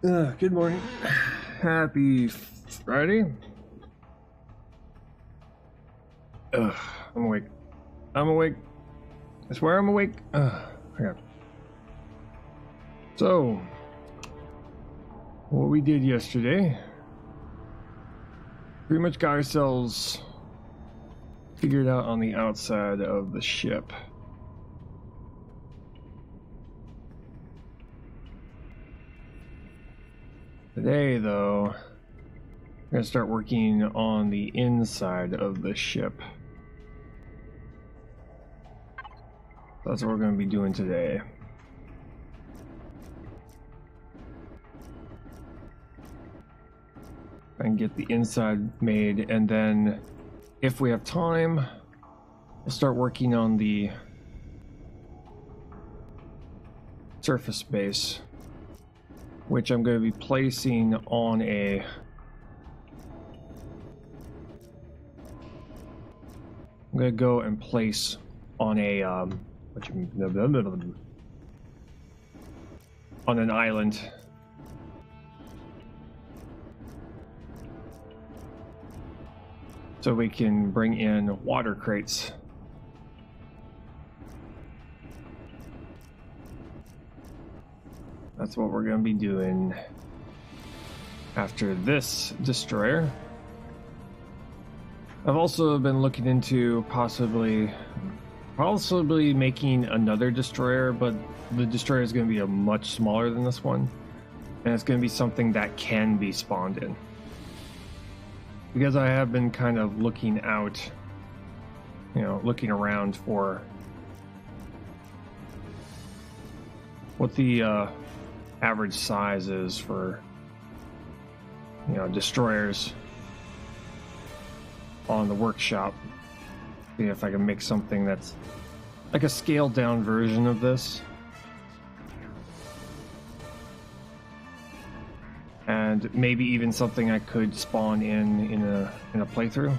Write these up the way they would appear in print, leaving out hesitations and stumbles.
Good morning. Happy Friday. I'm awake. I'm awake. I swear I'm awake. Okay. So, what we did yesterday, pretty much got ourselves figured out on the outside of the ship. Today, though, we're going to start working on the inside of the ship. That's what we're going to be doing today. And get the inside made, and then if we have time, we'll start working on the surface base, which I'm going to be placing on a I'm going to go and place on a on an island. So we can bring in water crates. That's what we're going to be doing after this destroyer. I've also been looking into possibly making another destroyer, but the destroyer is going to be much smaller than this one, and it's going to be something that can be spawned in. Because I have been kind of looking out, looking around for what the average size is for, destroyers on the workshop. See if I can make something that's like a scaled down version of this. And maybe even something I could spawn in a playthrough.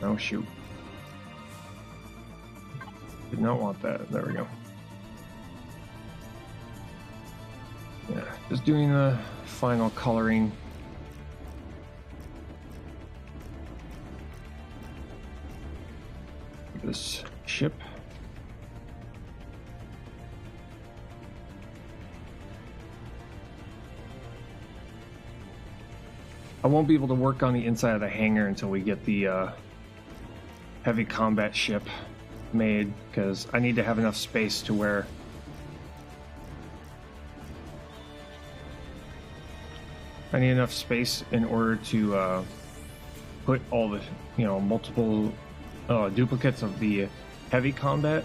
Oh shoot. Did not want that. There we go. Yeah, just doing the final coloring. This ship. I won't be able to work on the inside of the hangar until we get the heavy combat ship made, because I need to have enough space to where I need enough space in order to put all the multiple duplicates of the heavy combat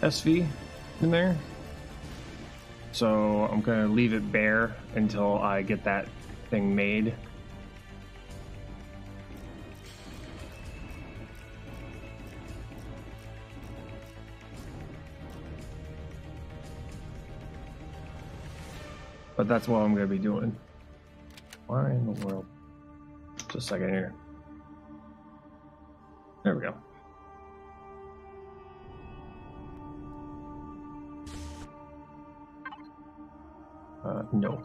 SV in there. So I'm gonna leave it bare until I get that thing made. But that's what I'm gonna be doing. Why in the world? Just a second here. There we go. No.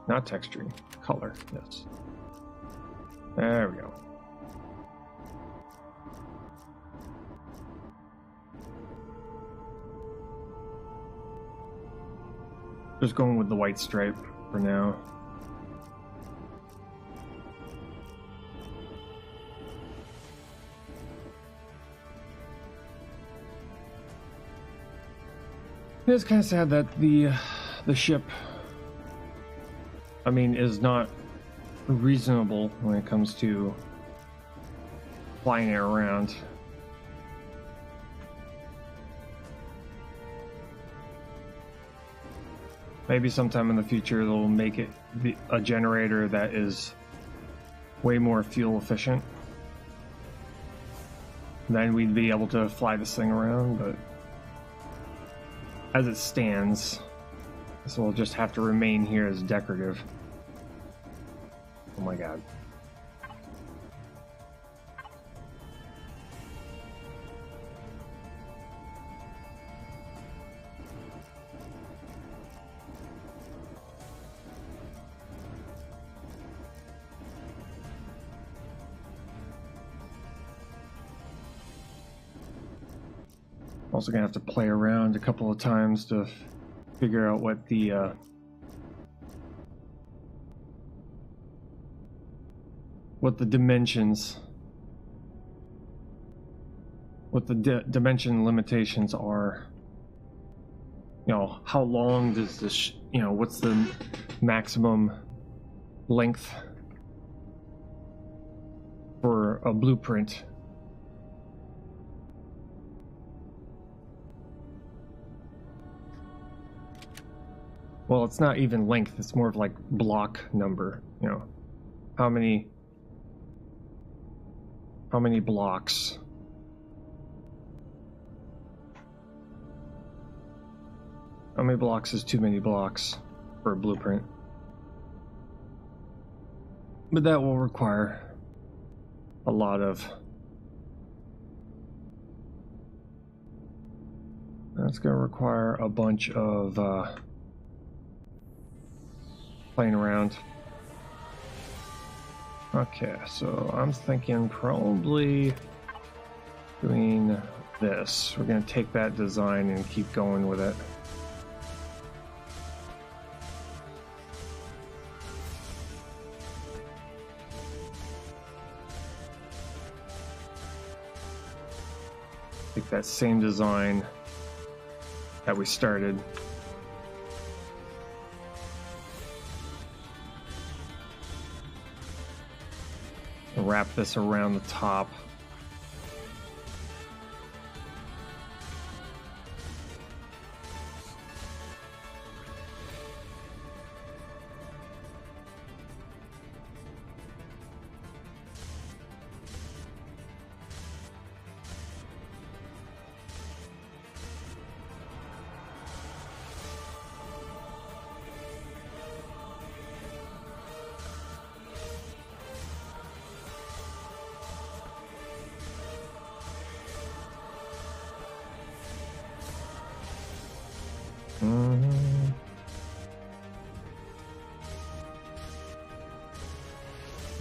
Not texturing. Color. Yes. There we go. Just going with the white stripe for now. It's kind of sad that the ship, is not reasonable when it comes to flying it around. Maybe sometime in the future they'll make it a generator that is way more fuel efficient. Then we'd be able to fly this thing around, but as it stands, this will just have to remain here as decorative. Oh my god. Also gonna have to play around a couple of times to figure out what the dimensions, what the dimension limitations are. You know, how long does this, you know, what's the maximum length for a blueprint? Well, it's not even length, it's more of like block number, you know. How many blocks? How many blocks is too many blocks for a blueprint? But that will require a lot of... That's going to require a bunch of playing around. Okay, so I'm thinking probably doing this. We're going to take that design and keep going with it. Take that same design that we started. Wrap this around the top.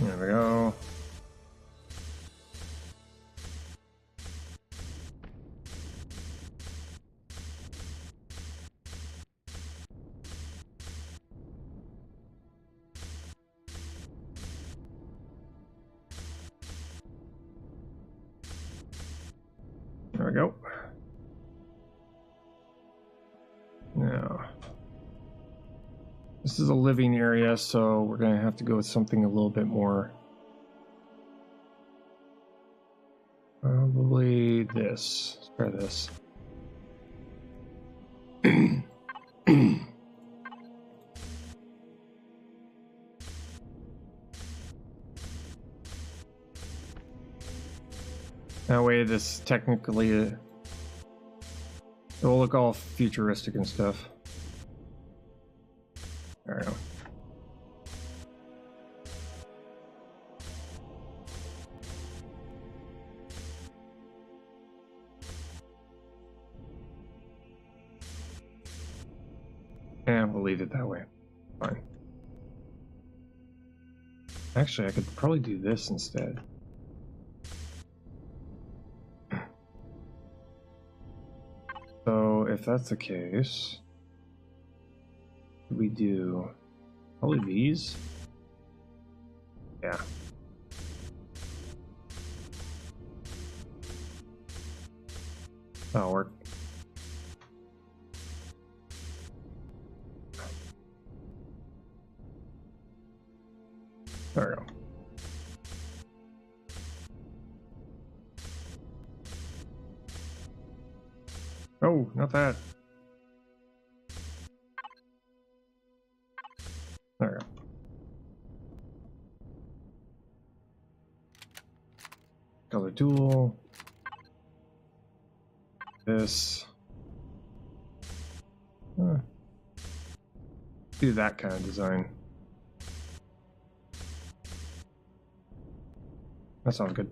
There we go. There we go. Now, this is a living area, so we're going to have to go with something a little bit more. Probably this. Let's try this. That way, this technically it will look all futuristic and stuff. There we go. And we'll leave it that way. Fine. Actually, I could probably do this instead. So if that's the case, we do probably these. Yeah. That'll work. There we go. Oh, not that. There we go. Color tool. This. Do that kind of design. That sounds good.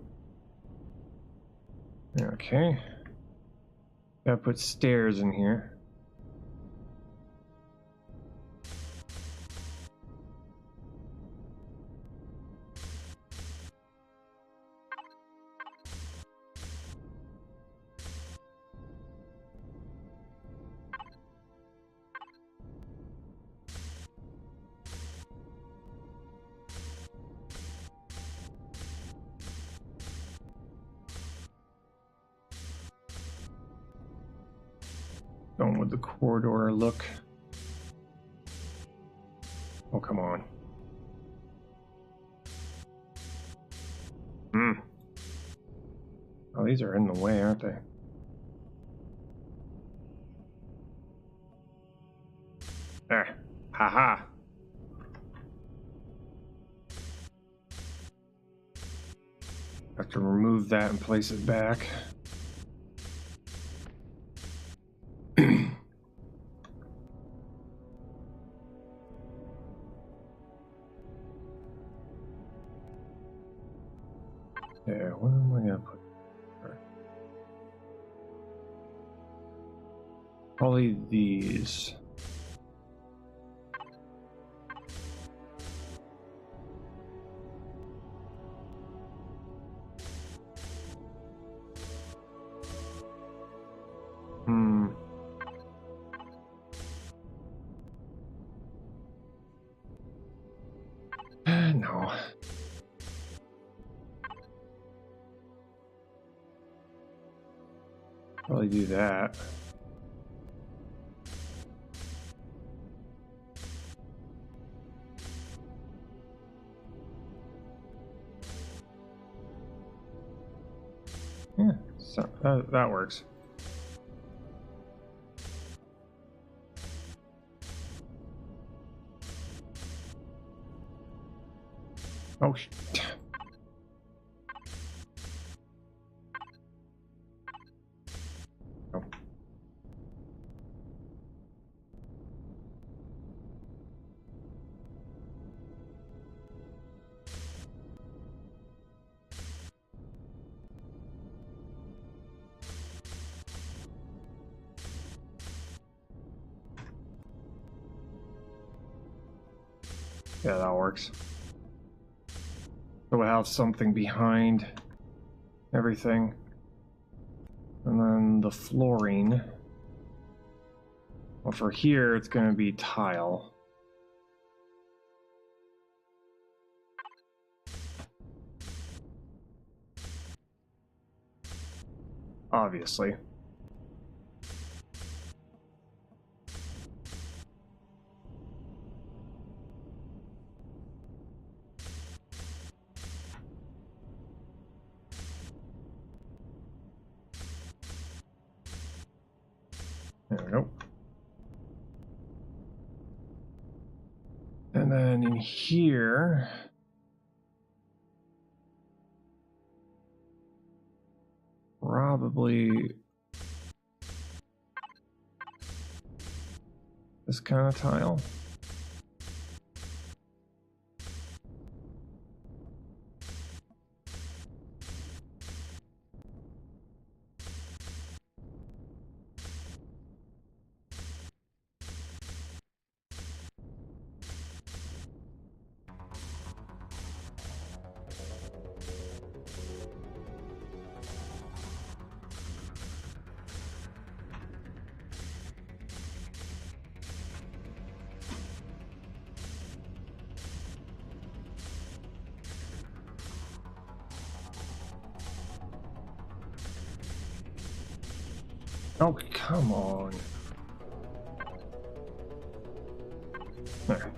Okay. Gotta put stairs in here. going with the corridor look. Oh, come on. Oh, these are in the way, aren't they? There. Haha. Have to remove that and place it back. There, what am I gonna put there? Probably these. No. Probably do that. Yeah, so that works. Oh, oh. Yeah, that works. So we'll have something behind everything. And then the flooring. Well, for here, it's going to be tile. Obviously. There we go. And then in here, probably this kind of tile. Oh, come on. There.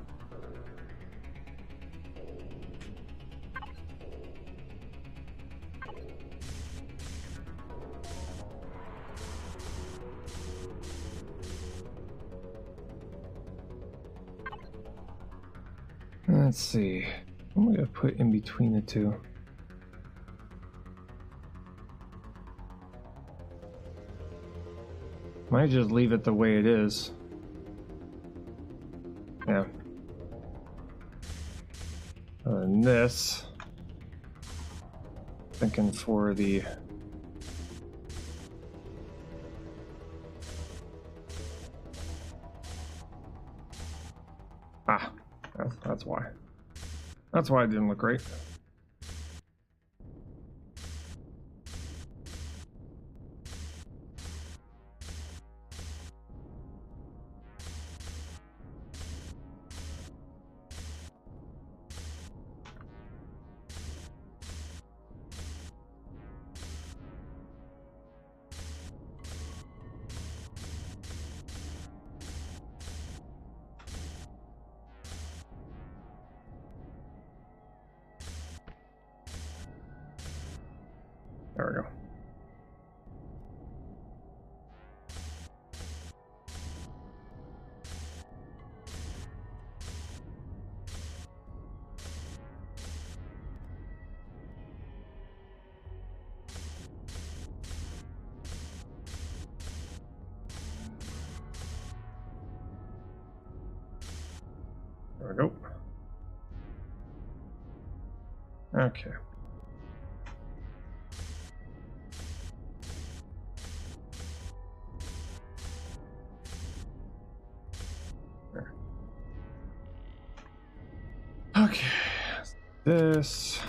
Let's see. What am I going to put in between the two? Might just leave it the way it is. Yeah. And this, thinking for the that's why. That's why it didn't look great. There we go. There we go. Okay. There. Okay. This.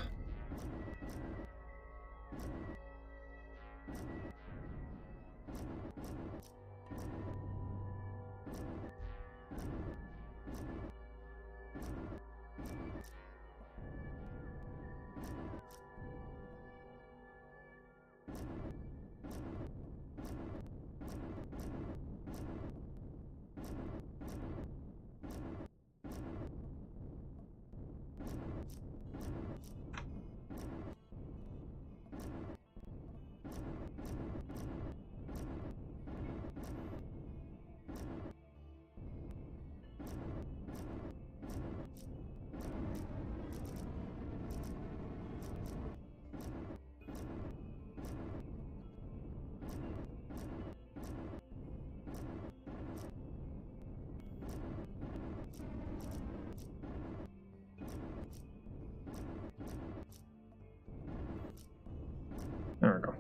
There we go.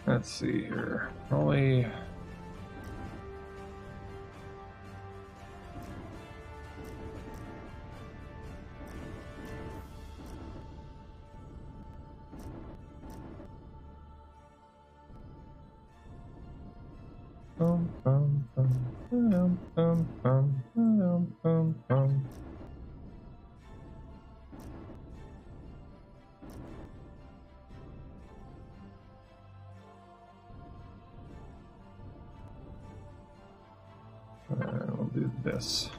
Let's see here. Probably. We'll do this.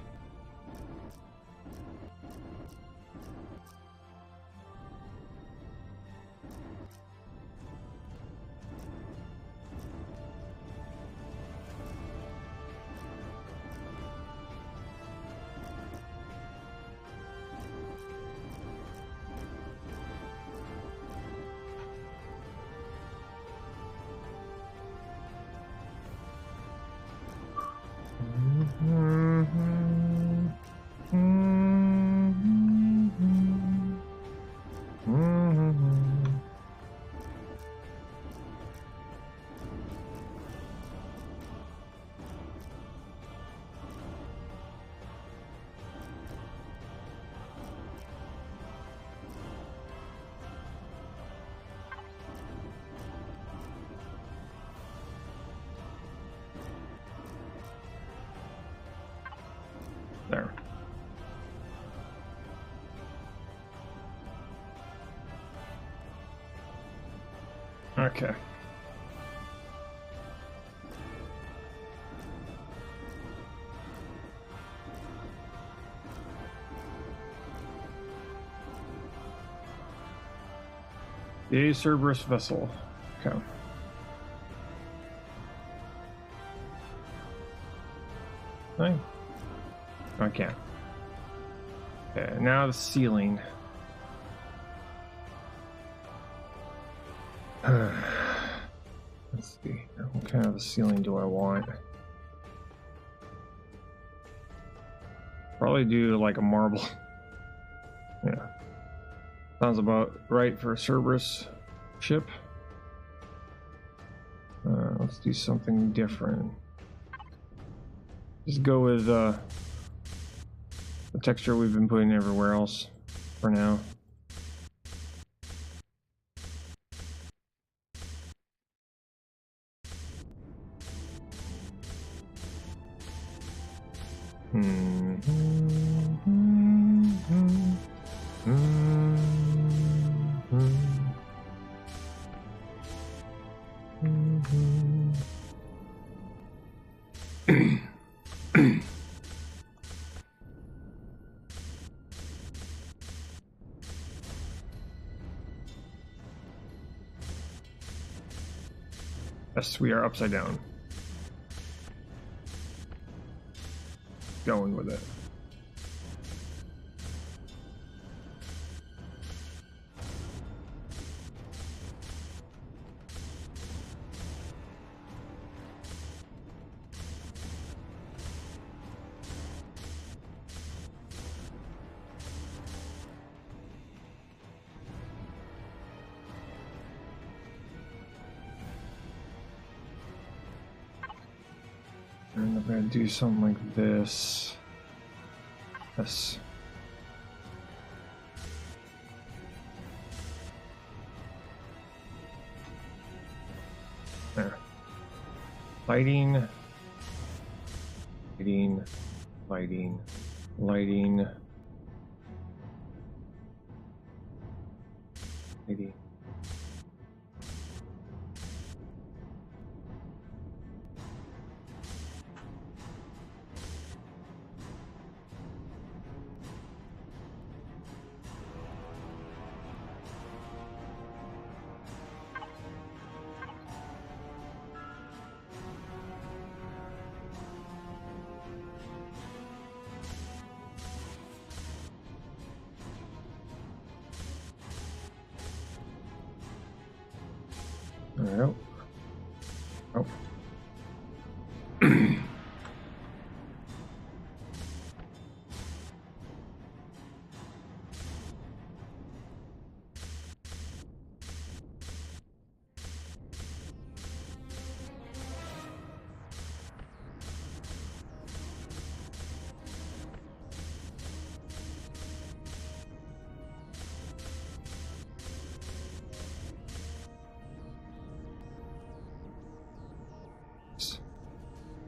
There. Okay. The Cerberus vessel. Okay. Fine. I can't. Okay, now the ceiling. Let's see. What kind of a ceiling do I want? Probably do like a marble. Yeah. Sounds about right for a Cerberus ship. Let's do something different. Just go with the texture we've been putting everywhere else for now. Yes, we are upside down. Going with it. And I'm gonna do something like this. Yes. There. Lighting. Lighting. Lighting. Lighting. Lighting. There we go. Oh.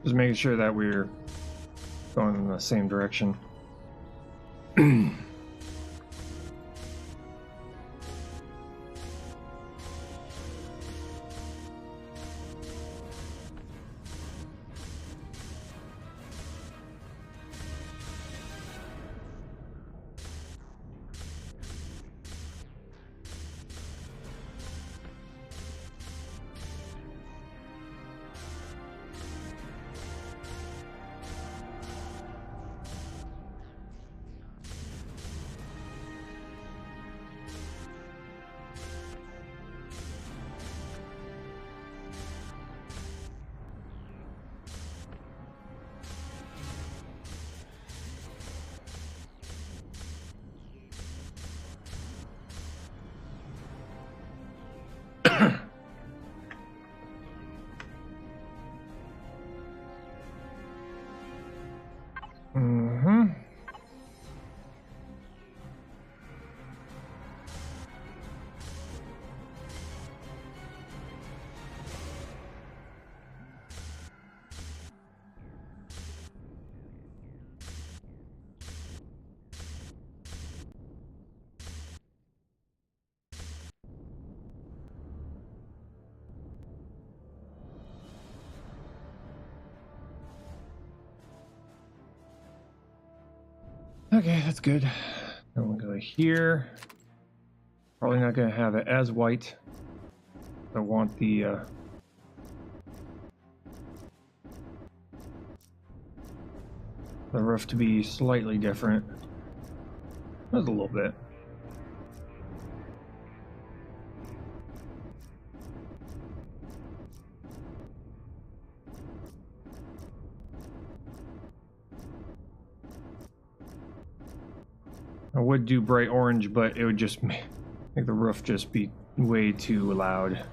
Just making sure that we're going in the same direction. Okay, that's good. Then we'll go here. Probably not going to have it as white. I want the roof to be slightly different. Just a little bit. I would do bright orange, but it would just make the roof just be way too loud.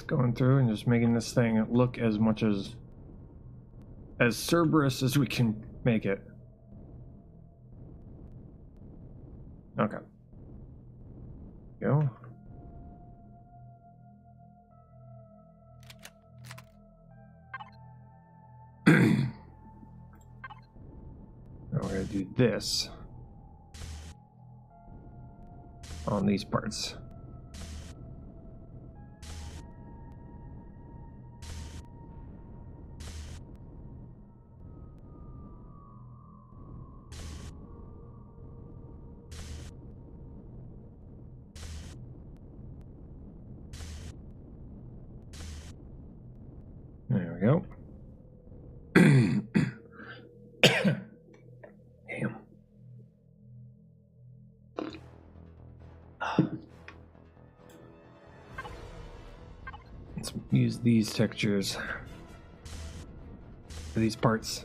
Going through and just making this thing look as much as Cerberus as we can make it. Okay. Go. Now we're gonna do this on these parts. There we go. Damn. Let's use these textures for these parts.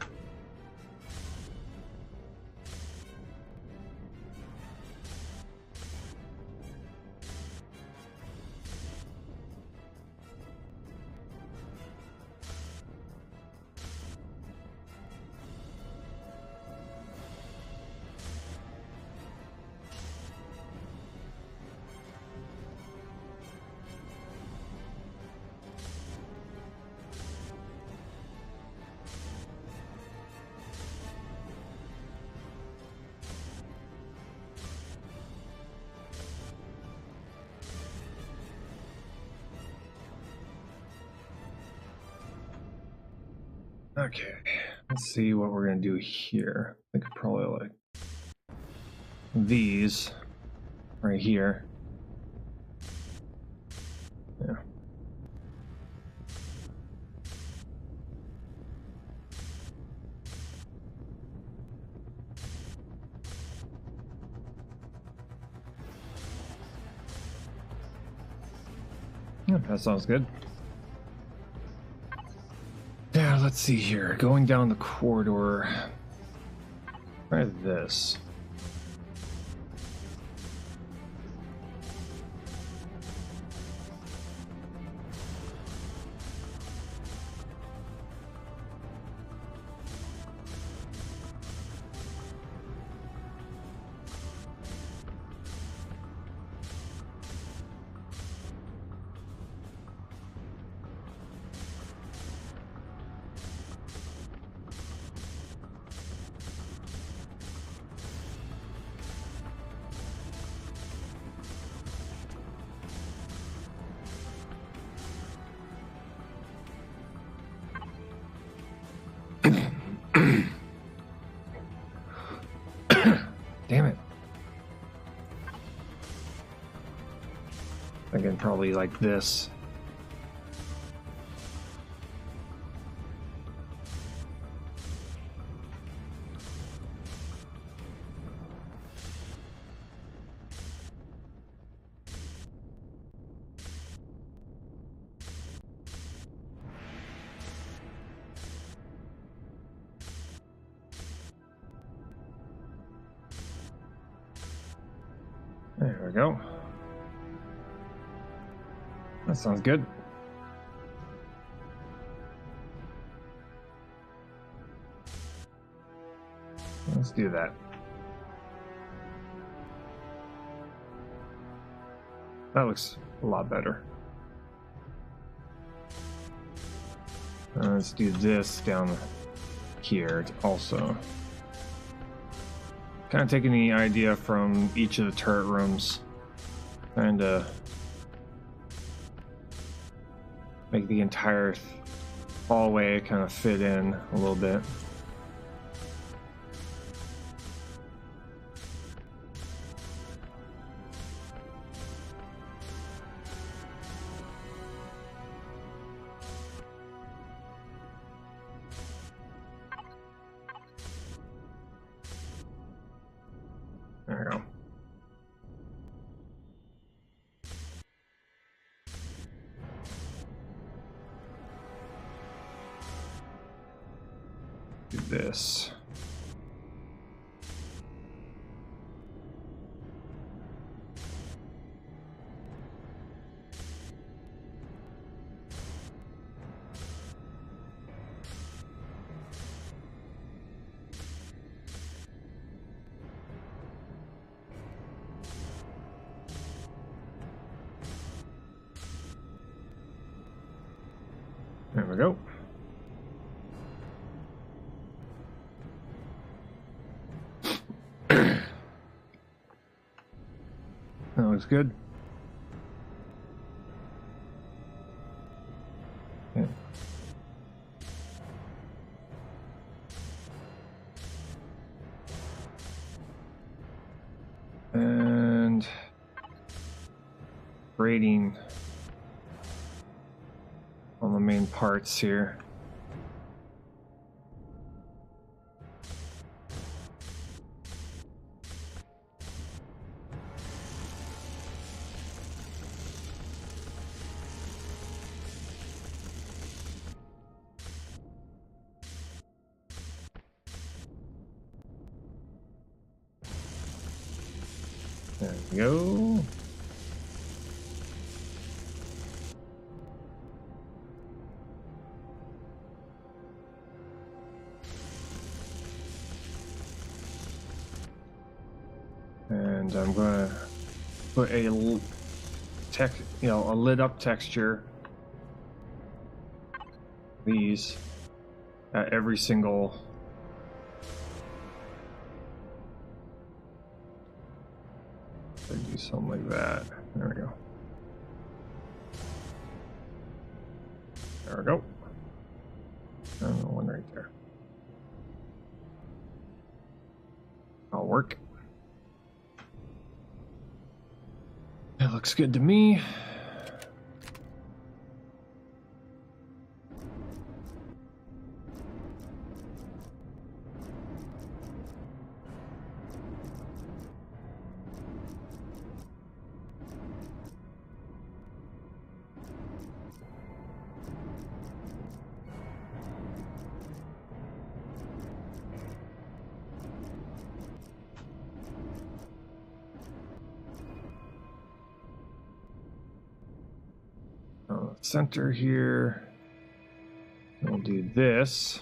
Okay, let's see what we're gonna do here. I could probably like these right here. Yeah. Yeah, that sounds good. Yeah, let's see here. Going down the corridor. Try this. Again, probably like this. There we go. That sounds good. Let's do that. That looks a lot better. Let's do this down here also. Kind of taking the idea from each of the turret rooms and make the entire hallway kind of fit in a little bit. There we go. Do this. There we go. That looks good. Yeah. And grading on the main parts here. There we go. And I'm going to put a a lit up texture. These at every single do something like that. There we go. There we go. And one right there. That'll work. That looks good to me. Center here. We'll do this.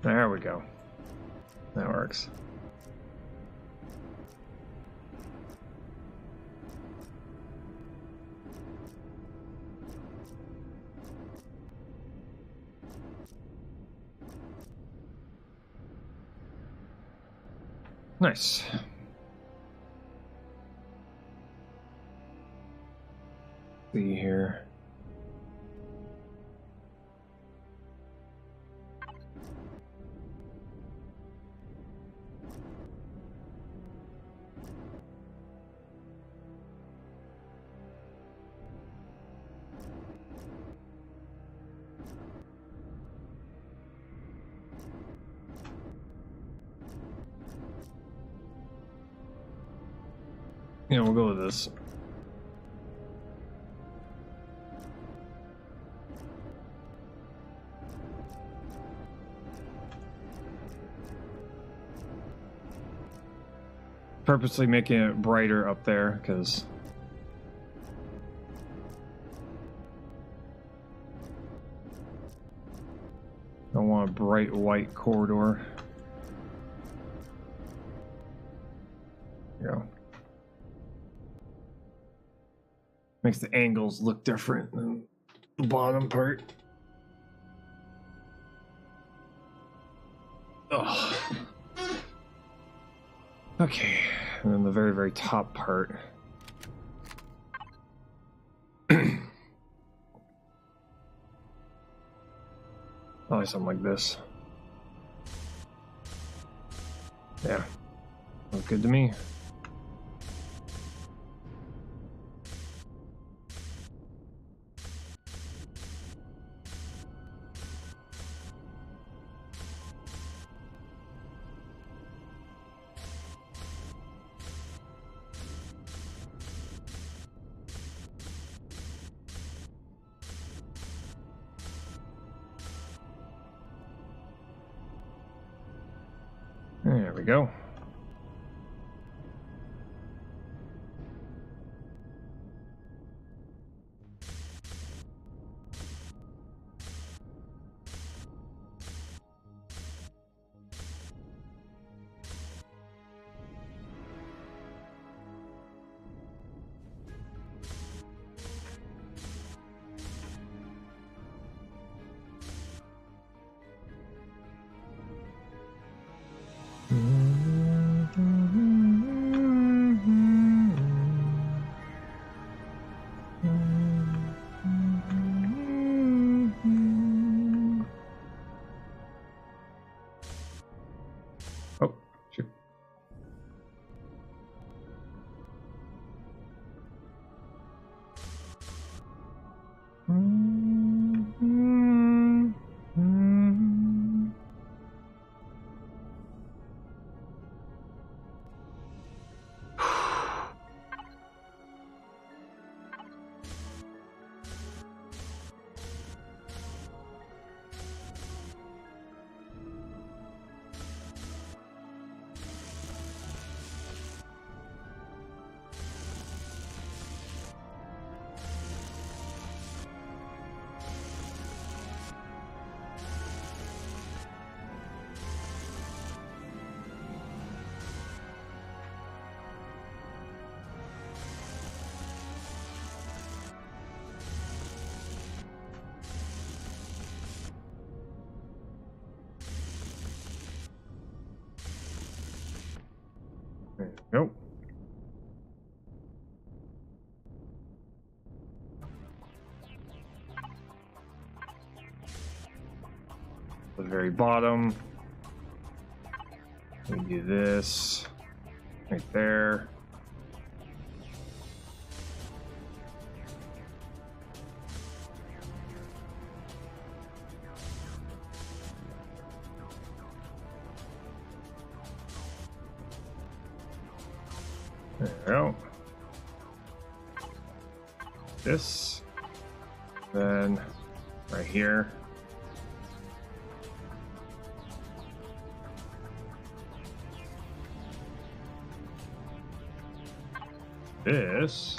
There we go. That works. Nice. See here. Yeah, we'll go with this. Purposely making it brighter up there because I want a bright white corridor. There you go. Makes the angles look different than the bottom part. Ugh. Okay, and then the very, very top part. Probably something like this. Yeah, looks good to me. There we go. Oh, shoot. There you go. The very bottom. We do this right there. There we go. This. Then right here. This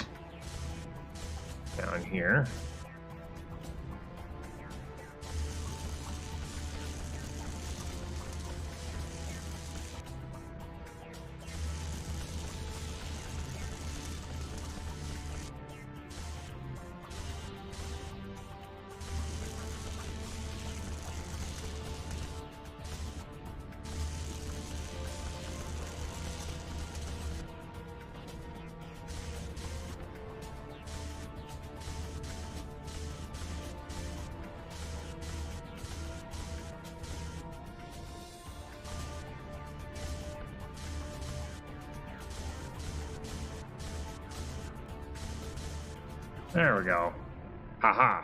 down here. There we go. Haha.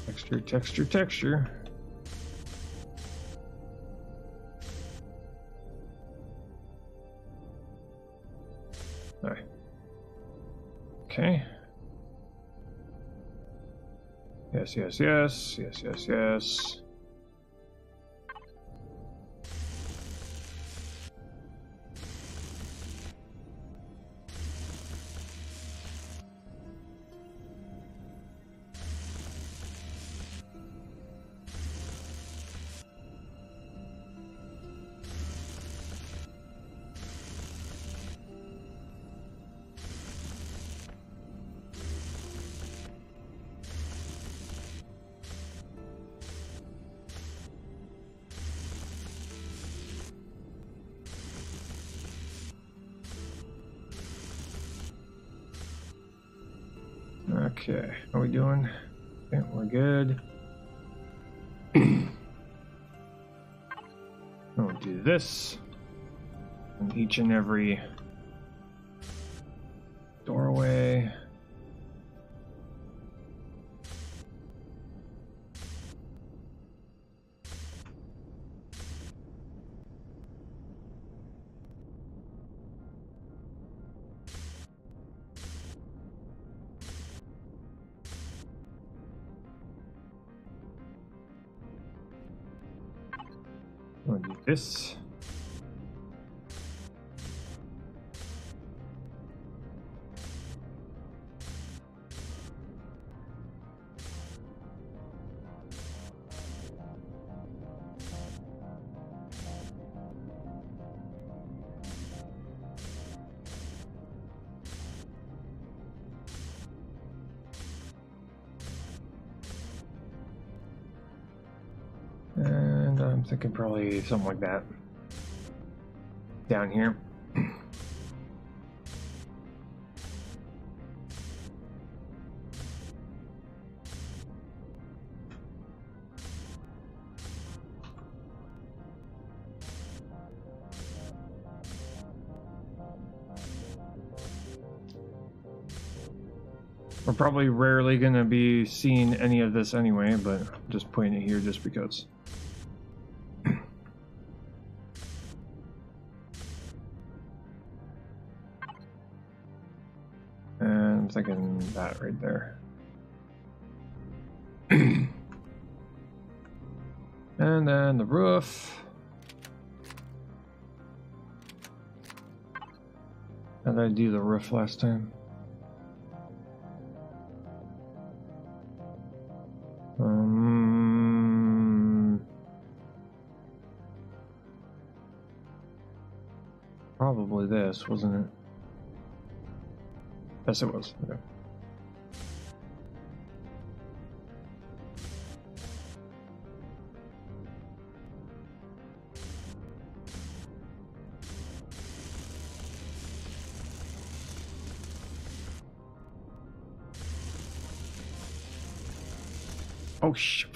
Texture, texture, texture. All right. Okay. Yes, yes, yes, yes, yes, yes. Okay, how are we doing? Okay, we're good. We'll do this on each and every doorway. We'll do this. And I'm thinking probably something like that down here. We're probably rarely going to be seeing any of this anyway, but I'm just putting it here just because. And I'm thinking that right there. And then the roof. How did I do the roof last time? Probably this, wasn't it? Yes, it was. Okay. Oh, shit.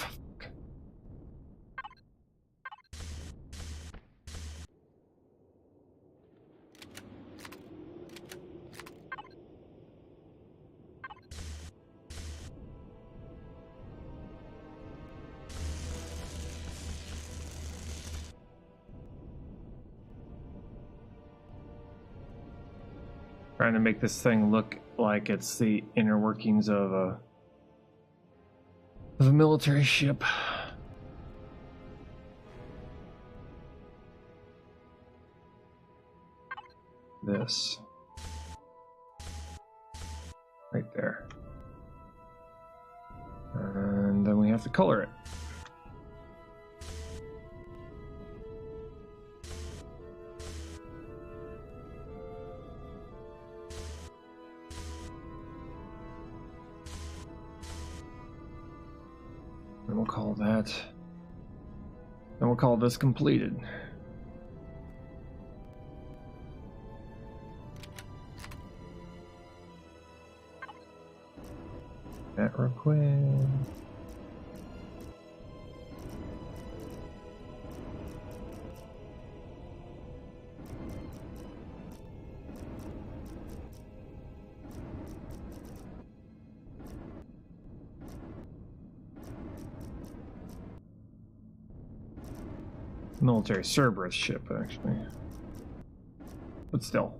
Trying to make this thing look like it's the inner workings of a military ship. This right there, and then we have to color it. And we'll call that. And we'll call this completed. That real quick. Military Cerberus ship, actually. But still.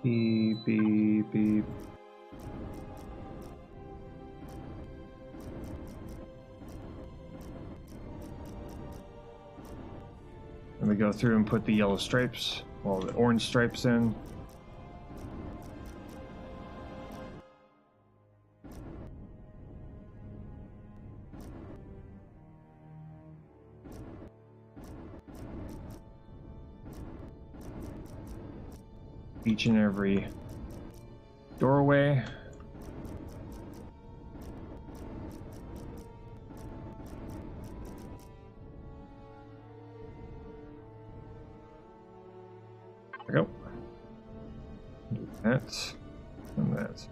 Beep, beep, beep. And we go through and put the yellow stripes, well, the orange stripes in. Each and every doorway. There we go. Do that and that.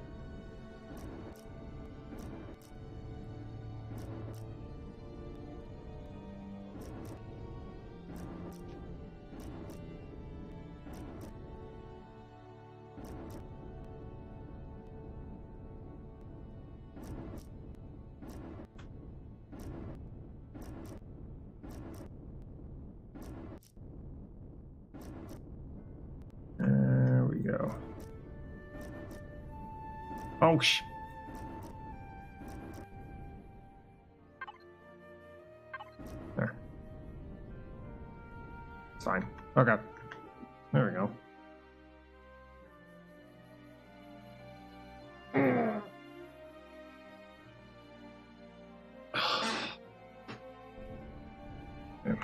There we go. Oh, there. It's fine. Okay. There we go. Yeah.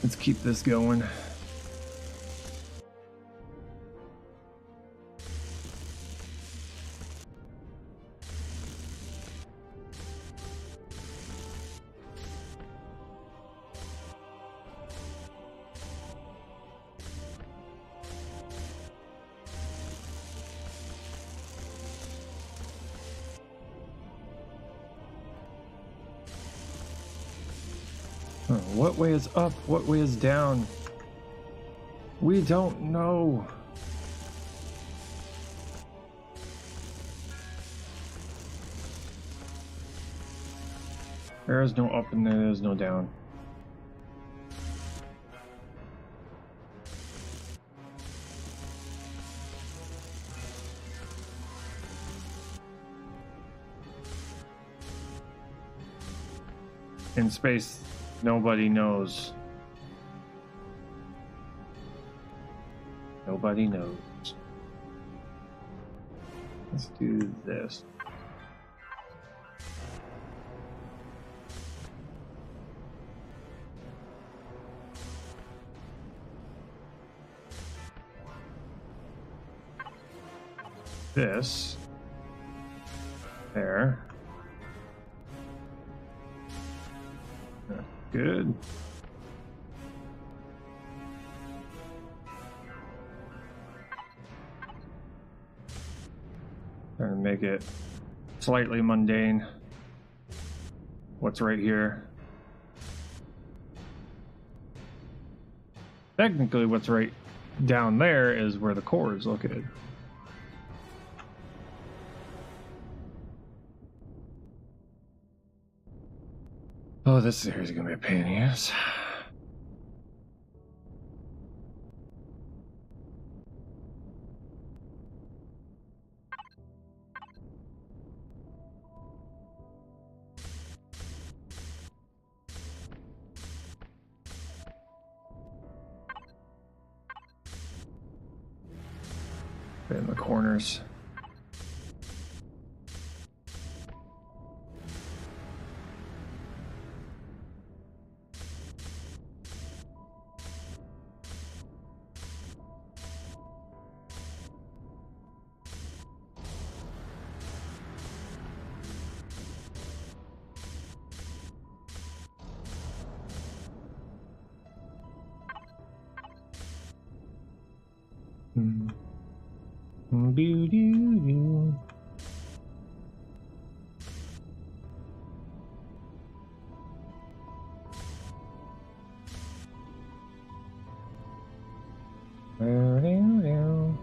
Let's keep this going. What way is up? What way is down? We don't know. There is no up and there is no down. In space, nobody knows. Nobody knows. Let's do this. This. There. Good. Trying to make it slightly mundane. What's right here? Technically, what's right down there is where the core is located. Oh, this area is gonna be a pain in the ass. in the corners. Boo-doo-doo. Boo-doo-doo.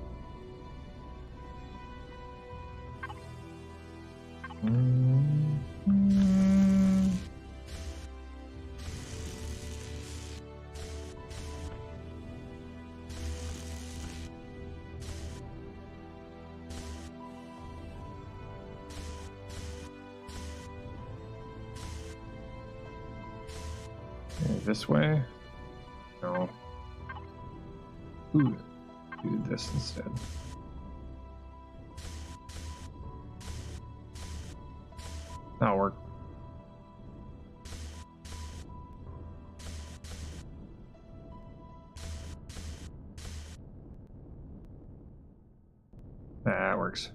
This way? No. Ooh, do this instead. That'll work. That works.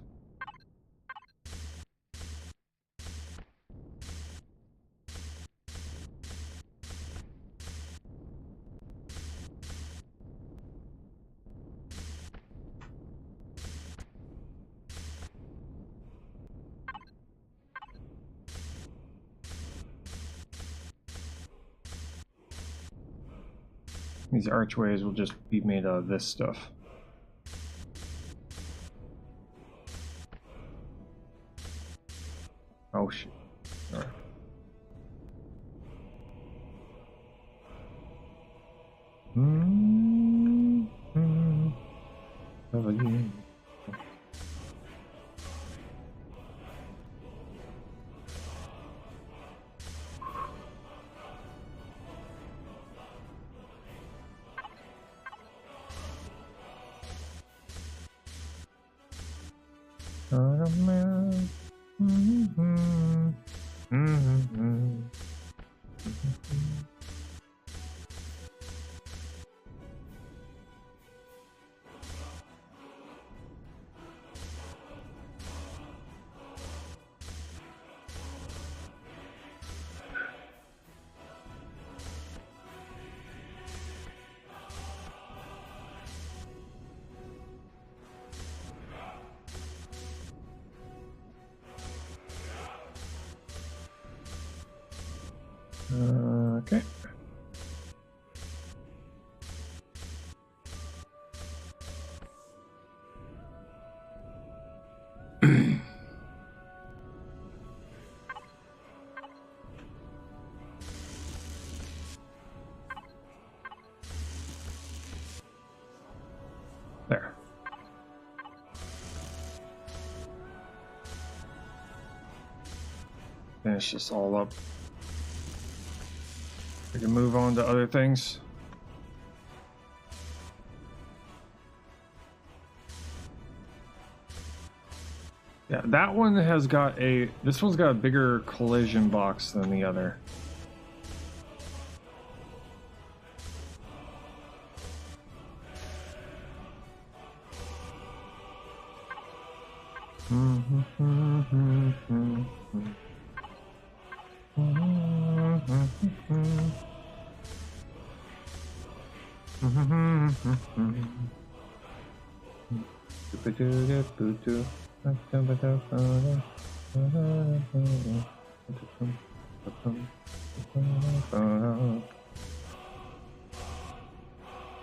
These archways will just be made out of this stuff. Oh shit. Sorry. Okay. There. Finish this all up. We can move on to other things. Yeah, that one has got this one's got a bigger collision box than the other.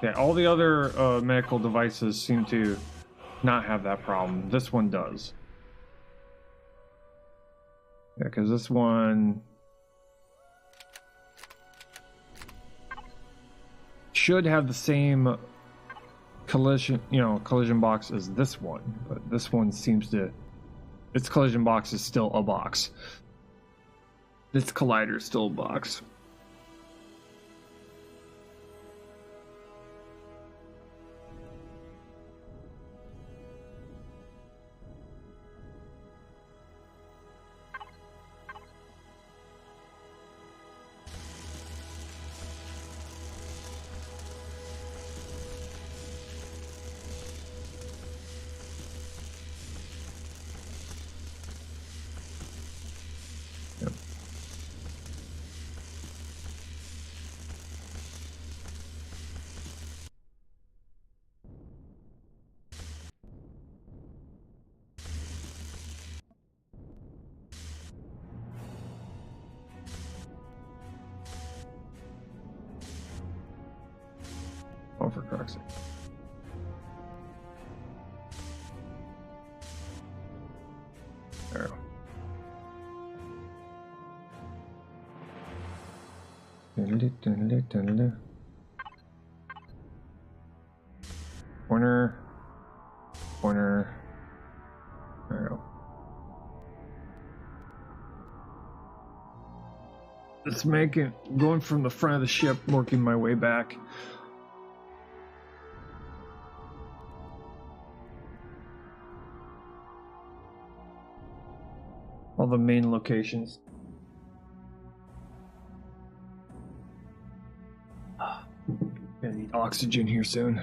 Yeah, all the other medical devices seem to not have that problem. This one does. Yeah, because this one should have the same collision box as this one, but this one seems to, its collision box is still a box. Its collider is still a box. Yep. Oh, for Christ's sake. There. Corner. Corner. There we go. Let's make it going from the front of the ship, working my way back. All the main locations. Gonna need oxygen here soon.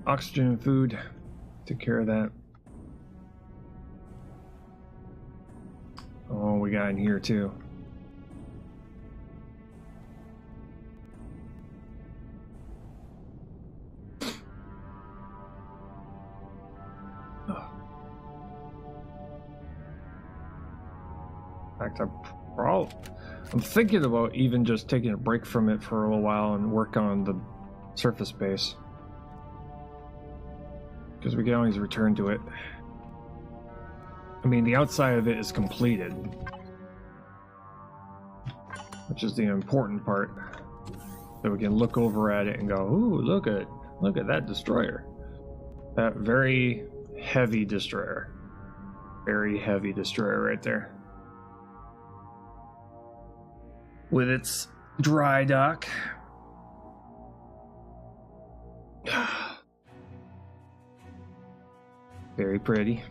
Oxygen and food. Take care of that. Oh, we got in here too. In fact, I'm thinking about even just taking a break from it for a little while and work on the surface base. Because we can always return to it. I mean, the outside of it is completed. Which is the important part. So we can look over at it and go, ooh, look at that destroyer. That very heavy destroyer. Very heavy destroyer right there. With its dry dock. Very pretty.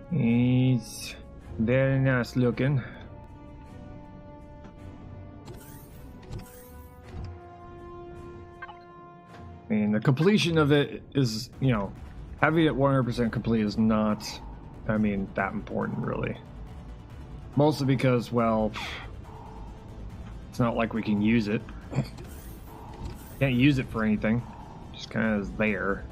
It's very nice looking. I mean, the completion of it is, you know, having it 100% complete is not, I mean, that important really. Mostly because, well, it's not like we can use it. Can't use it for anything. Just kind of is there.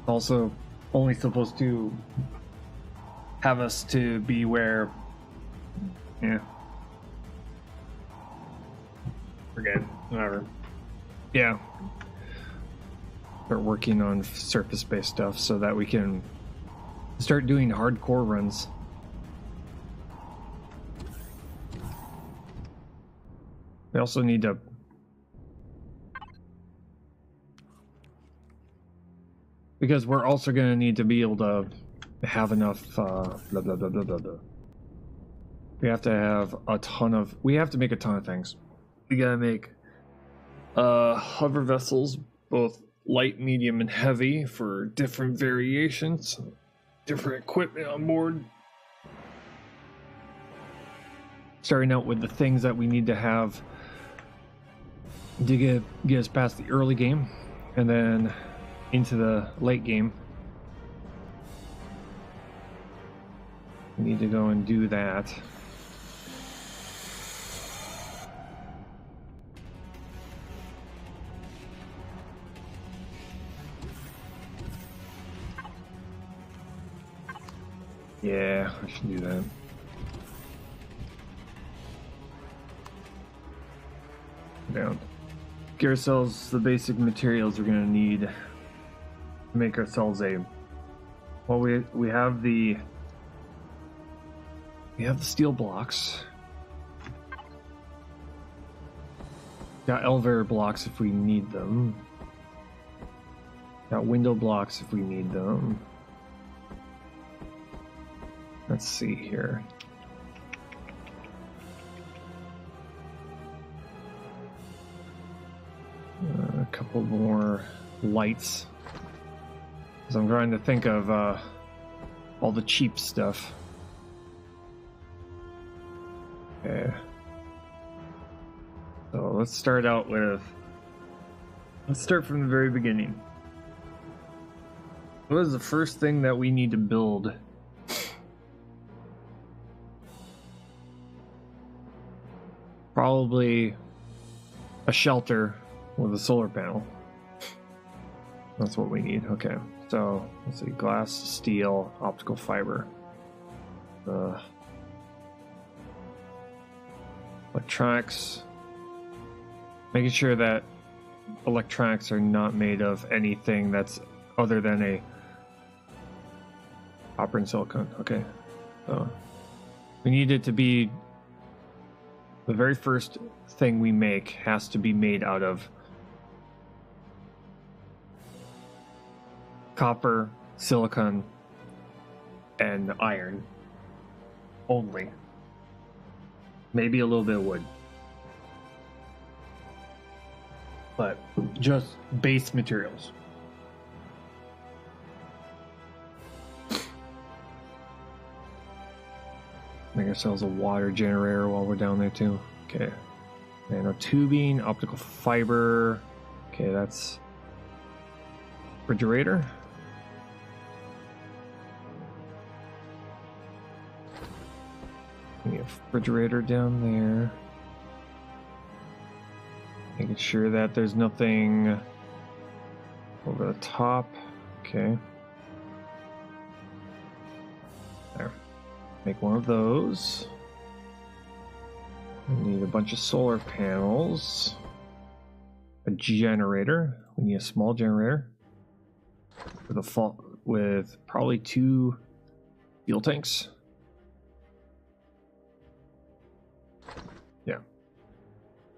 Also, only supposed to have us to be where, yeah. Forget it. Whatever. Yeah. Start working on surface-based stuff so that we can start doing hardcore runs. We also need to because we're also going to need to be able to have enough blah blah blah blah blah blah. We have to have a ton of make a ton of things. We gotta make hover vessels, both light, medium, and heavy, for different variations. Different equipment on board. Starting out with the things that we need to have to get us past the early game, and then into the late game. We need to go and do that. Yeah, I should do that. Down. Get ourselves the basic materials we're gonna need to make ourselves a. Well, we have the steel blocks. Got elevator blocks if we need them. Got window blocks if we need them. Let's see here. A couple more lights. So I'm trying to think of all the cheap stuff. Okay. So let's start out with. Let's start from the very beginning. What is the first thing that we need to build? Probably a shelter with a solar panel. That's what we need. Okay, so let's see: glass, steel, optical fiber, electronics. Making sure that electronics are not made of anything that's other than a copper and silicon. Okay, so we need it to be the very first thing we make has to be made out of copper, silicon, and iron only. Maybe a little bit of wood. But just base materials. Make ourselves a water generator while we're down there too. Okay. Nano tubing, optical fiber. Okay, that's refrigerator. We need a refrigerator down there. Making sure that there's nothing over the top. Okay. There. Make one of those. We need a bunch of solar panels. A generator. We need a small generator. With probably 2 fuel tanks. Yeah.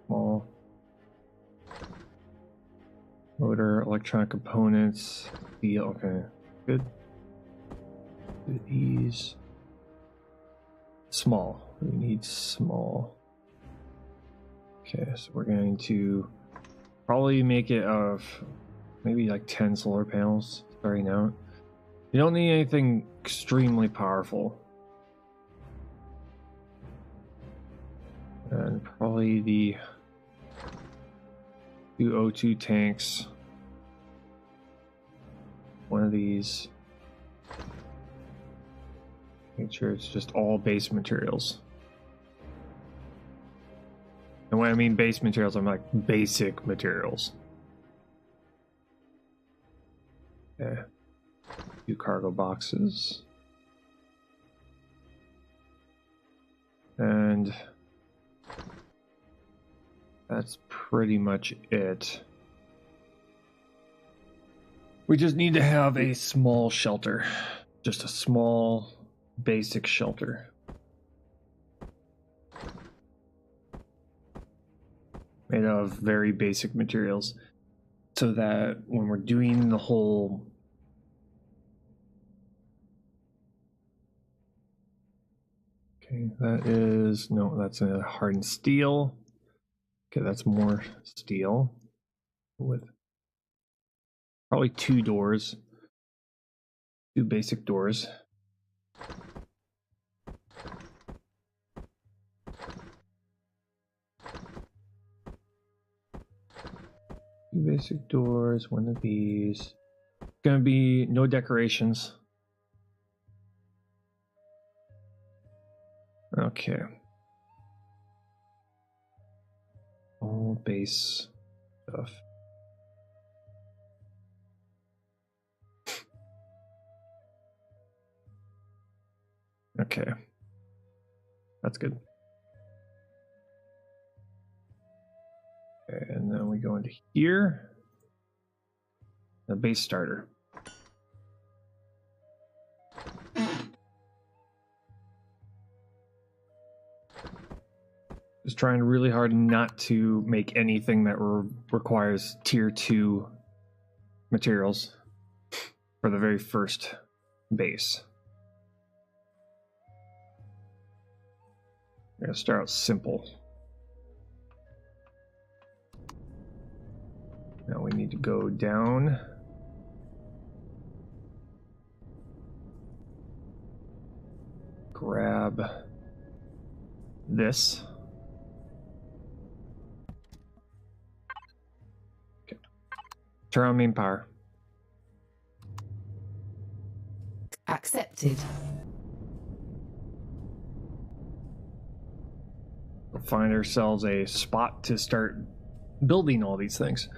Small. Motor, electronic components, steel. Okay, good. Do these. Small. We need small. Okay, so we're going to probably make it of maybe like 10 solar panels starting out. You don't need anything extremely powerful. And probably the 2 O2 tanks. One of these. Make sure it's just all base materials. And when I mean base materials, I'm like basic materials. Okay. 2 cargo boxes. And that's pretty much it. We just need to have a small shelter. Just a small, basic shelter. Made of very basic materials. So that when we're doing the whole... Okay, that is... No, that's a hardened steel. Okay, that's more steel. With probably 2 doors. 2 basic doors. Basic doors, one of these. Gonna be no decorations. Okay. All base stuff. Okay. That's good. Okay, and then we go into here. The base starter. Just trying really hard not to make anything that requires tier 2 materials for the very first base. I'm gonna start out simple. Now we need to go down. Grab this. Okay. Turn on main power. Accepted. We'll find ourselves a spot to start building all these things.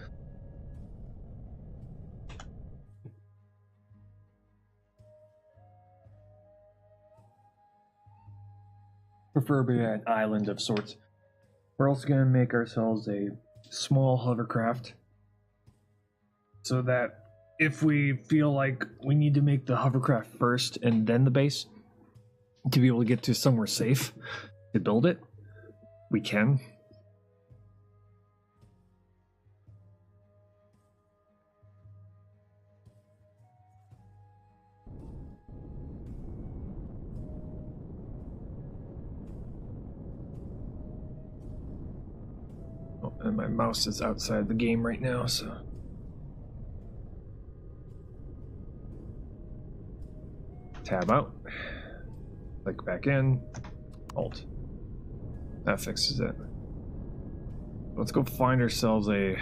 Preferably an island of sorts. We're also going to make ourselves a small hovercraft so that if we feel like we need to make the hovercraft first and then the base to be able to get to somewhere safe to build it, we can. Oh, and my mouse is outside the game right now, so. Tab out. Click back in. Alt. That fixes it. Let's go find ourselves a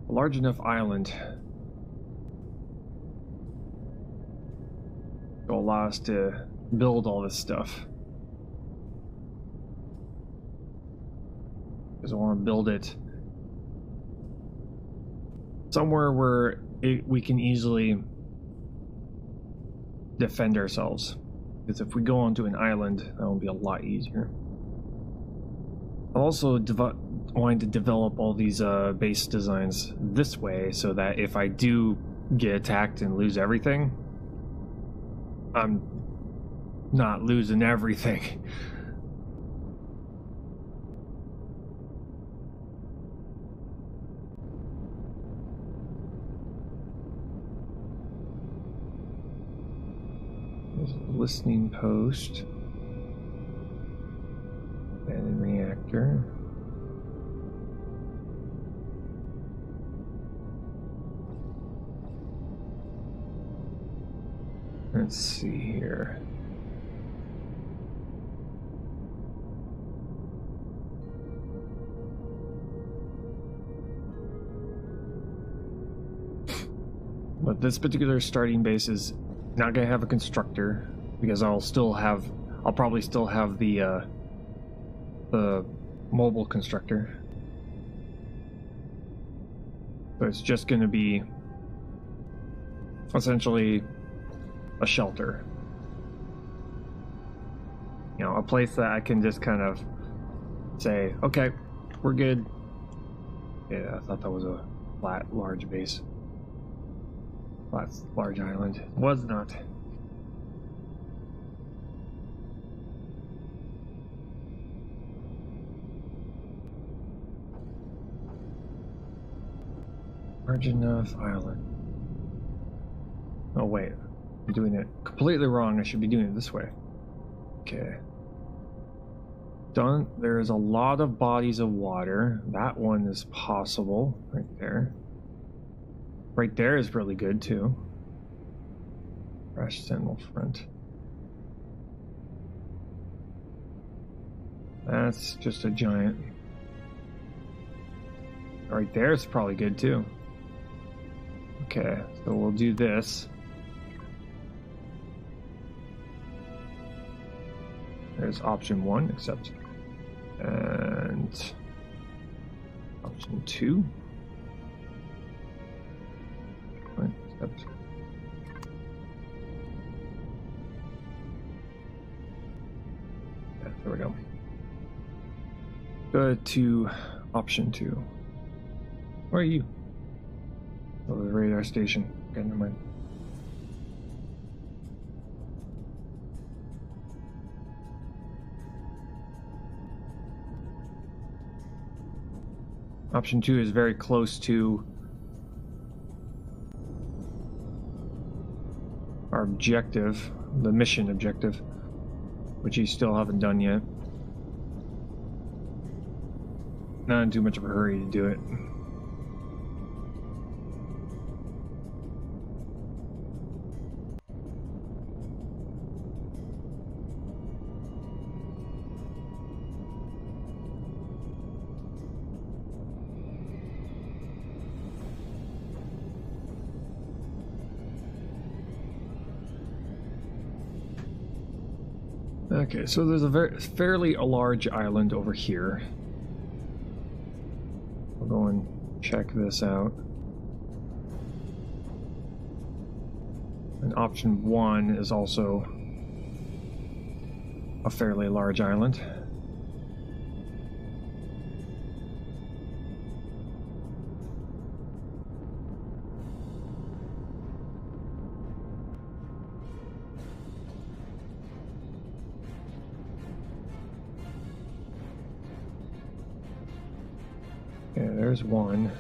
large enough island to allow us to build all this stuff. Because I want to build it somewhere where we can easily defend ourselves. Because if we go onto an island, that will be a lot easier. I'm also wanting to develop all these base designs this way so that if I do get attacked and lose everything, I'm not losing everything. Listening post. Abandoned reactor. Let's see here. But this particular starting base is not going to have a constructor because I'll probably still have the mobile constructor. So it's just going to be essentially a shelter. You know, a place that I can just kind of say, okay, we're good. Yeah, I thought that was a flat, large base. Flat, large island. Was not. Large enough island. Oh wait, I'm doing it completely wrong. I should be doing it this way. Okay. Done. There's a lot of bodies of water. That one is possible right there. Right there is really good too. Crash Sentinel front. That's just a giant. Right there is probably good too. Okay, so we'll do this. There's option 1, accept. And option 2. Accept. Yeah, there we go. Go to option 2. Where are you? Oh, the radar station. Okay, never mind. Option 2 is very close to our objective, the mission objective, which you still haven't done yet. Not in too much of a hurry to do it. Okay, so there's a fairly large island over here. We'll go and check this out. And option 1 is also a fairly large island. Okay, there's one.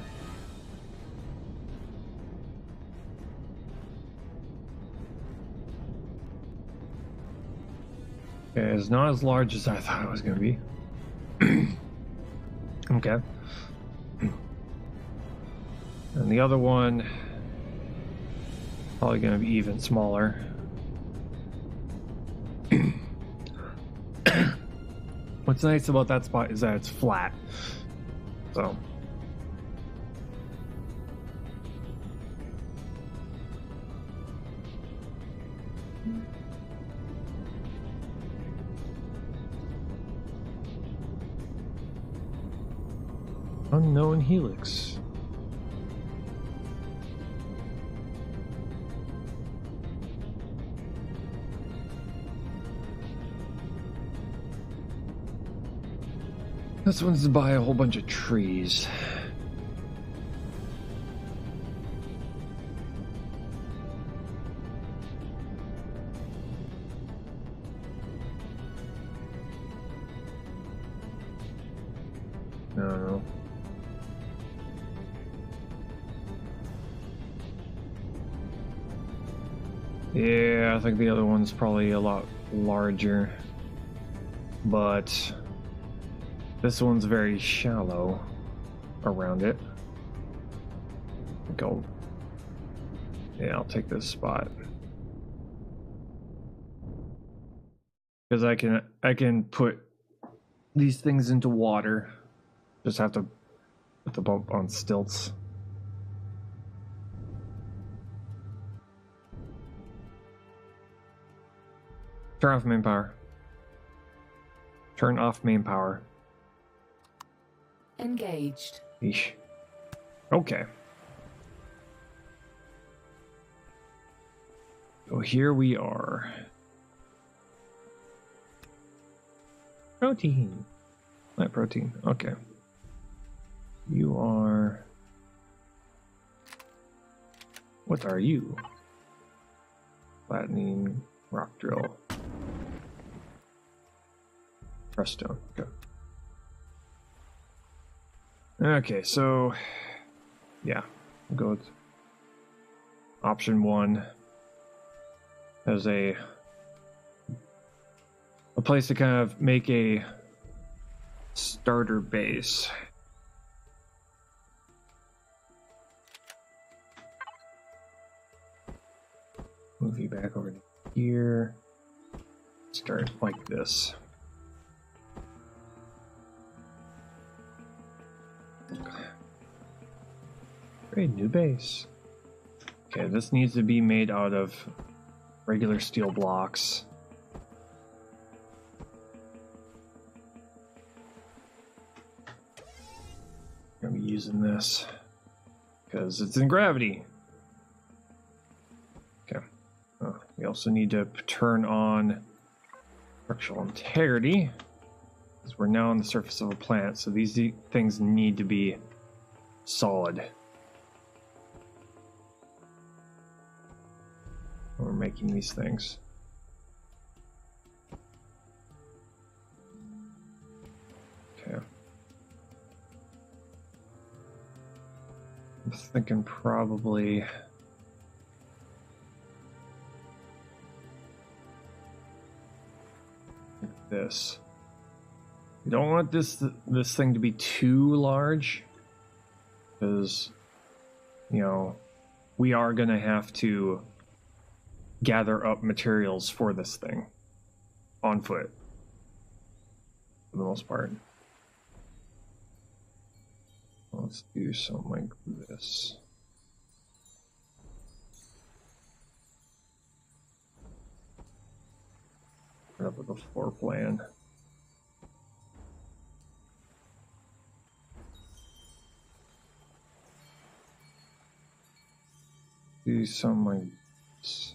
Okay, it's not as large as I thought it was going to be. Okay. And the other one, probably going to be even smaller. What's nice about that spot is that it's flat. So. Unknown helix. This one's by a whole bunch of trees. I don't know. Yeah, I think the other one's probably a lot larger, but this one's very shallow around it. I'll take this spot because I can put these things into water. Just have to put the boat on stilts. Turn off main power. Turn off main power. Engaged. Eesh. Okay. So here we are. Protein. Plant protein. Okay. You are... What are you? Flattening rock drill. Stone. Okay. Okay, so yeah, we'll go with option 1 as a place to kind of make a starter base. Move you back over to here. Start like this. Great, new base. Okay, this needs to be made out of regular steel blocks. I'm gonna be using this because it's in gravity. Okay. Oh, we also need to turn on structural integrity because we're now on the surface of a planet, so these things need to be solid. We're making these things. Okay. I'm thinking probably like this. You don't want this thing to be too large because, you know, we are going to have to gather up materials for this thing on foot for the most part. Let's do something like this. up with the floor plan. Do some like this.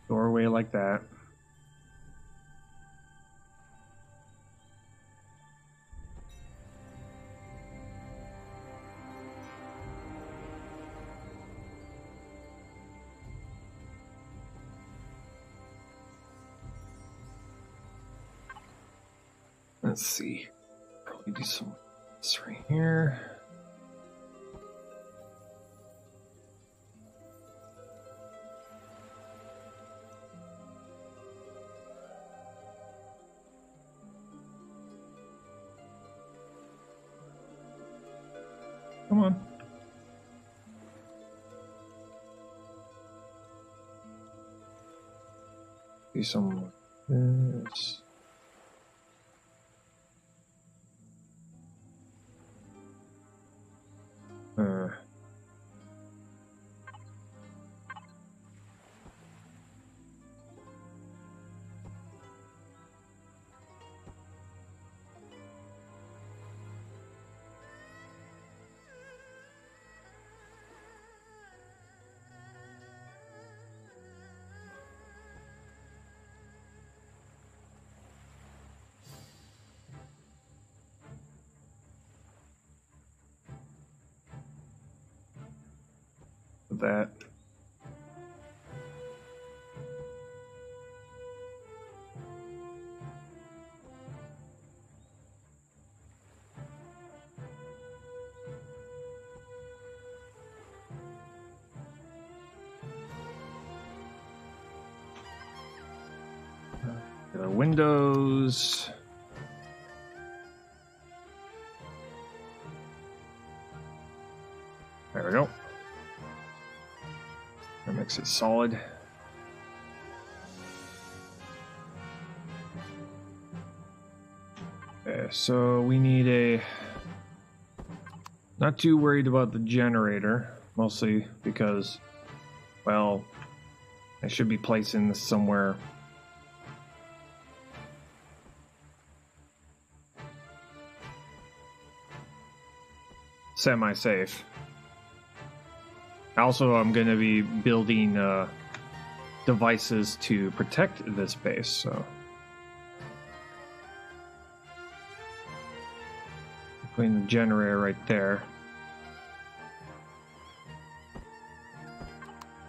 Doorway like that. Let's see. Probably do some this right here. Come on. Do some like this. That. The windows. There we go. That makes it solid. Okay, so we need a... Not too worried about the generator, mostly because, well, I should be placing this somewhere. Semi-safe. Also, I'm going to be building devices to protect this base, so... Putting the generator right there.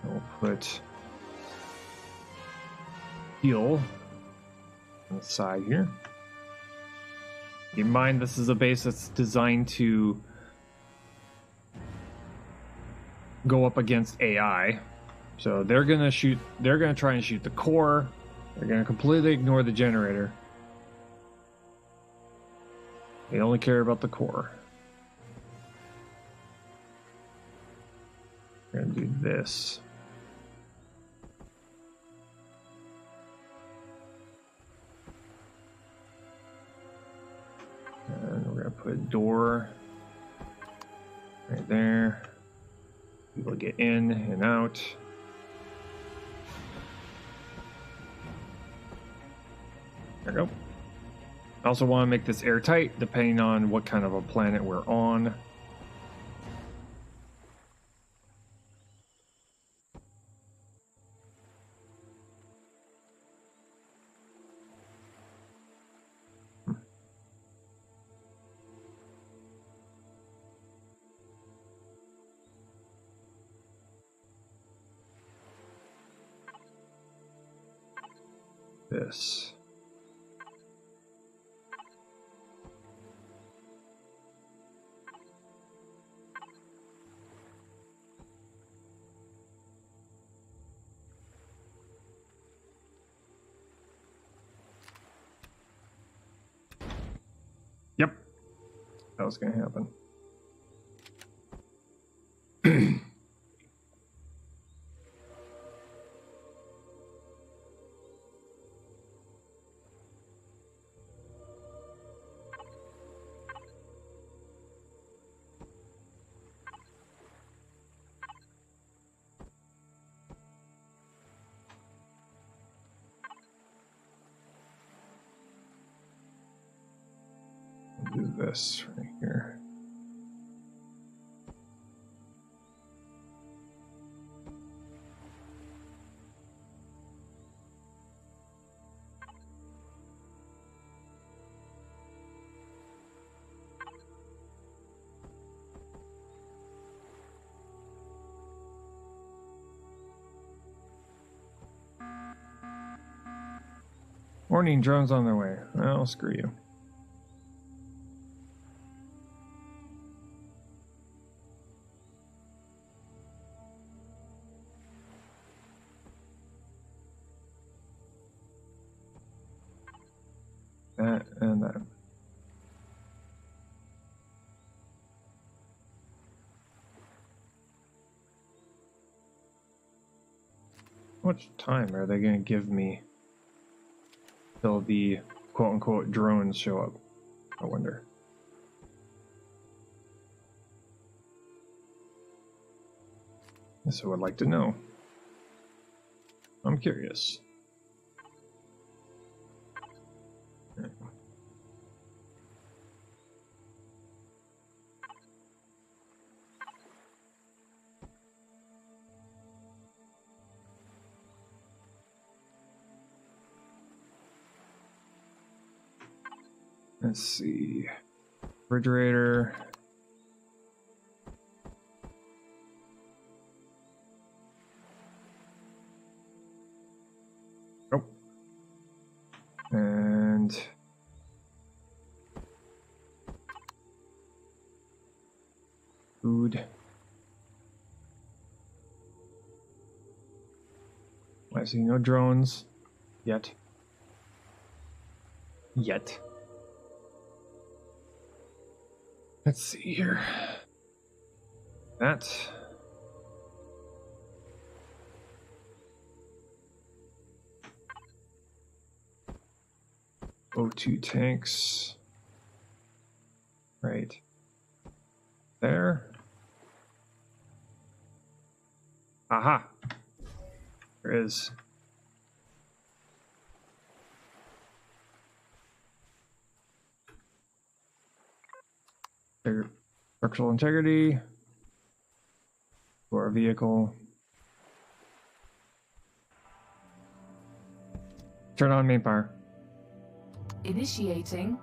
We'll put fuel on the side here. Keep in mind, this is a base that's designed to go up against AI. So they're gonna try and shoot the core. They're gonna completely ignore the generator. They only care about the core. We're gonna do this. And we're gonna put a door right there. People get in and out. There we go. I also want to make this airtight, depending on what kind of a planet we're on. This. Yep, that was going to happen. this right here. Warning, drones on their way. Well, screw you. That and that. How much time are they going to give me till the quote-unquote drones show up? I wonder. Yes, I would like to know. I'm curious. Let's see. Refrigerator. Oh. And food. I see no drones yet. Let's see here. That. O2 tanks. Right there. Aha. There is. Structural integrity for our vehicle. Turn on main power. Initiating.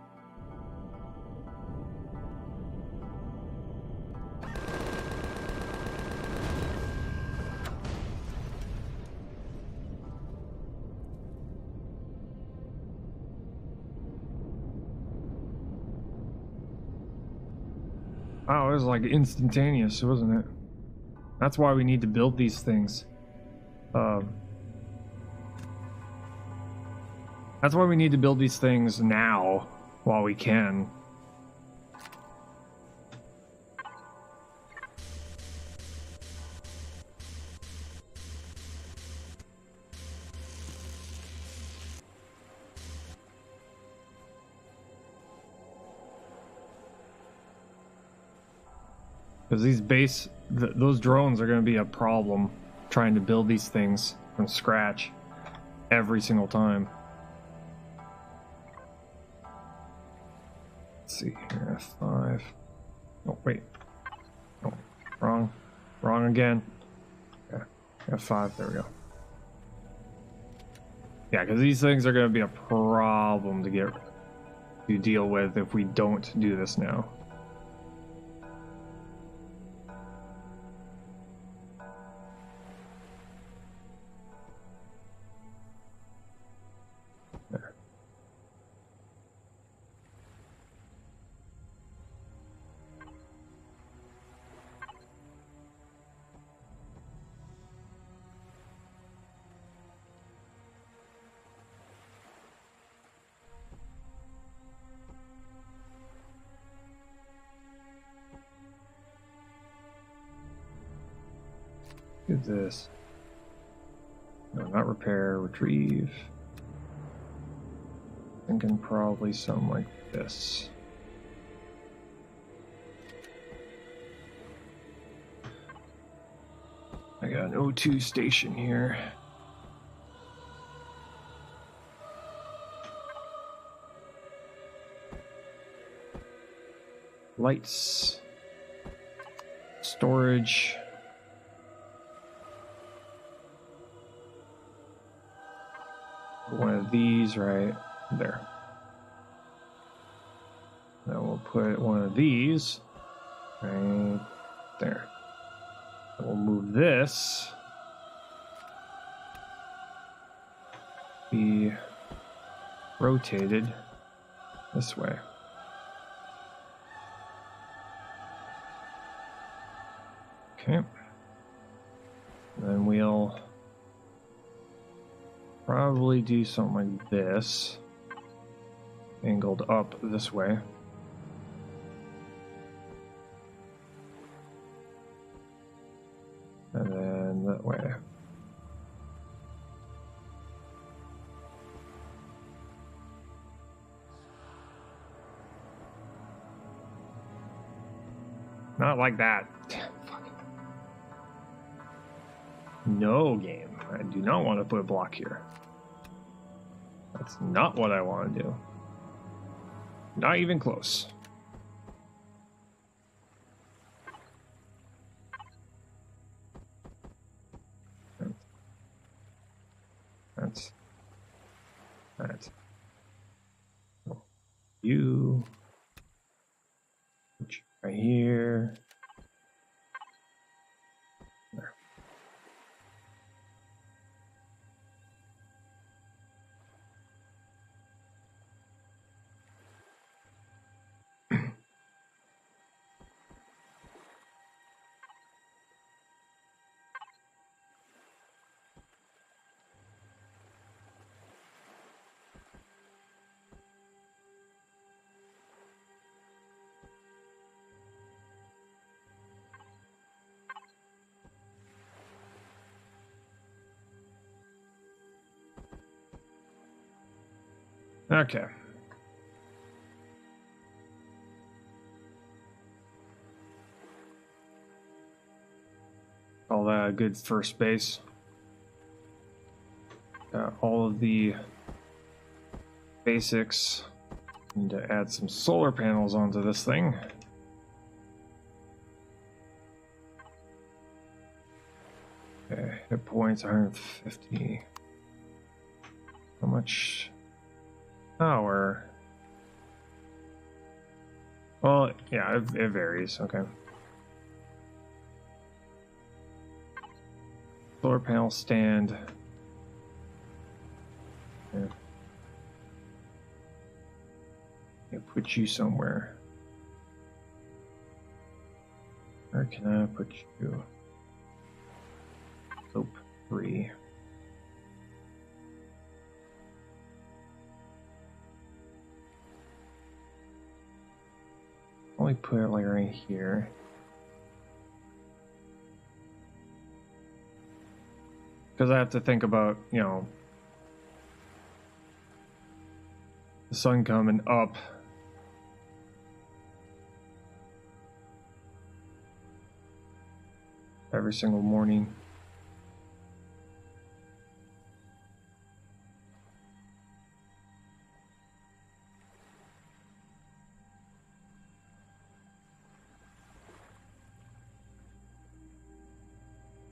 Wow, it was like instantaneous, wasn't it? That's why we need to build these things. That's why we need to build these things now, while we can. Because those drones are going to be a problem trying to build these things from scratch every single time. Let's see here, F5. Oh, wait. Oh, wrong. Wrong again. Yeah, F5, there we go. Yeah, because these things are going to be a problem to deal with if we don't do this now. Look at this. No, not repair, retrieve. Thinking probably something like this. I got an O2 station here. lights, storage. One of these right there. Then we'll put one of these right there. And we'll move this. Be rotated this way. Okay. And then we'll probably do something like this, angled up this way. And then that way. Not like that. Fuck. No, game. I do not want to put a block here. That's not what I want to do. Not even close. That's you right here. There. Okay. Call that a good first base. All of the basics. Need to add some solar panels onto this thing. Okay, hit points 150. How much power? Well, yeah, it varies. Okay. Solar panel stand. Yeah. Put you somewhere. Where can I put you? Nope, 3. Only put it like right here. Because I have to think about, you know, the sun coming up. Every single morning.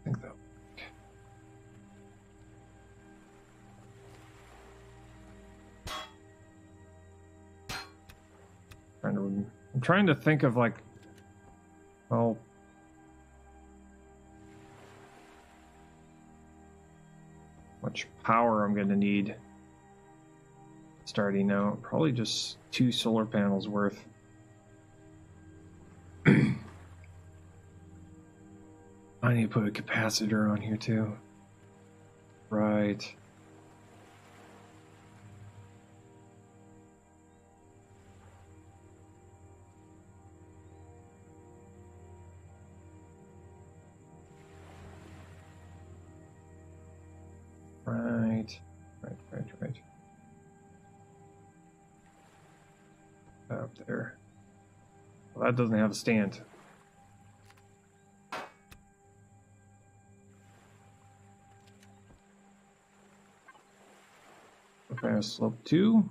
I think that. I'm trying to think of like, well, much power I'm going to need starting out. Probably just 2 solar panels worth. I need to put a capacitor on here too. Right. Right. Up there. Well, that doesn't have a stand. Okay, slope 2.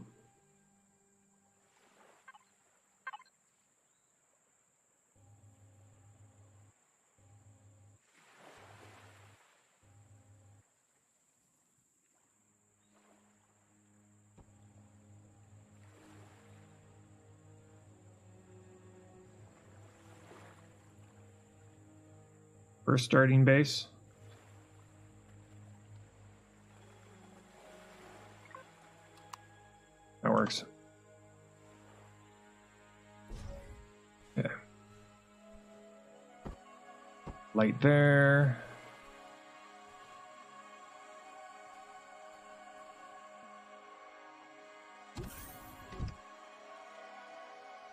First starting base. That works. Yeah. Light there.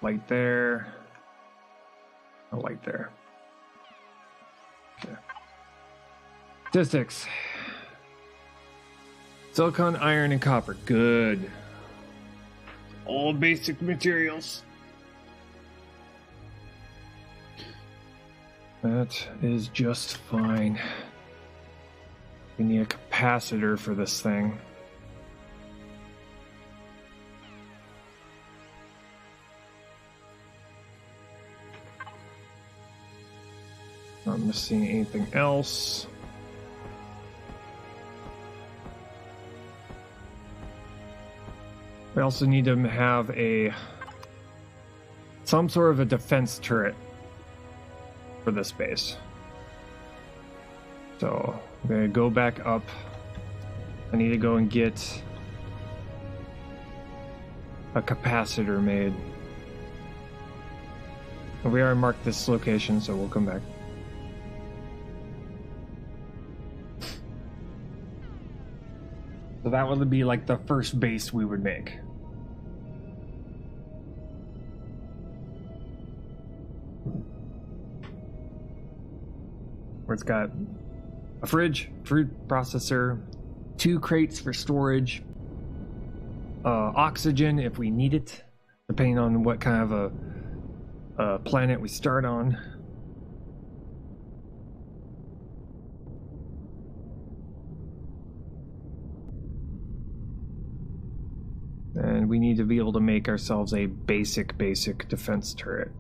Light there. A light there. Okay. Statistics. Silicon, iron, and copper. Good. All basic materials. That is just fine. We need a capacitor for this thing. Not missing anything else. We also need to have some sort of a defense turret for this base. So I'm gonna go back up. I need to go and get a capacitor made. We already marked this location, so we'll come back. So that would be like the first base we would make. Where it's got a fridge, food processor, 2 crates for storage, oxygen if we need it, depending on what kind of a planet we start on. And we need to be able to make ourselves a basic defense turret.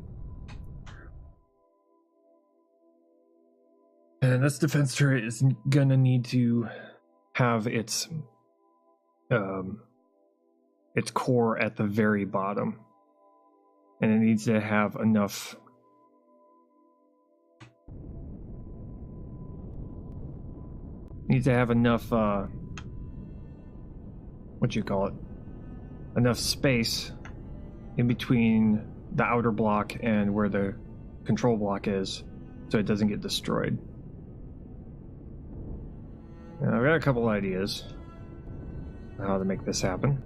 And this defense turret is gonna need to have its core at the very bottom. And it needs to have enough enough space in between the outer block and where the control block is, so it doesn't get destroyed. Now, I've got a couple ideas on how to make this happen.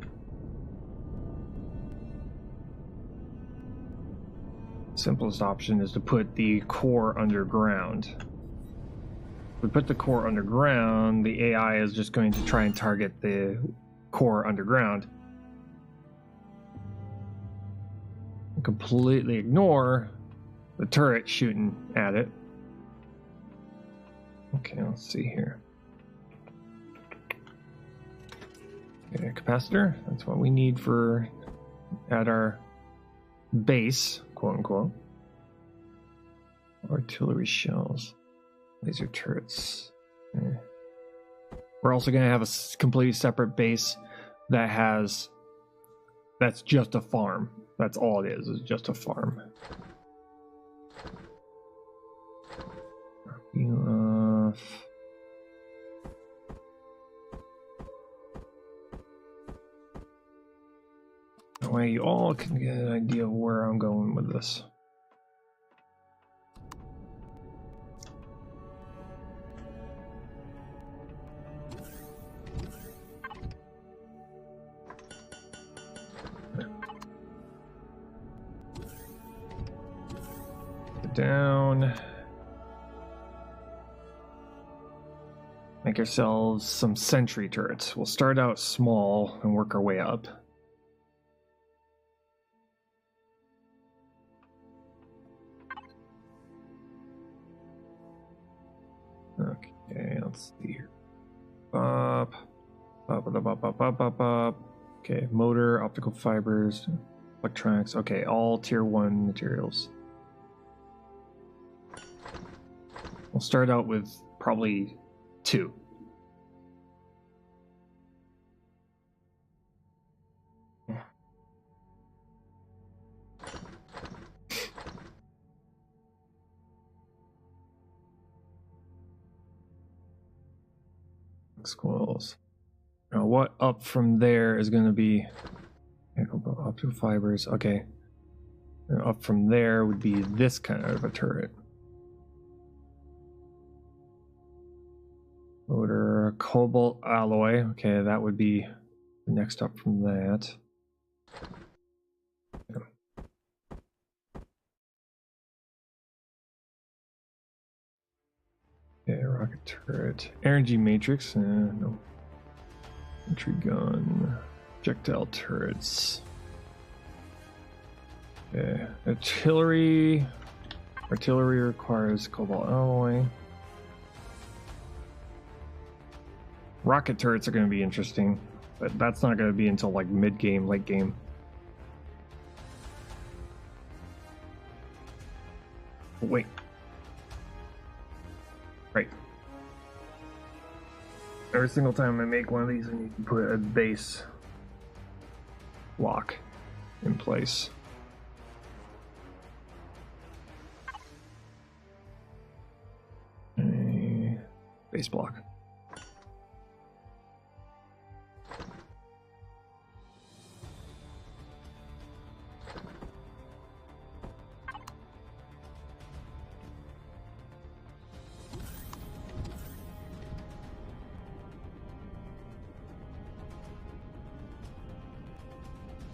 Simplest option is to put the core underground. If we put the core underground, the AI is just going to try and target the core underground. Completely ignore the turret shooting at it. Okay, let's see here. Okay, capacitor, that's what we need for at our base, quote unquote. Artillery shells, laser turrets. Okay. We're also going to have a completely separate base that's just a farm. That's all it is just a farm. That way you all can get an idea of where I'm going with this. Down. Make ourselves some sentry turrets. We'll start out small and work our way up. Okay, let's see here. Up. Okay, motor, optical fibers, electronics. Okay, all tier 1 materials. We'll start out with probably 2. Squirrels. Now what up from there is going to be optical fibers. Okay. And up from there would be this kind of a turret. Motor cobalt alloy. Okay, that would be the next up from that. Okay, rocket turret. Energy matrix. No. Entry gun. Projectile turrets. Okay. Artillery. Artillery requires cobalt alloy. Rocket turrets are going to be interesting, but that's not going to be until like mid-game, late game. Wait. Right. Every single time I make one of these, I need to put a base block in place. A base block.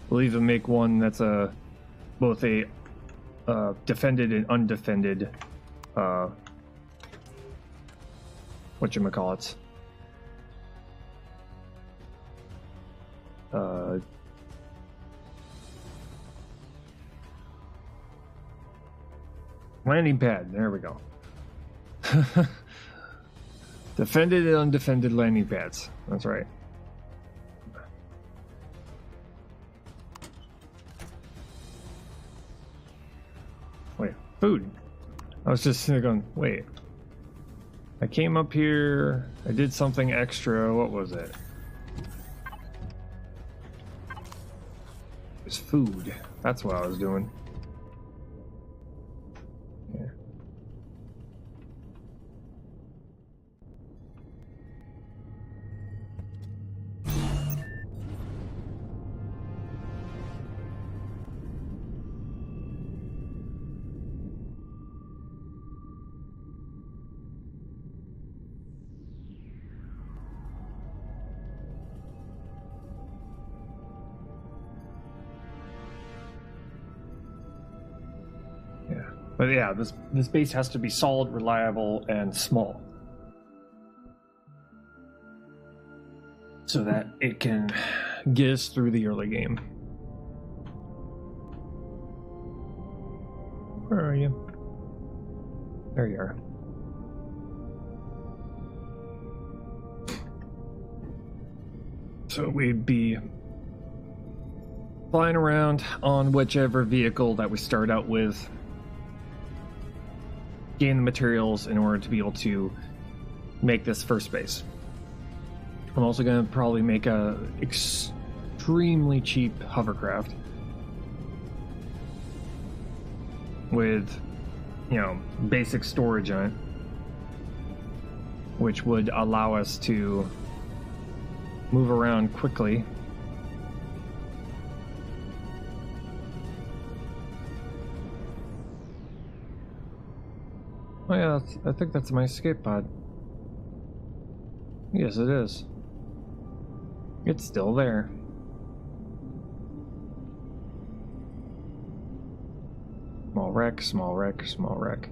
We'll even make one that's both a defended and undefended whatchamacallits. Landing pad, there we go. Defended and undefended landing pads, that's right. Wait, food. I was just going, wait. I came up here, I did something extra, what was it? It was food. That's what I was doing. Yeah. But yeah, this base has to be solid, reliable, and small, so that it can get us through the early game. Where are you? There you are. So we'd be flying around on whichever vehicle that we start out with, gain the materials in order to be able to make this first base. I'm also going to probably make a extremely cheap hovercraft with, you know, basic storage on it, which would allow us to move around quickly. Oh yeah, I think that's my escape pod. Yes, it is. It's still there. Small wreck, small wreck, small wreck.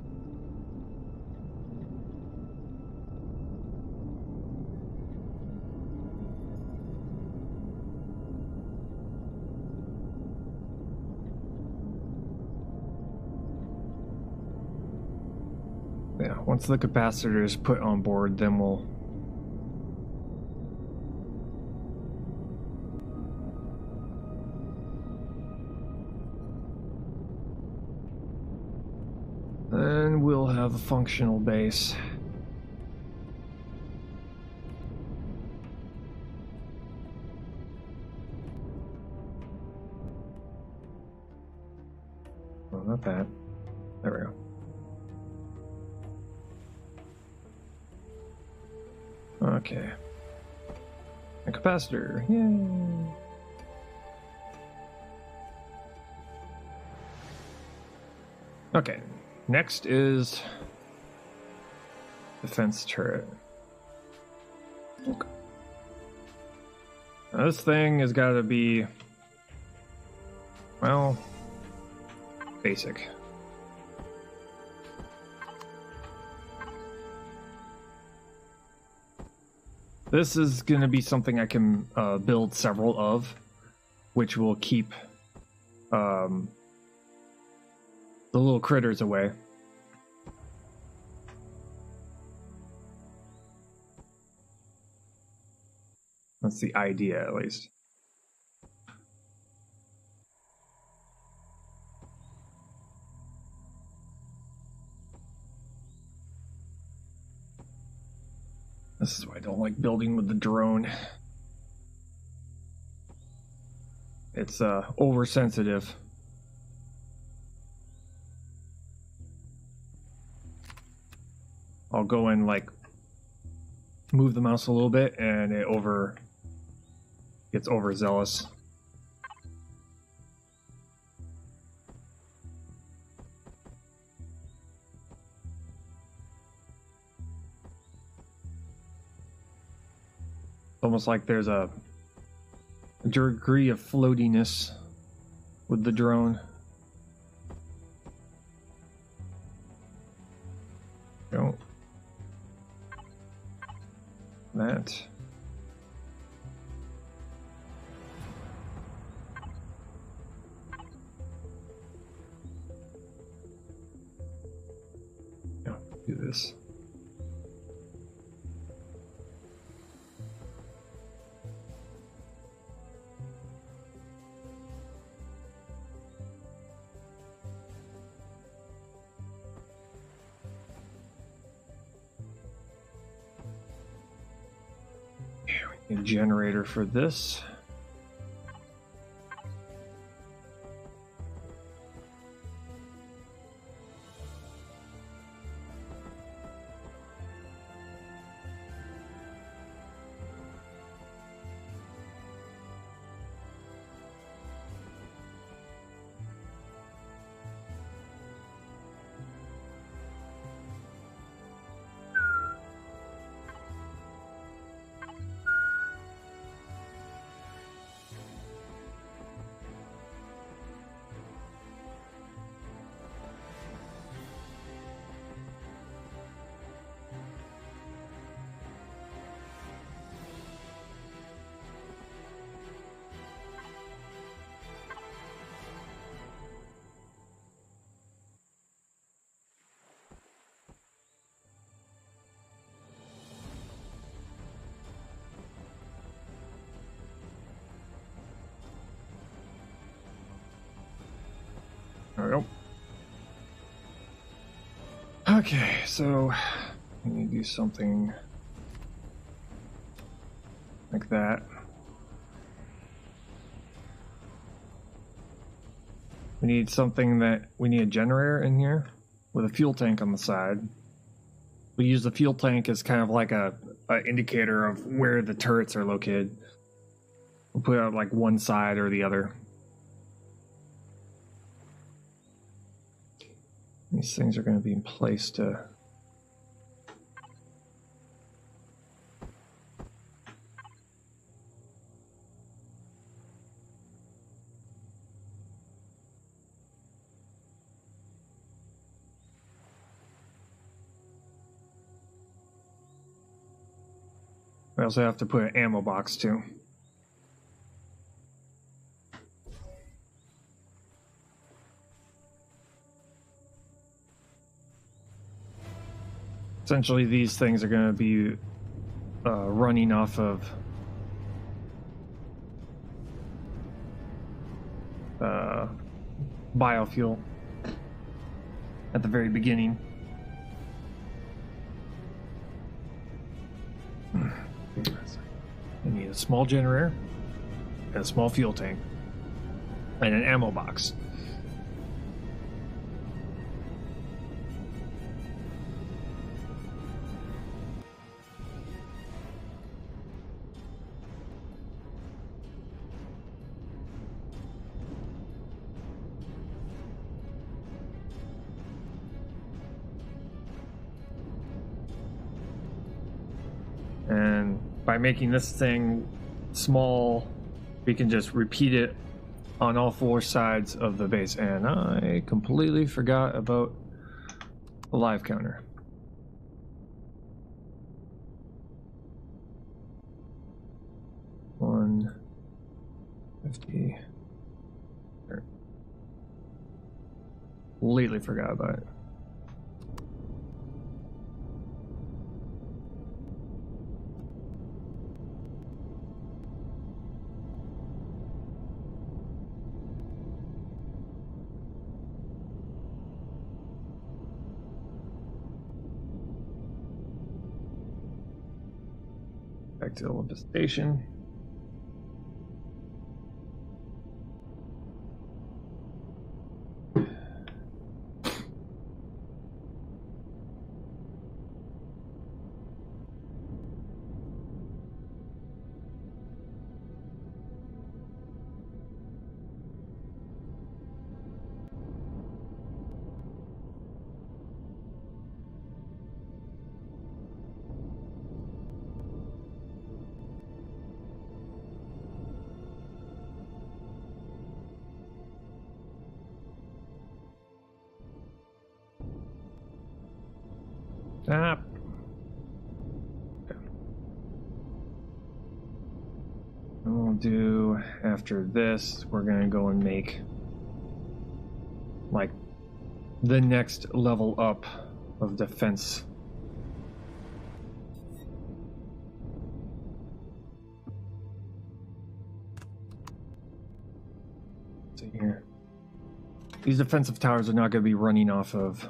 Yeah, once the capacitor is put on board, then we'll have a functional base. Oh, not that. There we go. Okay. A capacitor. Yay. Okay. Next is defense turret. Okay. Now this thing has got to be, well, basic. This is going to be something I can build several of, which will keep the little critters away. That's the idea, at least. This is why I don't like building with the drone. It's oversensitive. I'll go and like move the mouse a little bit and it gets overzealous. Almost like there's a degree of floatiness with the drone. Don't. That. No, do this. A generator for this. There we go. Okay, so we need to do something like that. We need a generator in here with a fuel tank on the side. We use the fuel tank as kind of like a indicator of where the turrets are located. We'll put it out like one side or the other. These things are going to be in place to... We also have to put an ammo box too. Essentially, these things are going to be running off of biofuel at the very beginning. I need a small generator and a small fuel tank and an ammo box. And by making this thing small, we can just repeat it on all four sides of the base. And I completely forgot about the live counter. $150. Completely forgot about it. Back to Olympus Station. Stop. Okay. And we'll do, after this, we're gonna go and make like the next level up of defense. See here. These defensive towers are not going to be running off of.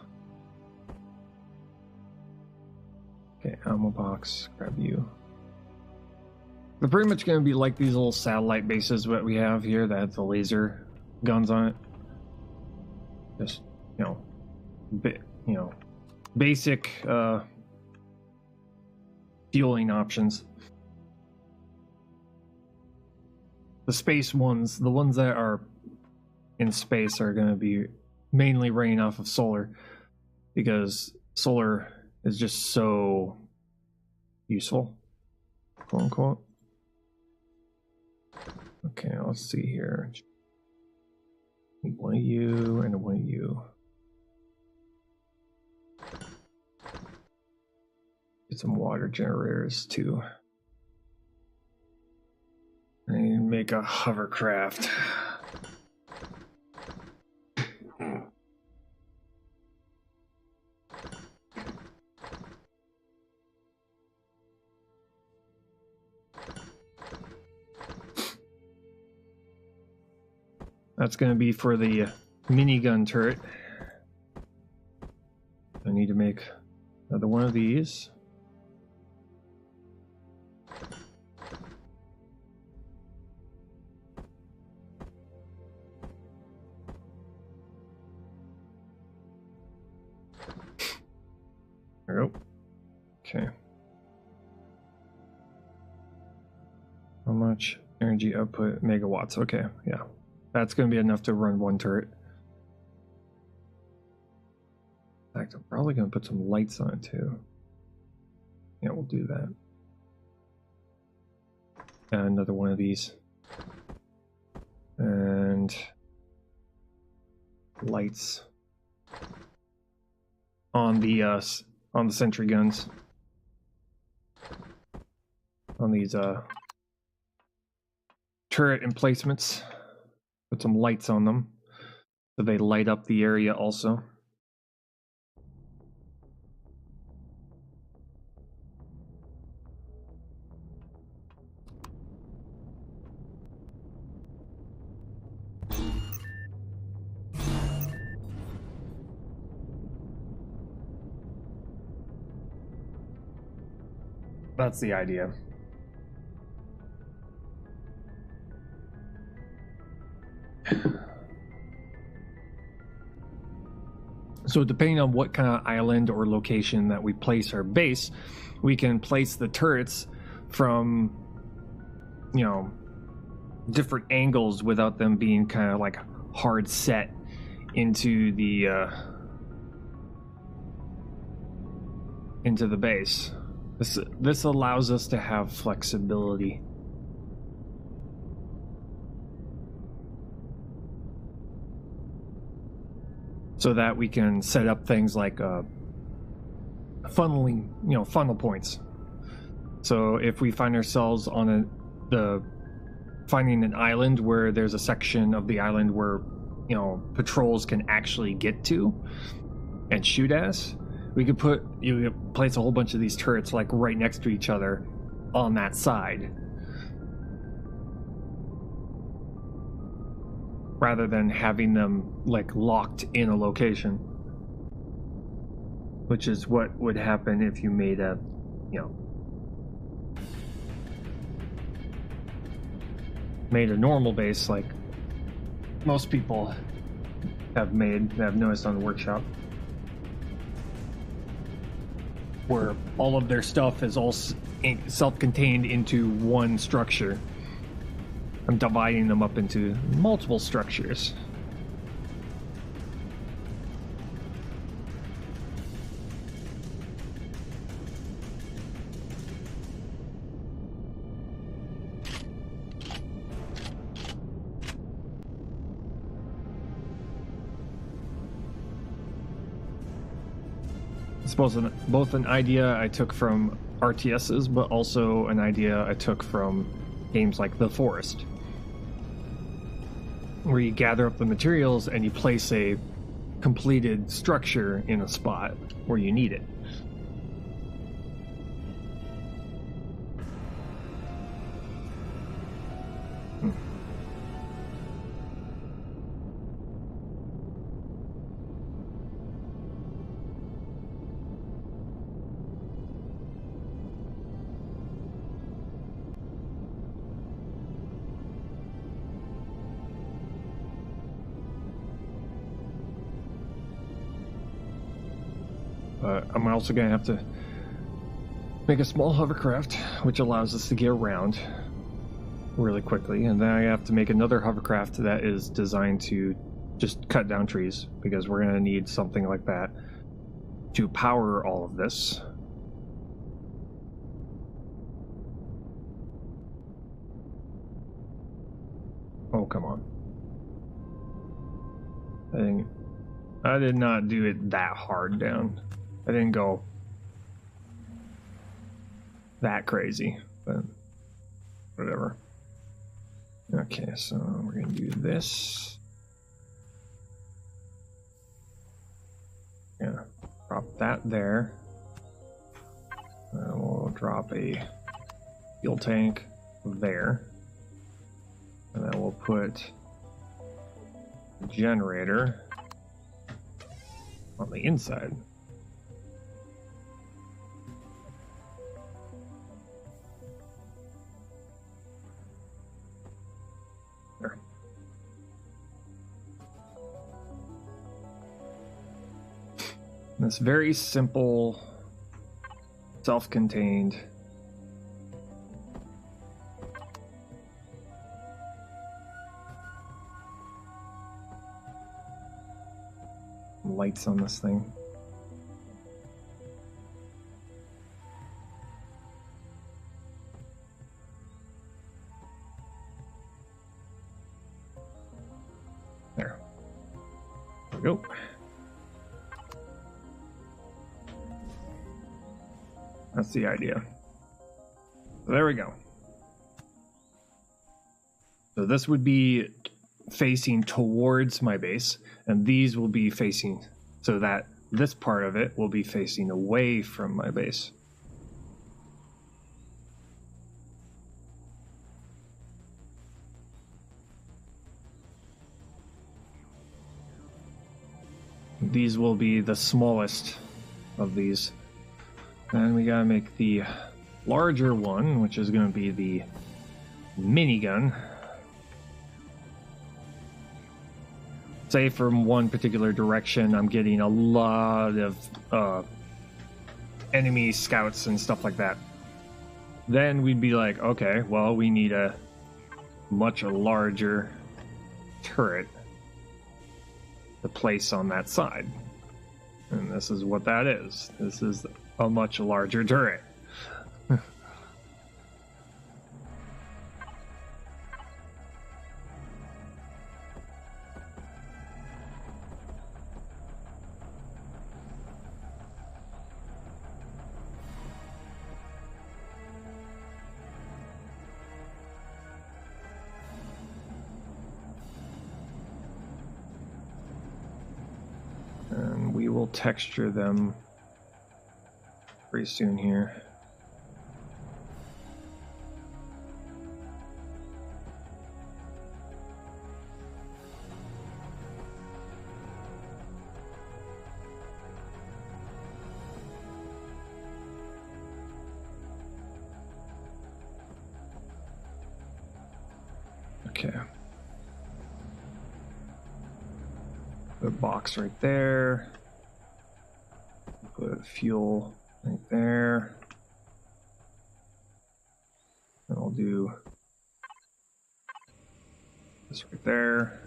Okay, ammo box, grab you. They're pretty much going to be like these little satellite bases that we have here that have the laser guns on it. Just, basic fueling options. The space ones, the ones that are in space, are going to be mainly running off of solar, because solar is just so useful, quote unquote. Okay, let's see here. Need one of you and one of you. Get some water generators too. And make a hovercraft. That's going to be for the minigun turret. I need to make another one of these. There we go. Okay. How much energy output? Megawatts. Okay, yeah. That's going to be enough to run one turret. In fact, I'm probably going to put some lights on it too. Yeah, we'll do that. And another one of these. And lights on the sentry guns. On these turret emplacements. Put some lights on them so they light up the area also. That's the idea. So depending on what kind of island or location that we place our base, we can place the turrets from, different angles without them being kind of like hard set into the base. This allows us to have flexibility. So that we can set up things like funneling, funnel points. So if we find ourselves on finding an island where there's a section of the island where, patrols can actually get to and shoot us, we could place a whole bunch of these turrets like right next to each other on that side, rather than having them like locked in a location, which is what would happen if you made a normal base like most people have noticed on the workshop, where all of their stuff is all self-contained into one structure. I'm dividing them up into multiple structures. I suppose both an idea I took from RTSs, but also an idea I took from games like The Forest, where you gather up the materials and you place a completed structure in a spot where you need it. I'm also going to have to make a small hovercraft, which allows us to get around really quickly, and then I have to make another hovercraft that is designed to just cut down trees, because we're going to need something like that to power all of this. Oh, come on. I did not do it that hard down. I didn't go that crazy, but whatever. Okay, so we're going to do this. Yeah, drop that there. And we'll drop a fuel tank there. And then we'll put a generator on the inside. There. This very simple, self-contained lights on this thing. There we go. That's the idea. So there we go. So this would be facing towards my base, and these will be facing, so that this part of it will be facing away from my base. These will be the smallest of these. And we gotta make the larger one, which is gonna be the minigun. Say from one particular direction, I'm getting a lot of enemy scouts and stuff like that. Then we'd be like, okay, well, we need a much larger turret to place on that side. And this is what that is. This is a much larger turret. will texture them pretty soon here. Okay. Put a box right there. Put fuel right there. And I'll do this right there.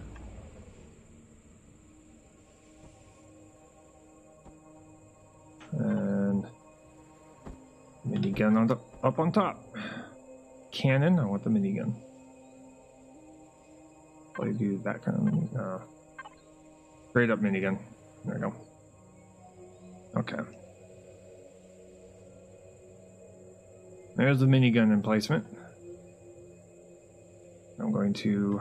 And minigun on up on top. Cannon, I want the minigun. I do that kind of minigun. Straight up minigun. There we go. Okay. There's the minigun emplacement. I'm going to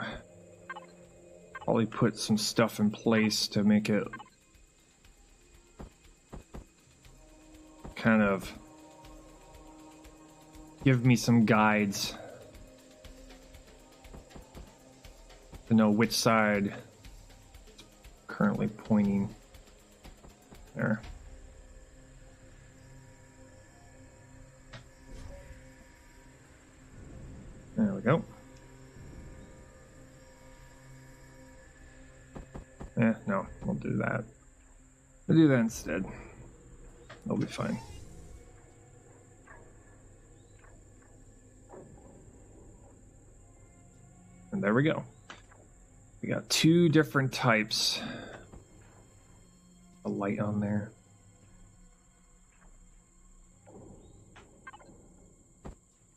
probably put some stuff in place to make it kind of give me some guides to know which side it's currently pointing. There. There we go. No, we'll do that. We'll do that instead. It'll be fine. And there we go. We got two different types of light on there.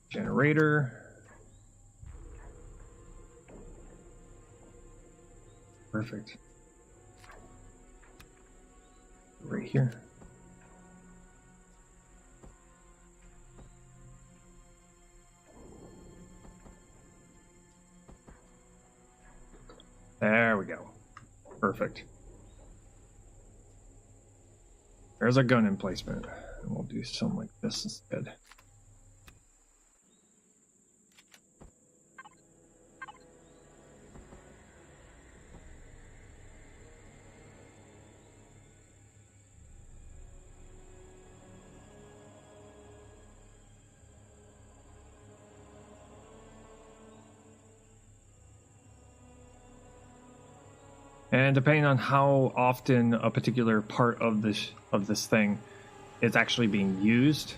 Generator. Perfect. Right here. There we go. Perfect. There's a gun emplacement. And we'll do something like this instead. And depending on how often a particular part of this thing is actually being used,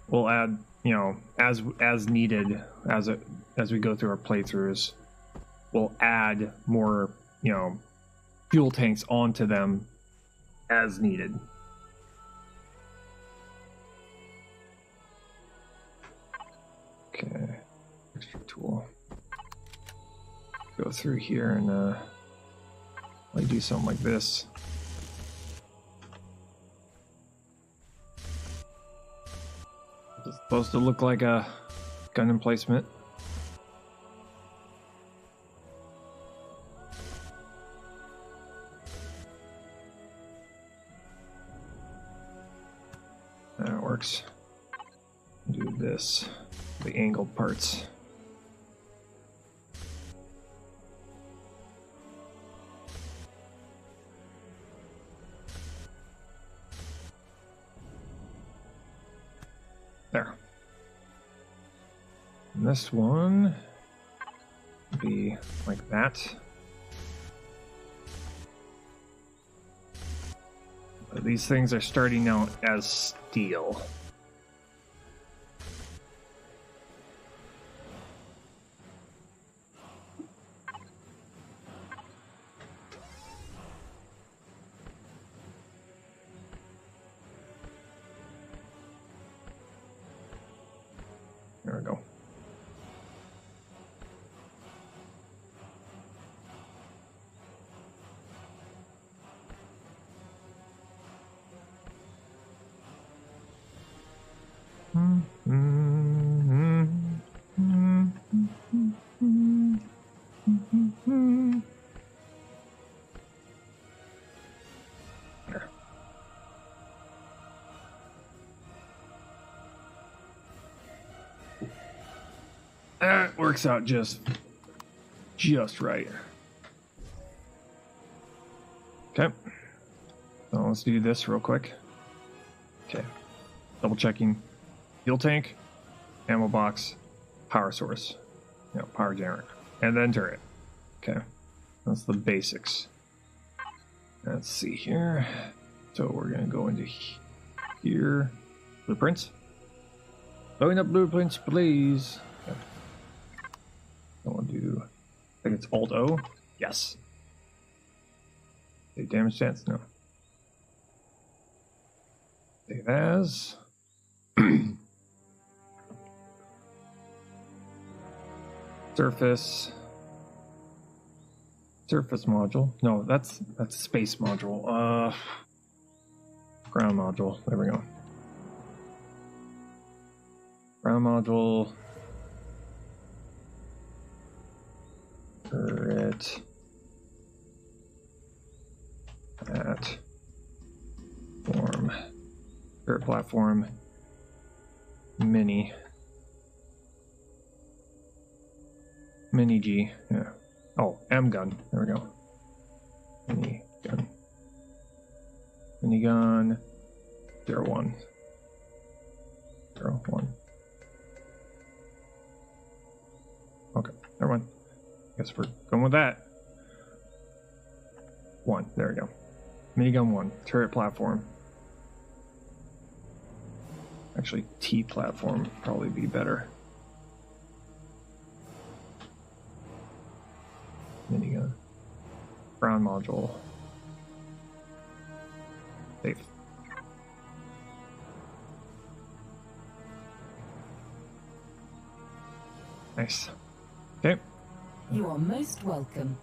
we'll add, you know, as needed as we go through our playthroughs, we'll add more, you know, fuel tanks onto them as needed. Okay, extra tool. Go through here and like do something like this. It's supposed to look like a gun emplacement. That works. Do this, the angled parts. There. And this one will be like that. But these things are starting out as steel. There we go. That works out just right. Okay. So let's do this real quick. Okay. Double checking. Fuel tank, ammo box, power source. You know, power generator. And then turret. Okay. That's the basics. Let's see here. So we're going to go into here. Blueprints. Loading up blueprints, please. Okay. I want to do, I think it's Alt-O. Yes. Save damage chance? No. Save as. Surface module. No, that's space module. Ground module. There we go. Ground module. Turret. Platform. Turret platform. Mini G. Yeah. Oh, M gun. There we go. Mini gun. Minigun. 01. 01. Okay, never mind. Guess we're going with that. 1. There we go. Minigun 1. Turret platform. Actually, T platform would probably be better. Minigun. Ground module. Safe. Nice. Okay. You are most welcome.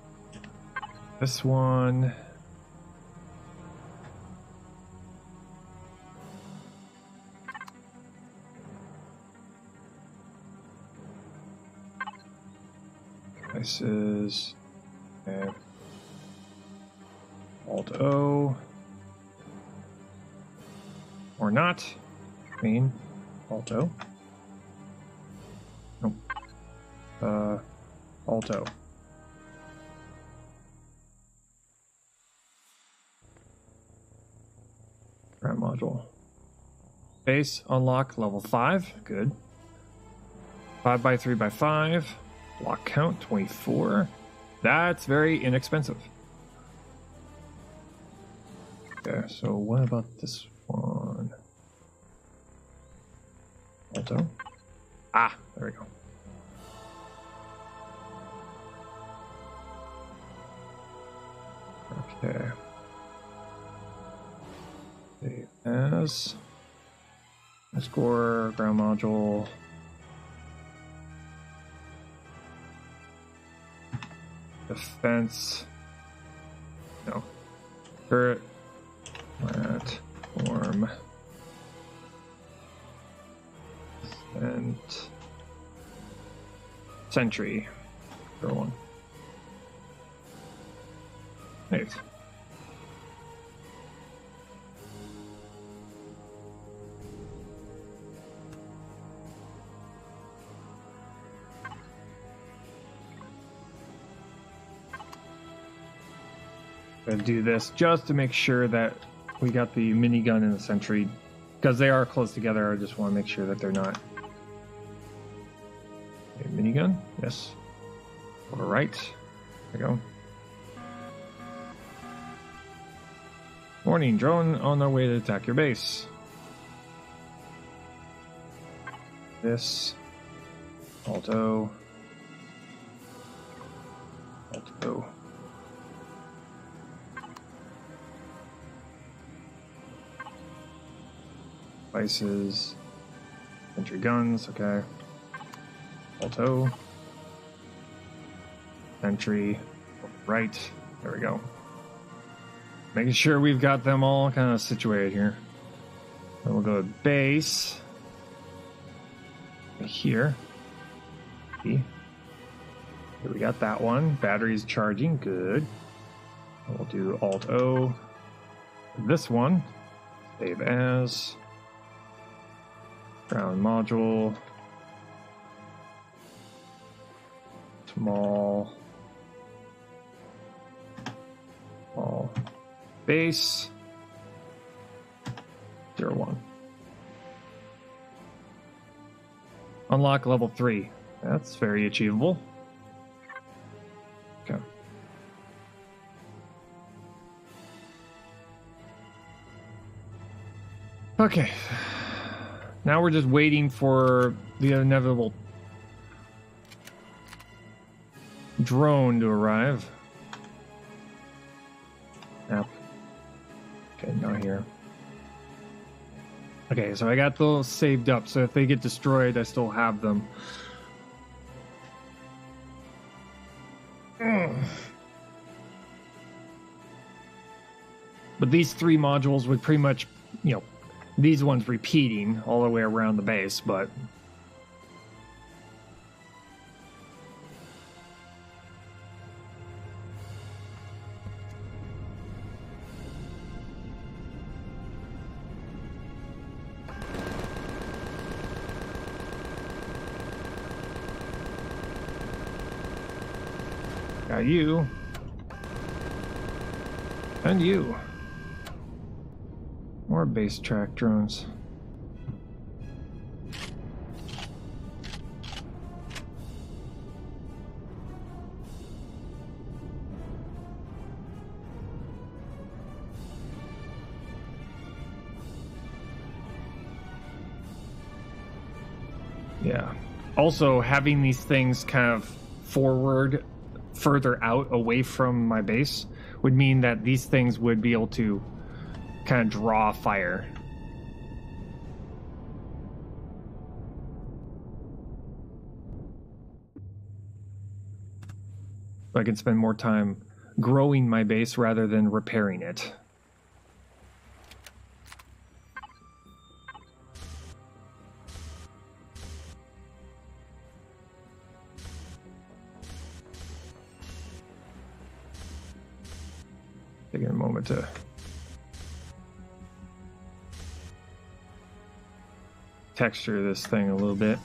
This one. This is Alt-O. Or not. Main. Alt-O. Nope. Alt-O. Ground module. Base unlock level 5. Good. 5x3x5. Block count 24. That's very inexpensive. Okay, so what about this one? Alto. Ah, there we go. Okay. Save as. Score, ground module. Defense. No. Turret. Platform. And sentry. Throw one. Nice. Gonna do this just to make sure that we got the minigun and the sentry, because they are close together. I just want to make sure that they're not. Okay, minigun, yes. All right, there we go. Warning, drone on their way to attack your base. This. Alto. Alto. Devices. Entry guns, okay. Alto. Entry. Right. There we go. Making sure we've got them all kind of situated here. Then we'll go to base. Here. Here we got that one. Batteries charging. Good. We'll do Alt-O. This one. Save as. Ground module. Small base 01. Unlock level 3. That's very achievable. Okay. Okay. Now we're just waiting for the inevitable drone to arrive. Yep. Okay, not here. Okay, so I got those saved up, so if they get destroyed, I still have them. But these 3 modules would pretty much, you know, these ones repeating all the way around the base, but got you. And you. More base track drones. Yeah. Also, having these things kind of further out away from my base would mean that these things would be able to kind of draw fire. So I can spend more time growing my base rather than repairing it. Taking a moment to texture this thing a little bit.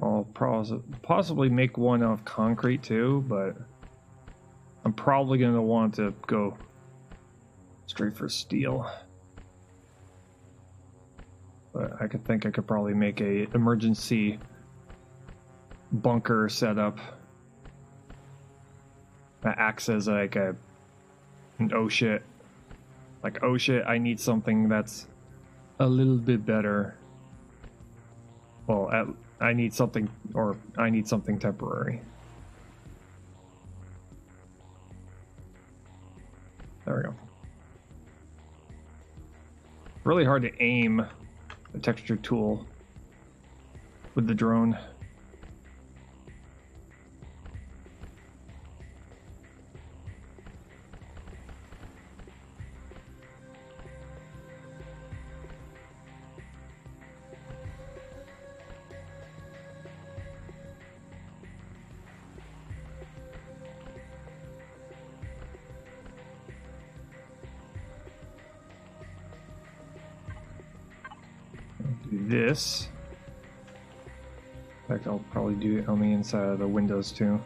I'll possibly make one out of concrete too, but I'm probably going to want to go straight for steel. But I could probably make a emergency bunker setup that acts as like an oh shit. Like, oh shit, I need something that's a little bit better. Well, I need something temporary. There we go. Really hard to aim the texture tool with the drone. Do this. In fact, I'll probably do it on the inside of the windows too.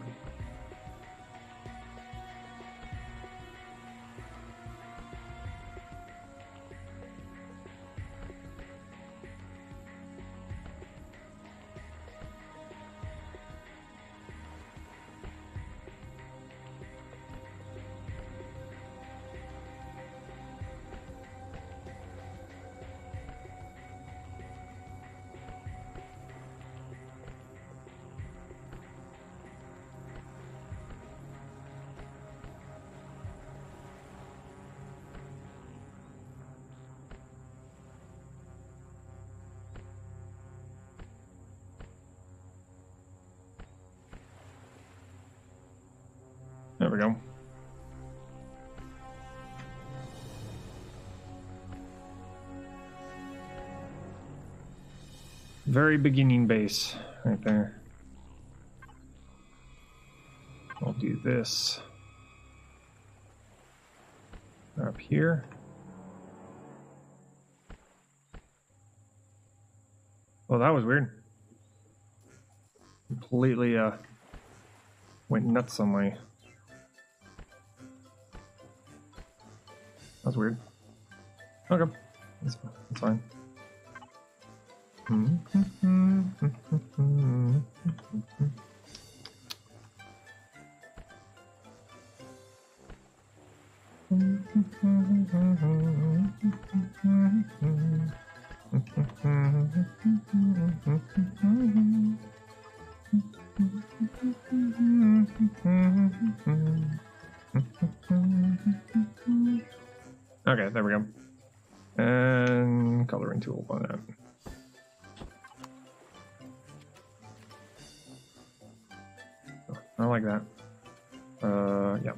There we go. Very beginning base right there. this up here. Well, that was weird. Completely went nuts on my... That's weird. Okay, that's fine. Okay, there we go. And coloring tool on that. I like that. Yeah.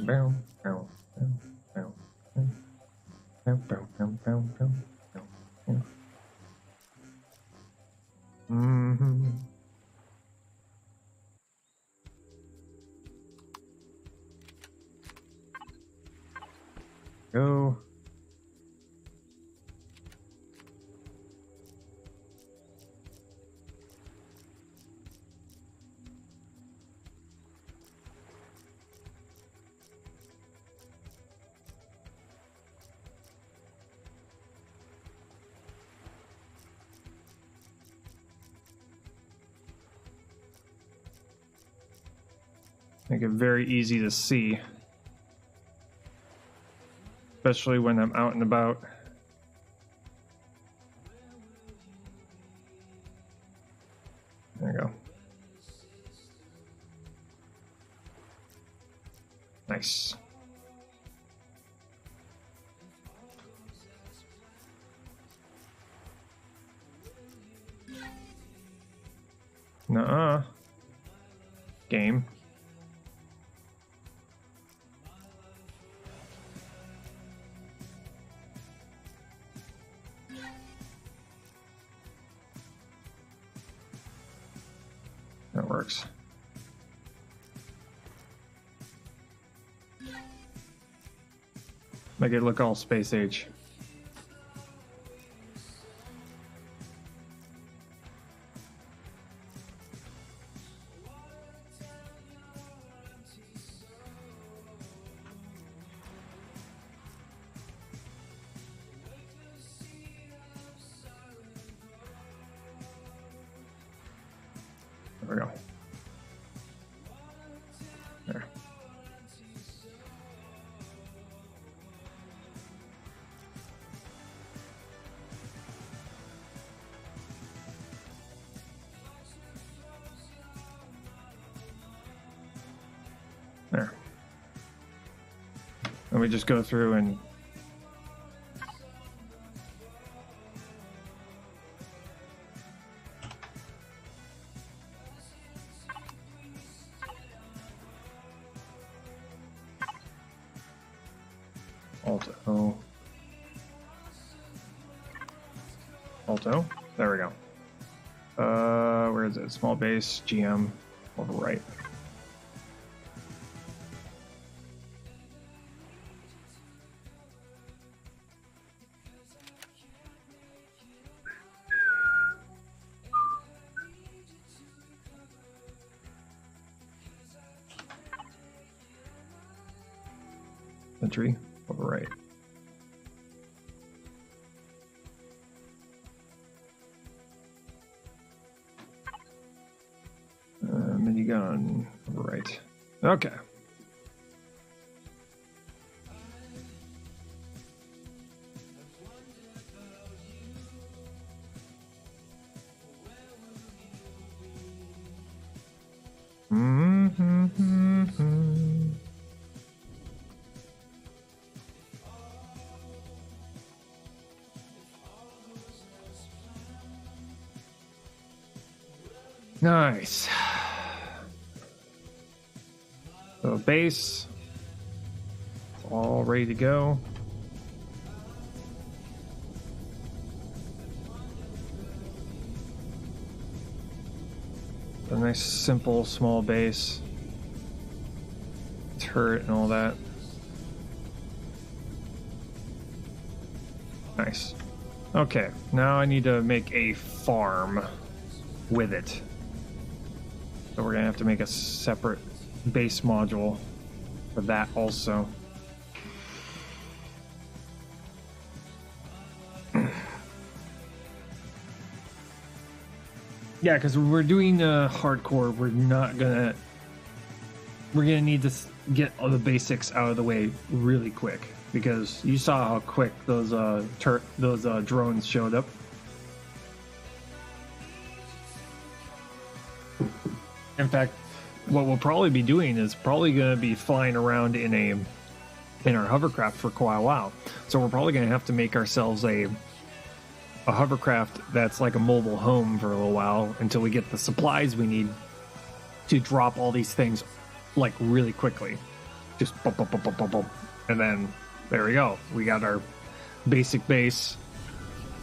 Bow, bow, bow, bow, bow, bow, bow, bow, bow, bow. Go. Make it very easy to see, especially when I'm out and about. There you go. Nice. Nuh-uh. Game. That works. Make it look all space age. There we go. There. There. And we just go through and Alto. Alto. There we go. Where is it? Small base, GM, over right. Entry, over right. Minigun, over right. Okay. Nice. So base, it's all ready to go. A nice, simple, small base, turret, and all that. Nice. Okay, now I need to make a farm with it. So we're gonna have to make a separate base module for that also. Yeah, because we're doing hardcore, we're gonna need to get all the basics out of the way really quick, because you saw how quick those drones showed up. In fact, what we'll probably be doing is probably going to be flying around in our hovercraft for quite a while. So we're probably going to have to make ourselves a hovercraft that's like a mobile home for a little while until we get the supplies we need to drop all these things like really quickly. Just bump, bump, bump, bump, bump, bump. And then there we go. We got our basic base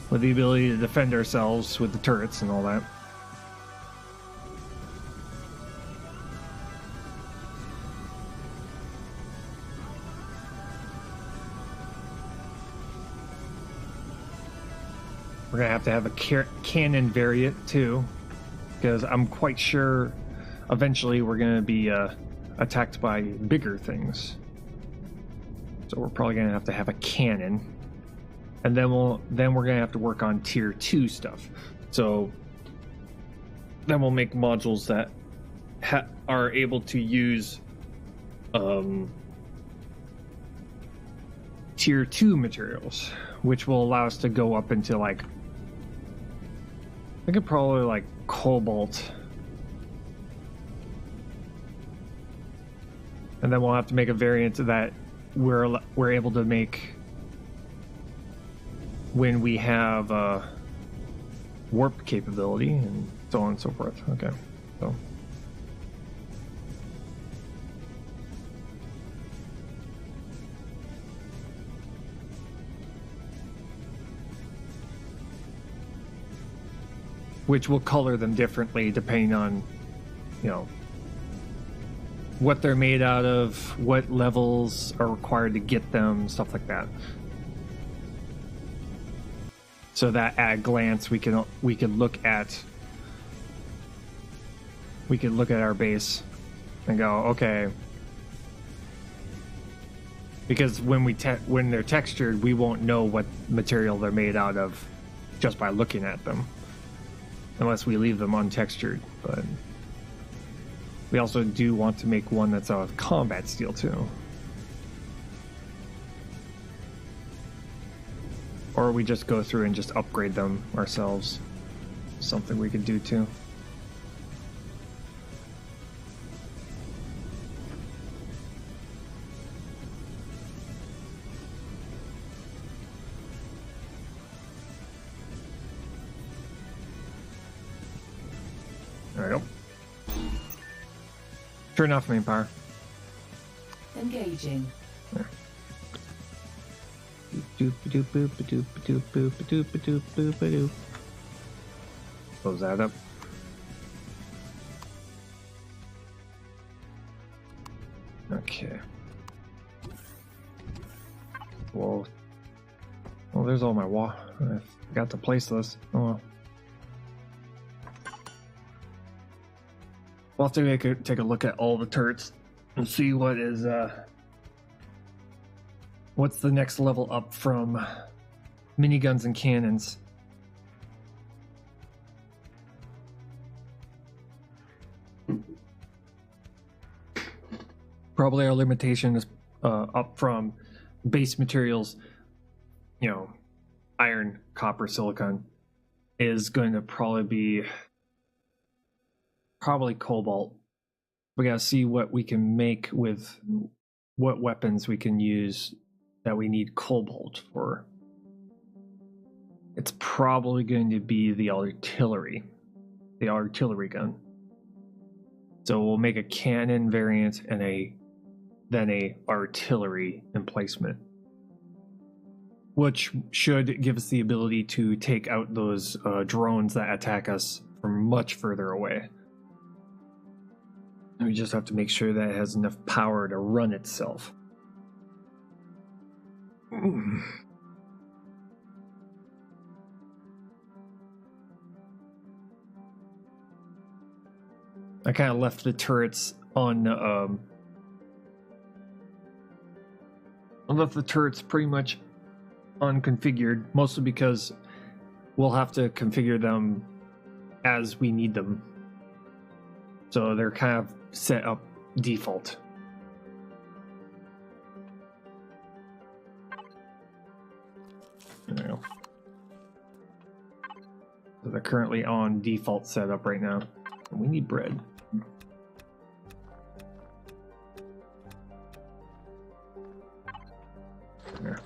with the ability to defend ourselves with the turrets and all that. We're going to have a cannon variant too, because I'm quite sure eventually we're going to be attacked by bigger things. So we're probably going to have a cannon. And then we're going to have to work on tier 2 stuff. So then we'll make modules that are able to use tier 2 materials, which will allow us to go up into like, I could probably like cobalt. And then we'll have to make a variant that we're able to make when we have warp capability and so on and so forth. Okay, so which will color them differently depending on, you know, what they're made out of, what levels are required to get them, stuff like that. So that at a glance we can look at our base and go, okay, because when they're textured, we won't know what material they're made out of just by looking at them, unless we leave them untextured. But we also do want to make one that's out of combat steel too. Or we just go through and just upgrade them ourselves. Something we could do too. There we go. Turn off main power. Engaging. There. Close that up. Okay. Whoa. Well, there's all my I forgot to place this. Oh well. We'll have to take a look at all the turrets and see what is what's the next level up from miniguns and cannons. Probably our limitation is up from base materials, you know, iron, copper, silicon, is going to probably be cobalt. We gotta see what we can make with what weapons we can use that we need cobalt for. It's probably going to be the artillery, the artillery gun. So we'll make a cannon variant and then a artillery emplacement, which should give us the ability to take out those drones that attack us from much further away. And we just have to make sure that it has enough power to run itself. I kind of left the turrets on. I left the turrets pretty much unconfigured, mostly because we'll have to configure them as we need them. So they're kind of set up default. There we go. So they're currently on default setup right now. We need bread. There.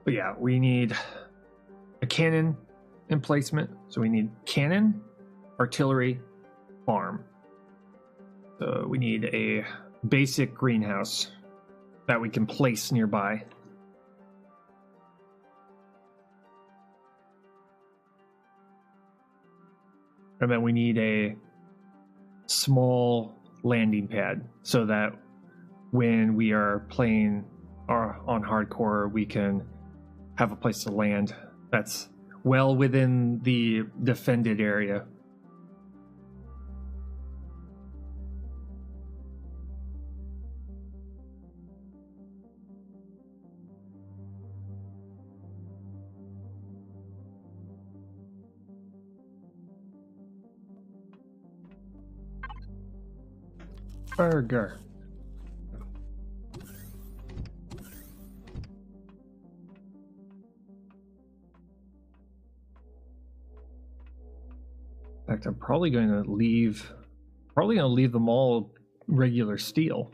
But yeah, we need a cannon emplacement. So we need cannon, artillery, farm. So we need a basic greenhouse that we can place nearby. And then we need a small landing pad so that when we are playing on hardcore, we can have a place to land that's well within the defended area. Burger. In fact, I'm probably going to leave them all regular steel.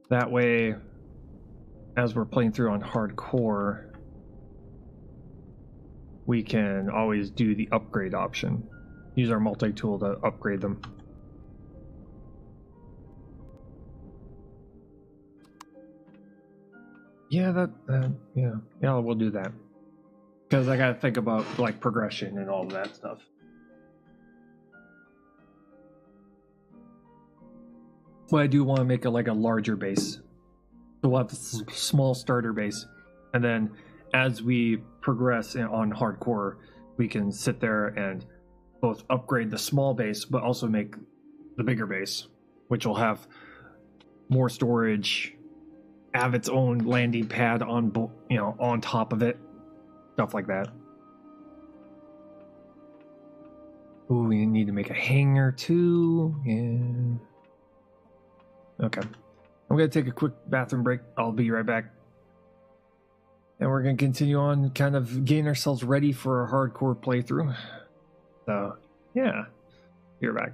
That way, as we're playing through on hardcore, we can always do the upgrade option. Use our multi-tool to upgrade them. Yeah, yeah, we'll do that. Because I gotta think about like progression and all of that stuff. But I do want to make it like a larger base. So we'll have a small starter base, and then as we progress on hardcore, we can sit there and both upgrade the small base, but also make the bigger base, which will have more storage, have its own landing pad on, on top of it, stuff like that. Ooh, we need to make a hangar too. Yeah. Okay. I'm gonna take a quick bathroom break. I'll be right back. And we're going to continue on, kind of getting ourselves ready for a hardcore playthrough. So, yeah, be right back.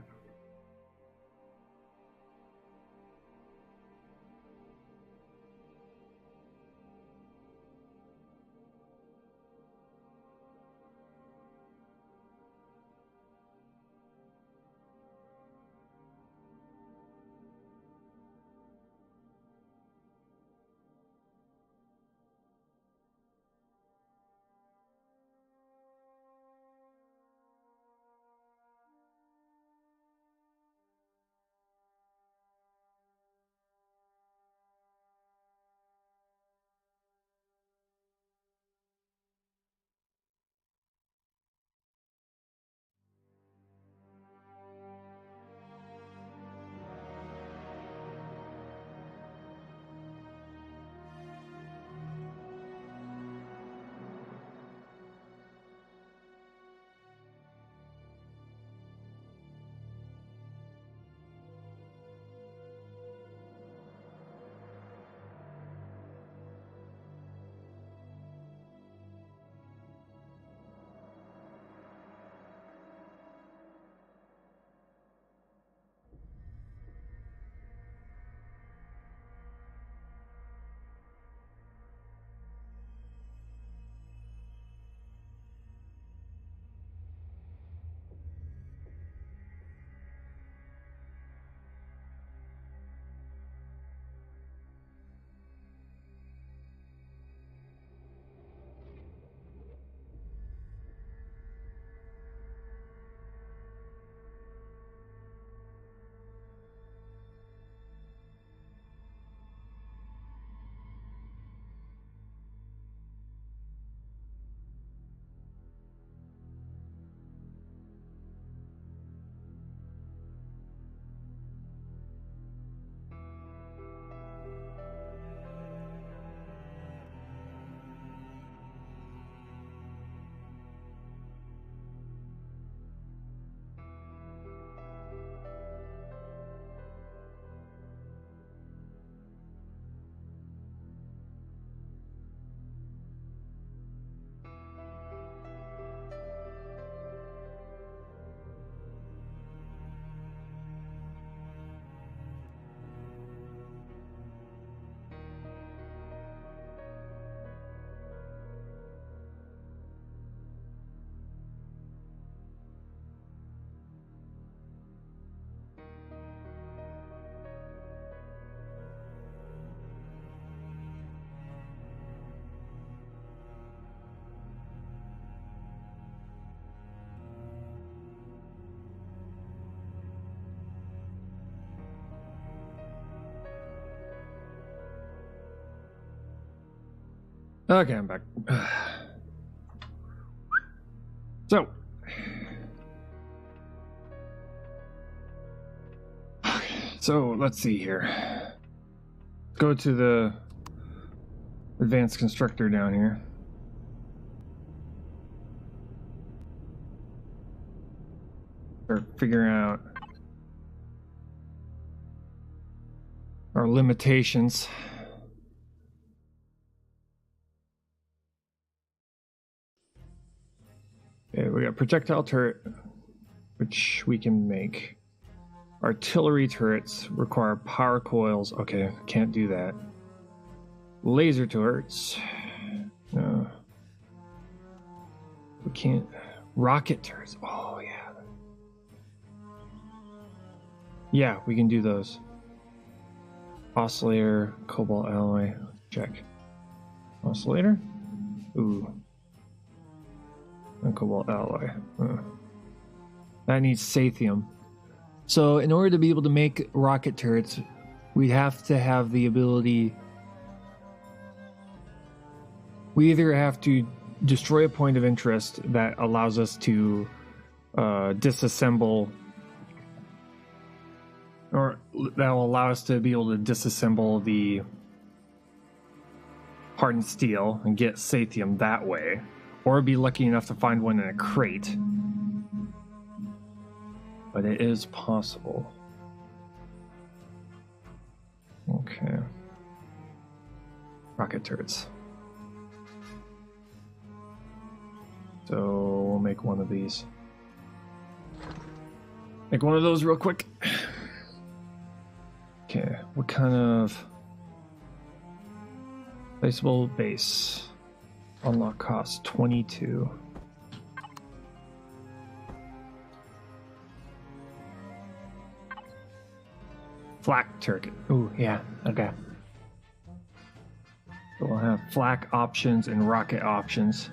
Okay, I'm back. So, let's see here. Go to the advanced constructor down here. Start figuring out our limitations. Okay, we got projectile turret, which we can make. Artillery turrets require power coils. Okay, can't do that. Laser turrets. No. We can't. Rocket turrets. Oh, yeah. Yeah, we can do those. Oscillator, cobalt alloy. Check. Oscillator? Ooh. And cobalt alloy. That needs sathium. So in order to be able to make rocket turrets, we have to have the ability. We either have to destroy a point of interest that allows us to disassemble, or that will allow us to be able to disassemble the hardened steel and get sathium that way, or be lucky enough to find one in a crate. But it is possible. Okay. Rocket turrets. So we'll make one of these. Make one of those real quick. Okay, what kind of placeable base? Unlock cost 22. Flak turret. Ooh, yeah, okay. So we'll have flak options and rocket options.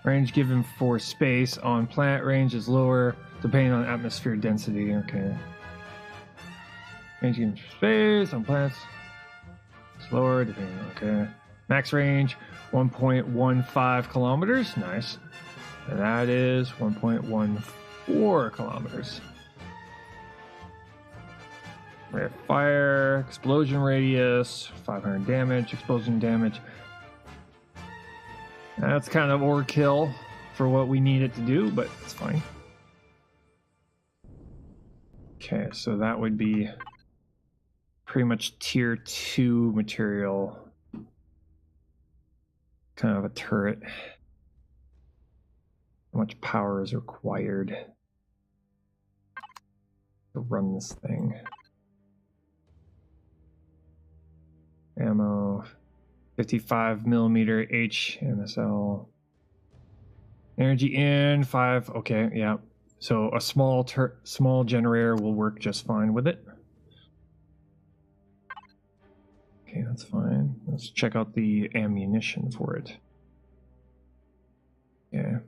Range given for space on planet range is lower depending on atmosphere density. Okay. Range given for space on planets is lower depending. Okay. Max range 1.15 kilometers. Nice. And that is 1.14 kilometers. Rate of fire, explosion radius, 500 damage, explosion damage. That's kind of overkill for what we need it to do, but it's fine. Okay, so that would be pretty much tier 2 material. Kind of a turret. How much power is required to run this thing? Ammo, 55 millimeter HMSL. Energy in 5. Okay, yeah. So a small generator will work just fine with it. Okay, that's fine. Let's check out the ammunition for it. Yeah.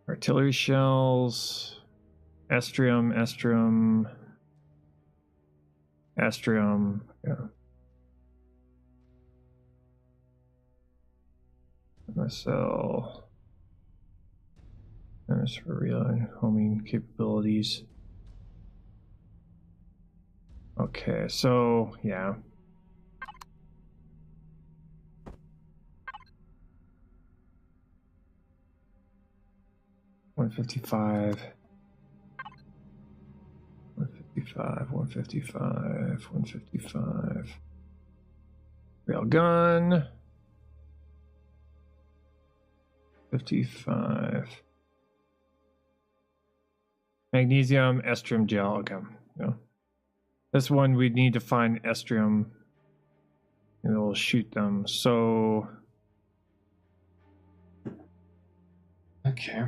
Artillery shells, estrium, yeah. MSL. There's for real and homing capabilities. Okay, so yeah. $155. 155. Rail gun. 55. Magnesium, estrium gel. Okay. Yeah. This one we'd need to find estrium and we'll shoot them. So okay.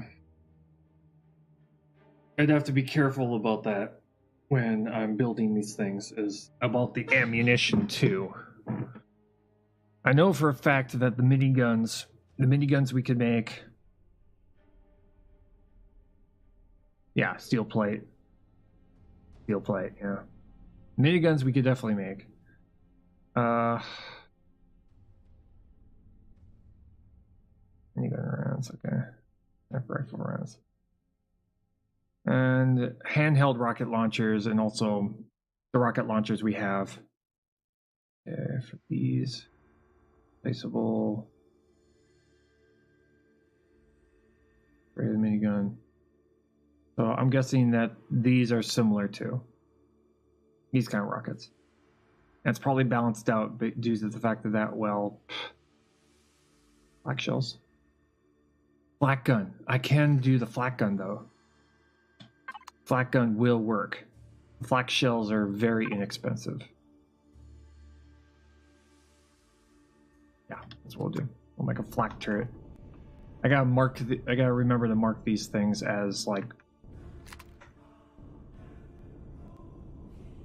I'd have to be careful about that when I'm building these things, is about the ammunition too. I know for a fact that the miniguns we could make, yeah, steel plate. steel plate, yeah. Miniguns we could definitely make. Minigun rounds, okay. Rifle rounds. And handheld rocket launchers, and also the rocket launchers we have. Okay, for these, placeable. Rated minigun. So I'm guessing that these are similar to these kind of rockets. And it's probably balanced out due to the fact that, well, flak shells. Flak gun. I can do the flak gun though. Flak gun will work. Flak shells are very inexpensive. Yeah, that's what we'll do. We'll make a flak turret. I gotta remember to mark these things as like.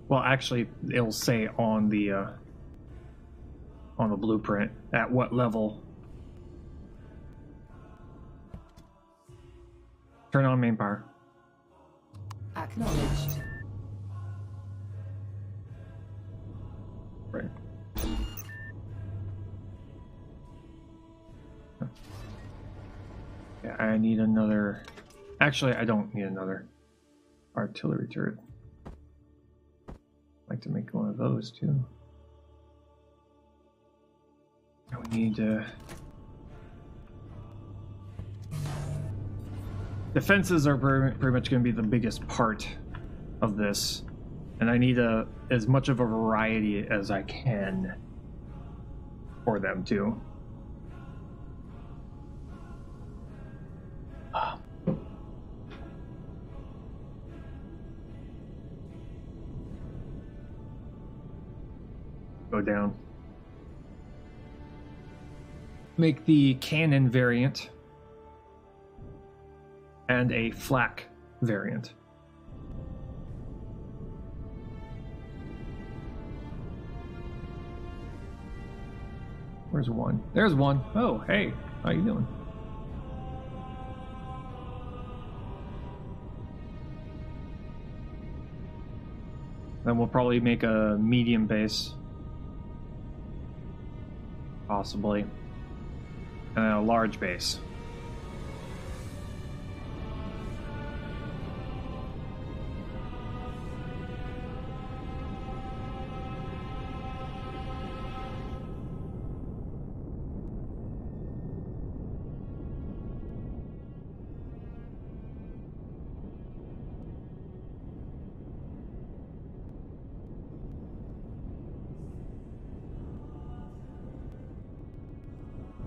Well, actually, it'll say on the blueprint at what level. Turn on main power. Acknowledged. Right. Yeah, I need another. Actually, I don't need another artillery turret. I'd like to make one of those too. We need defenses are pretty much going to be the biggest part of this, and I need as much of a variety as I can for them too. Go down. Make the cannon variant and a flak variant. Where's one? There's one. Oh, hey, how you doing? Then we'll probably make a medium base. Possibly. And a large base.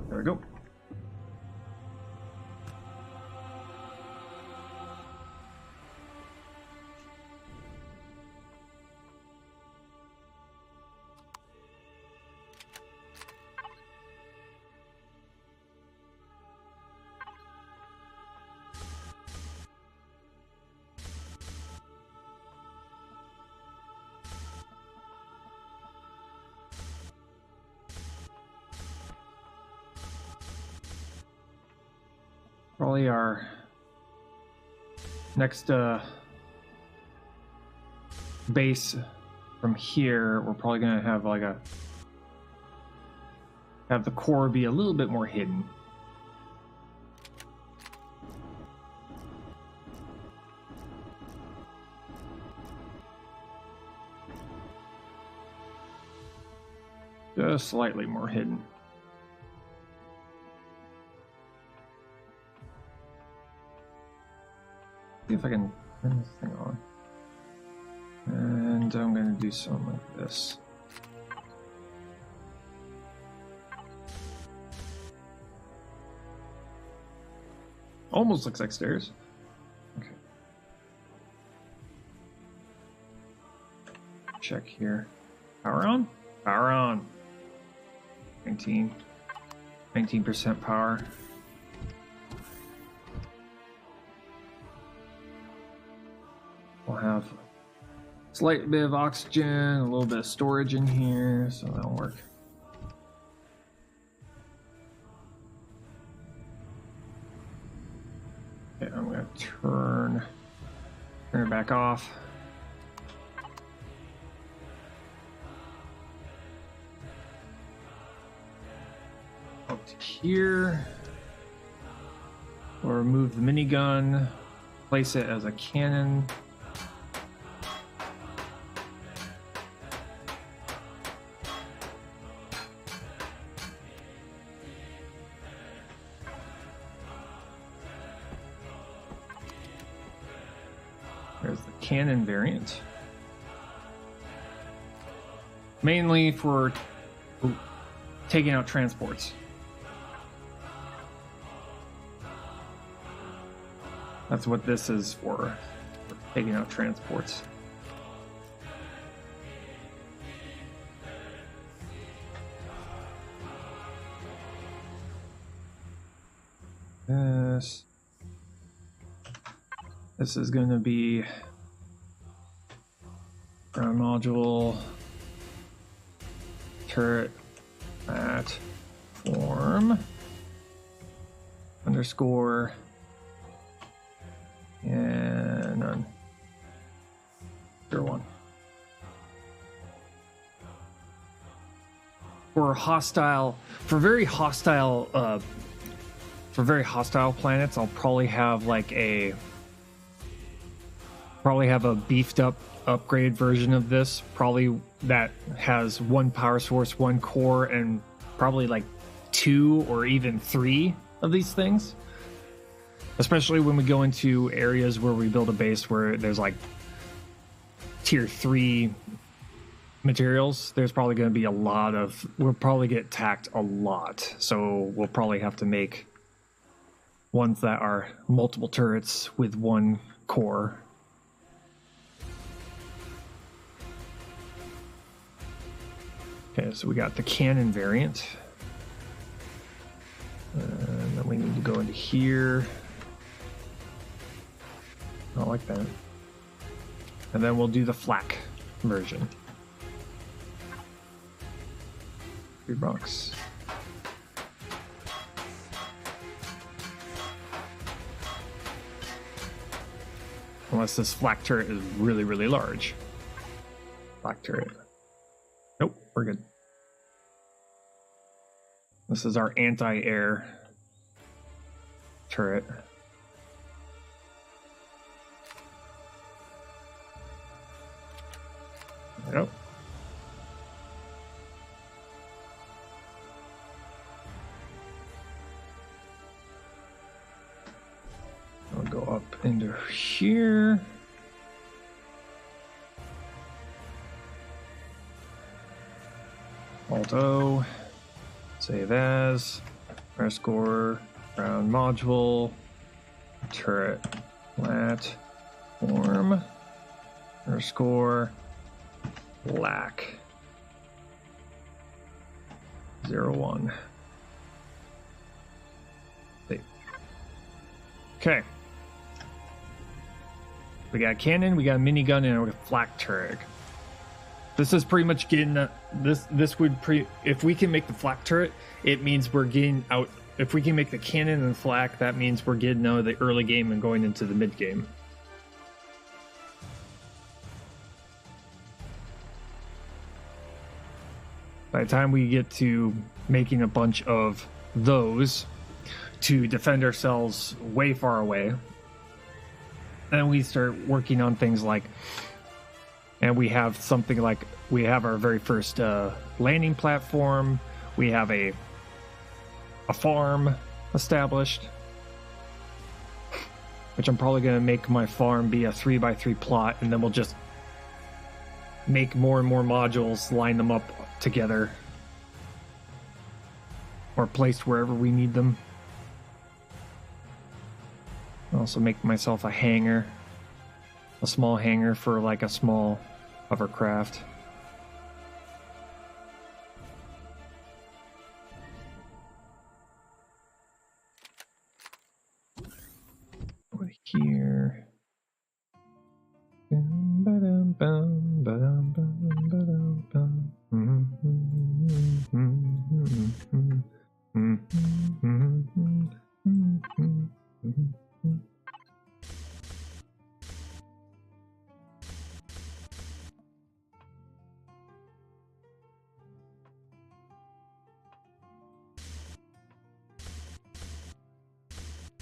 There we go. Probably our next base from here, we're probably gonna have like have the core be a little bit more hidden. Just slightly more hidden. See if I can turn this thing on. And I'm going to do something like this. Almost looks like stairs. Okay. Check here. Power on? Power on. 19% power. We'll have a slight bit of oxygen, a little bit of storage in here, so that'll work. Okay, I'm gonna turn it back off. here. Or remove the minigun, place it as a cannon. There's the cannon variant. Mainly for taking out transports. That's what this is for taking out transports. This is going to be ground module, turret, platform, underscore, and none. Sure one. For very hostile planets, I'll probably have like a beefed up upgrade version of this, probably that has one power source, one core, and probably like 2 or even 3 of these things. Especially when we go into areas where we build a base where there's like tier 3 materials, there's probably going to be we'll probably get tacked a lot. So we'll probably have to make ones that are multiple turrets with one core. Okay, so we got the cannon variant. And then we need to go into here. I like that. And then we'll do the flak version. 3 bucks. Unless this flak turret is really, really large. Flak turret. Nope, we're good. This is our anti-air turret. Yep. I'll go up into here. Alt-O. Save as. Score. Ground module. Turret. Platform. Score. Black 01. Okay. We got cannon, we got minigun, and a flak turret. This is pretty much getting if we can make the flak turret, it means we're getting out. If we can make the cannon and flak, that means we're getting out of the early game and going into the mid game. By the time we get to making a bunch of those to defend ourselves way far away, then we start working on things like, and we have something like, we have our very first landing platform, we have a farm established, which I'm probably going to make my farm be a 3x3 plot, and then we'll just make more and more modules, line them up together, or placed wherever we need them. I'll also make myself a hangar, a small hangar for like a small hovercraft. Over here.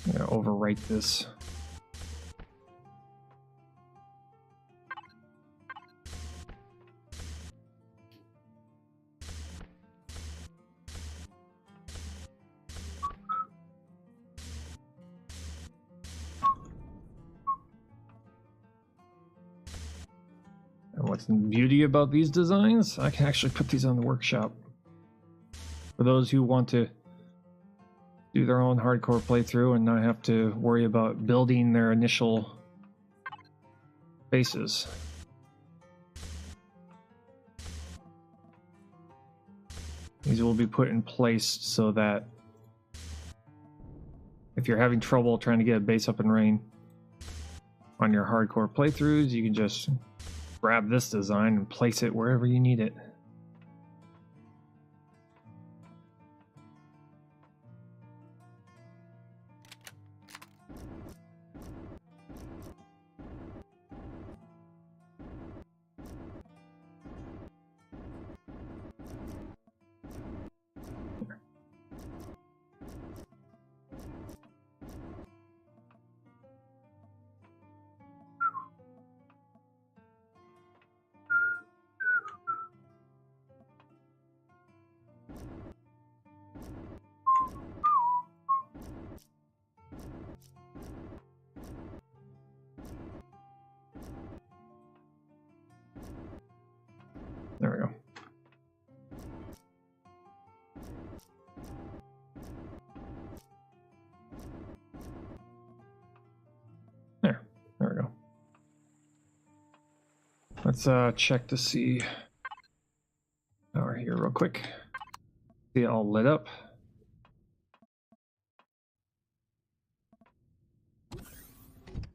I'm gonna overwrite this. And what's the beauty about these designs? I can actually put these on the workshop. For those who want to do their own hardcore playthrough and not have to worry about building their initial bases. These will be put in place so that if you're having trouble trying to get a base up and running on your hardcore playthroughs, you can just grab this design and place it wherever you need it. There we go. There we go. Let's check to see power here real quick. See it all lit up.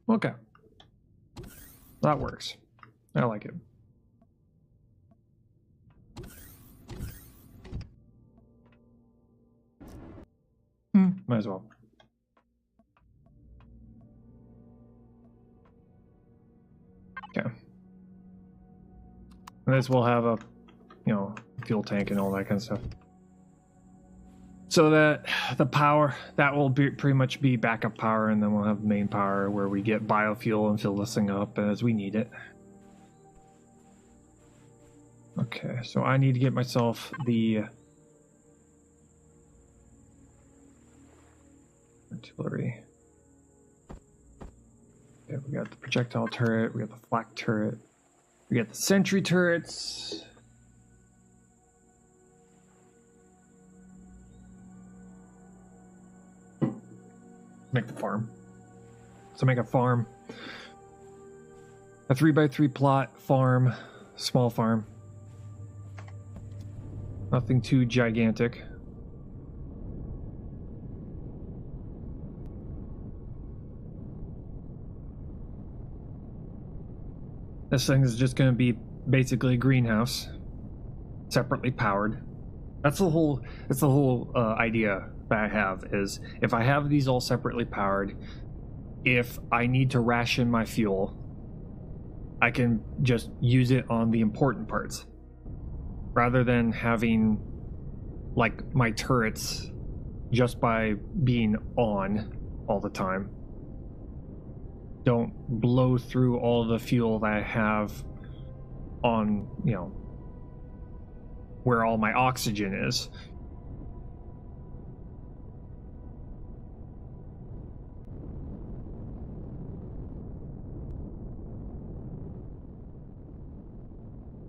Okay. That works. I like it. Might as well. Okay. And this will have a, fuel tank and all that kind of stuff. So that the power, that will be pretty much be backup power, and then we'll have main power where we get biofuel and fill this thing up as we need it. Okay, so I need to get myself the artillery. Okay, we got the projectile turret, we got the flak turret, we got the sentry turrets. Make the farm. So make a farm. A 3x3 plot farm, small farm. Nothing too gigantic. This thing is just going to be basically a greenhouse, separately powered. That's the whole idea that I have, is if I have these all separately powered, if I need to ration my fuel, I can just use it on the important parts, rather than having like my turrets just by being on all the time don't blow through all the fuel that I have on, where all my oxygen is.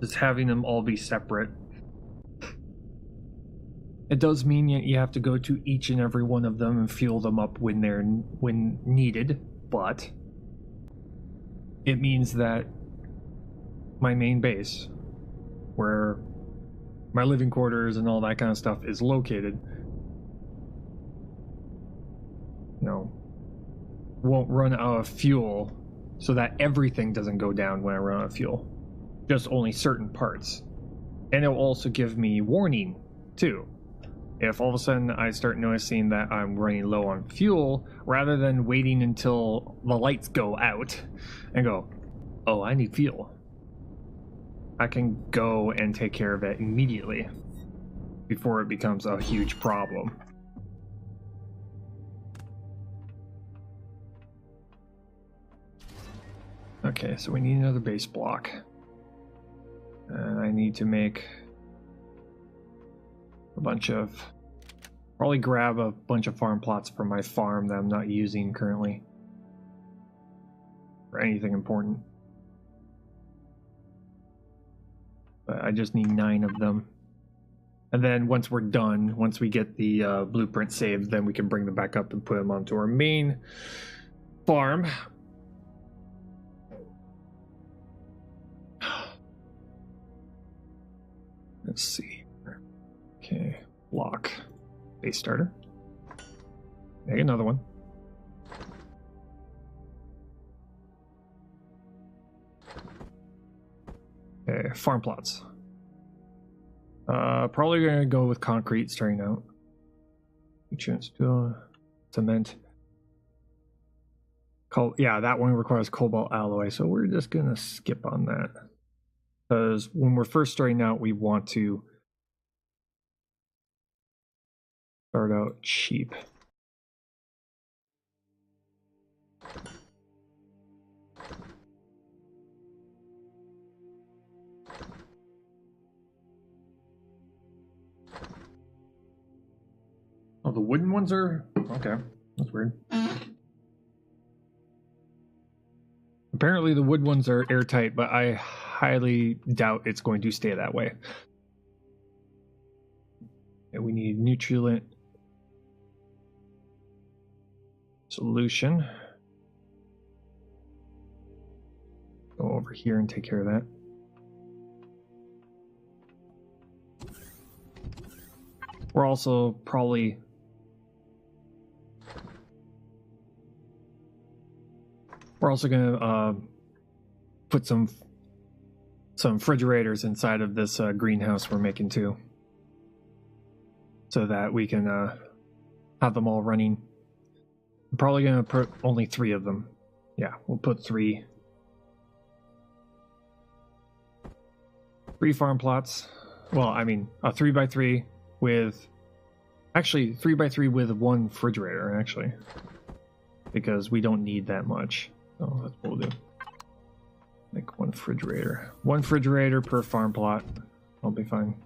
Just having them all be separate. It does mean you have to go to each and every one of them and fuel them up when needed, but it means that my main base, where my living quarters and all that kind of stuff is located, won't run out of fuel, so that everything doesn't go down when I run out of fuel. Just only certain parts. And it will also give me warning, too. If all of a sudden I start noticing that I'm running low on fuel, rather than waiting until the lights go out and go, oh, I need fuel, I can go and take care of it immediately before it becomes a huge problem. Okay, so we need another base block. And I need to make a bunch of... Probably grab a bunch of farm plots from my farm that I'm not using currently. For anything important. But I just need 9 of them. And then once we're done, once we get the blueprint saved, then we can bring them back up and put them onto our main farm. Let's see. Okay, block. Base starter. Make another one. Okay, farm plots. Probably gonna go with concrete starting out. Chance to cement. Yeah, that one requires cobalt alloy, so we're just gonna skip on that. Because when we're first starting out, we want to start out cheap. Oh, the wooden ones are... Okay, that's weird. Apparently the wood ones are airtight, but I highly doubt it's going to stay that way. And we need nutrient solution. Go over here and take care of that. We're also probably... We're also going to put some refrigerators inside of this greenhouse we're making too. So that we can have them all running. I'm probably going to put only 3 of them. Yeah, we'll put 3. 3 farm plots. Well, I mean, a 3x3 with... Actually, 3x3 with 1 refrigerator, actually. Because we don't need that much. So that's what we'll do. Make 1 refrigerator. 1 refrigerator per farm plot. I'll be fine.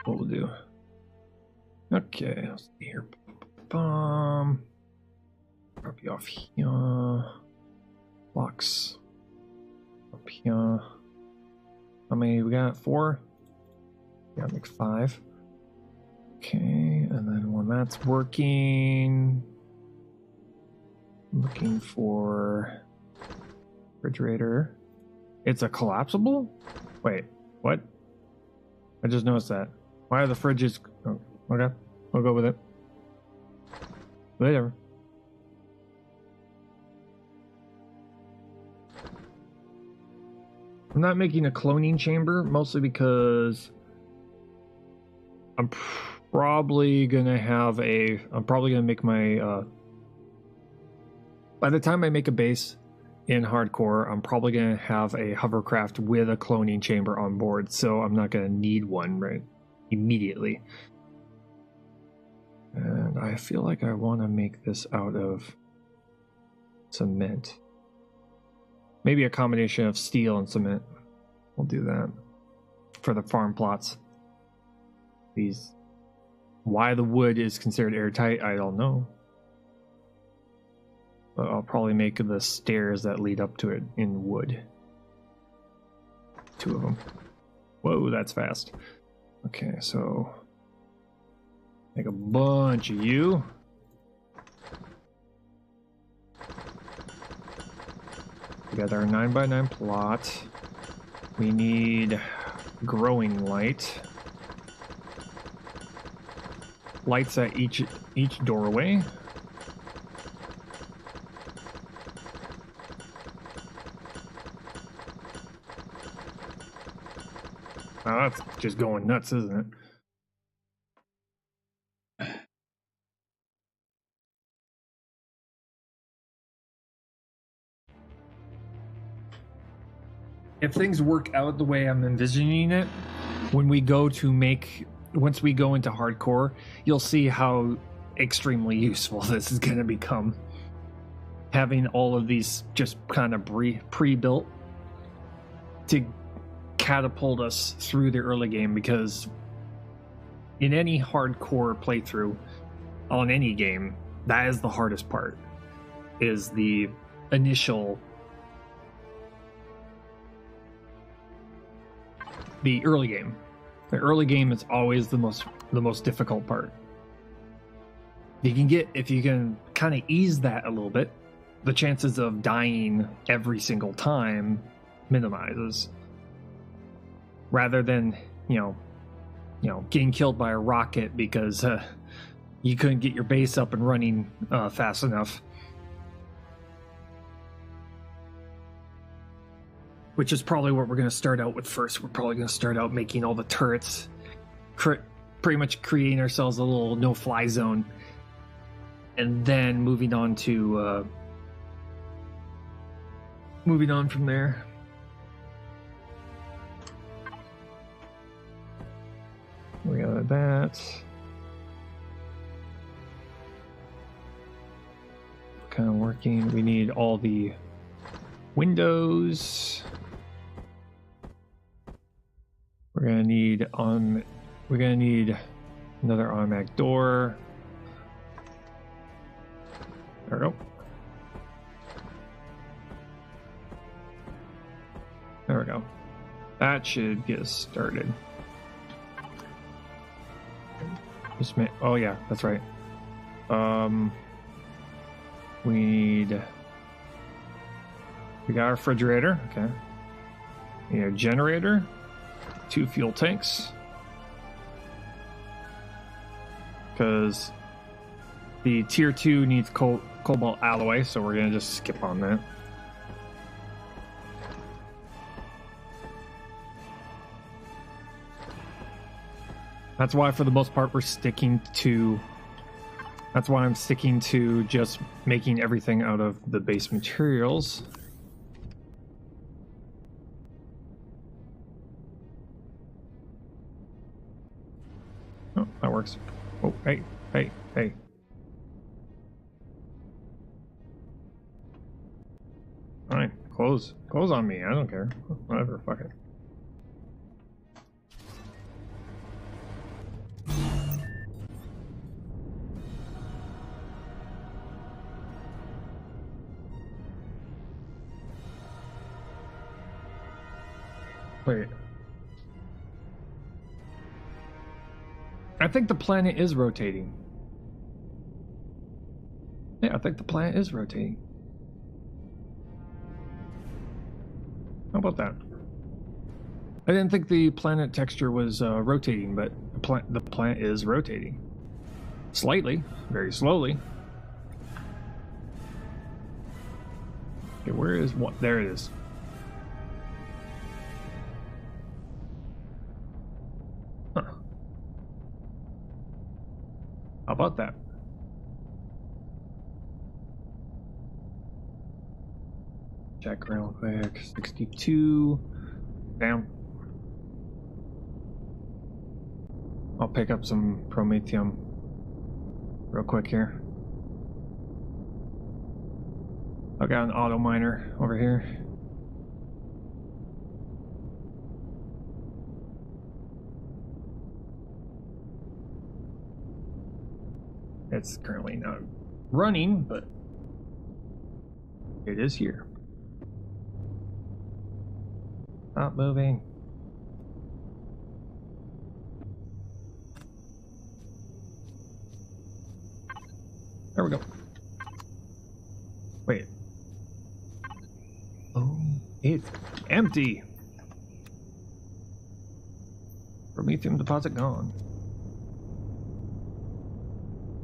What we'll do. Okay, let's see here. Drop you off here. Blocks. Up here. How many we got? 4? Yeah, make 5. Okay, and then when that's working, I'm looking for refrigerator. It's a collapsible? Wait, what? I just noticed that. Why are the fridges... Oh, okay, we'll go with it. Whatever. I'm not making a cloning chamber, mostly because I'm probably gonna make my by the time I make a base in hardcore, I'm probably gonna have a hovercraft with a cloning chamber on board, so I'm not gonna need one right immediately. And I feel like I want to make this out of cement. Maybe a combination of steel and cement. We'll do that for the farm plots. Why the wood is considered airtight, I don't know. But I'll probably make the stairs that lead up to it in wood. 2 of them. Whoa, that's fast. Okay, so make a bunch of you. We got our 9x9 plot. We need growing light. Lights at each doorway. Oh, that's just going nuts, isn't it? if things work out the way I'm envisioning it, when we go to make, once we go into hardcore, you'll see how extremely useful this is going to become. Having all of these just kind of pre-built to catapult us through the early game, because in any hardcore playthrough on any game, that is the hardest part, is the initial, the early game. The early game is always the most difficult part. If you can kind of ease that a little bit, the chances of dying every single time minimizes. Rather than, getting killed by a rocket because you couldn't get your base up and running fast enough. Which is probably what we're going to start out with first. We're probably going to start out making all the turrets, pretty much creating ourselves a little no-fly zone, and then moving on from there. We got that. Kind of working. We need all the windows. We're gonna need another automatic door. There we go. There we go. That should get us started. Oh yeah, that's right. We got our refrigerator. Okay. We need a generator, 2 fuel tanks, because the tier 2 needs cobalt alloy, so we're gonna just skip on that. That's why, for the most part, I'm sticking to just making everything out of the base materials. Oh, that works. Oh, hey. Fine, close on me. I don't care. Whatever, fuck it. Wait. I think the planet is rotating. Yeah, I think the planet is rotating. How about that? I didn't think the planet texture was rotating, but the planet is rotating. Slightly, very slowly. Okay, where is what? There it is. Huh. How about that? Check real quick. 62. Down. I'll pick up some promethium real quick here. I got an auto miner over here. It's currently not running, but it is here. Not moving. There we go. Wait. Oh, it's empty. Promethium deposit gone.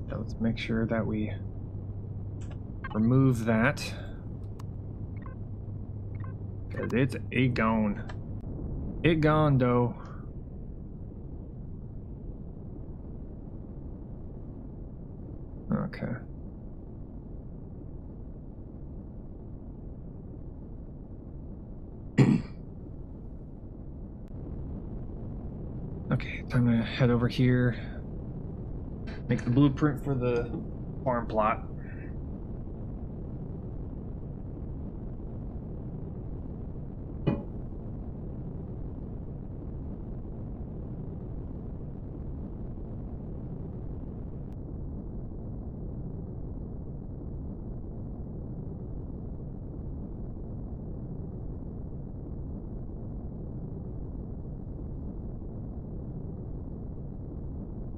So let's make sure that we remove that, because it's gone. It gone, though. Okay. Time to head over here. Make the blueprint for the farm plot.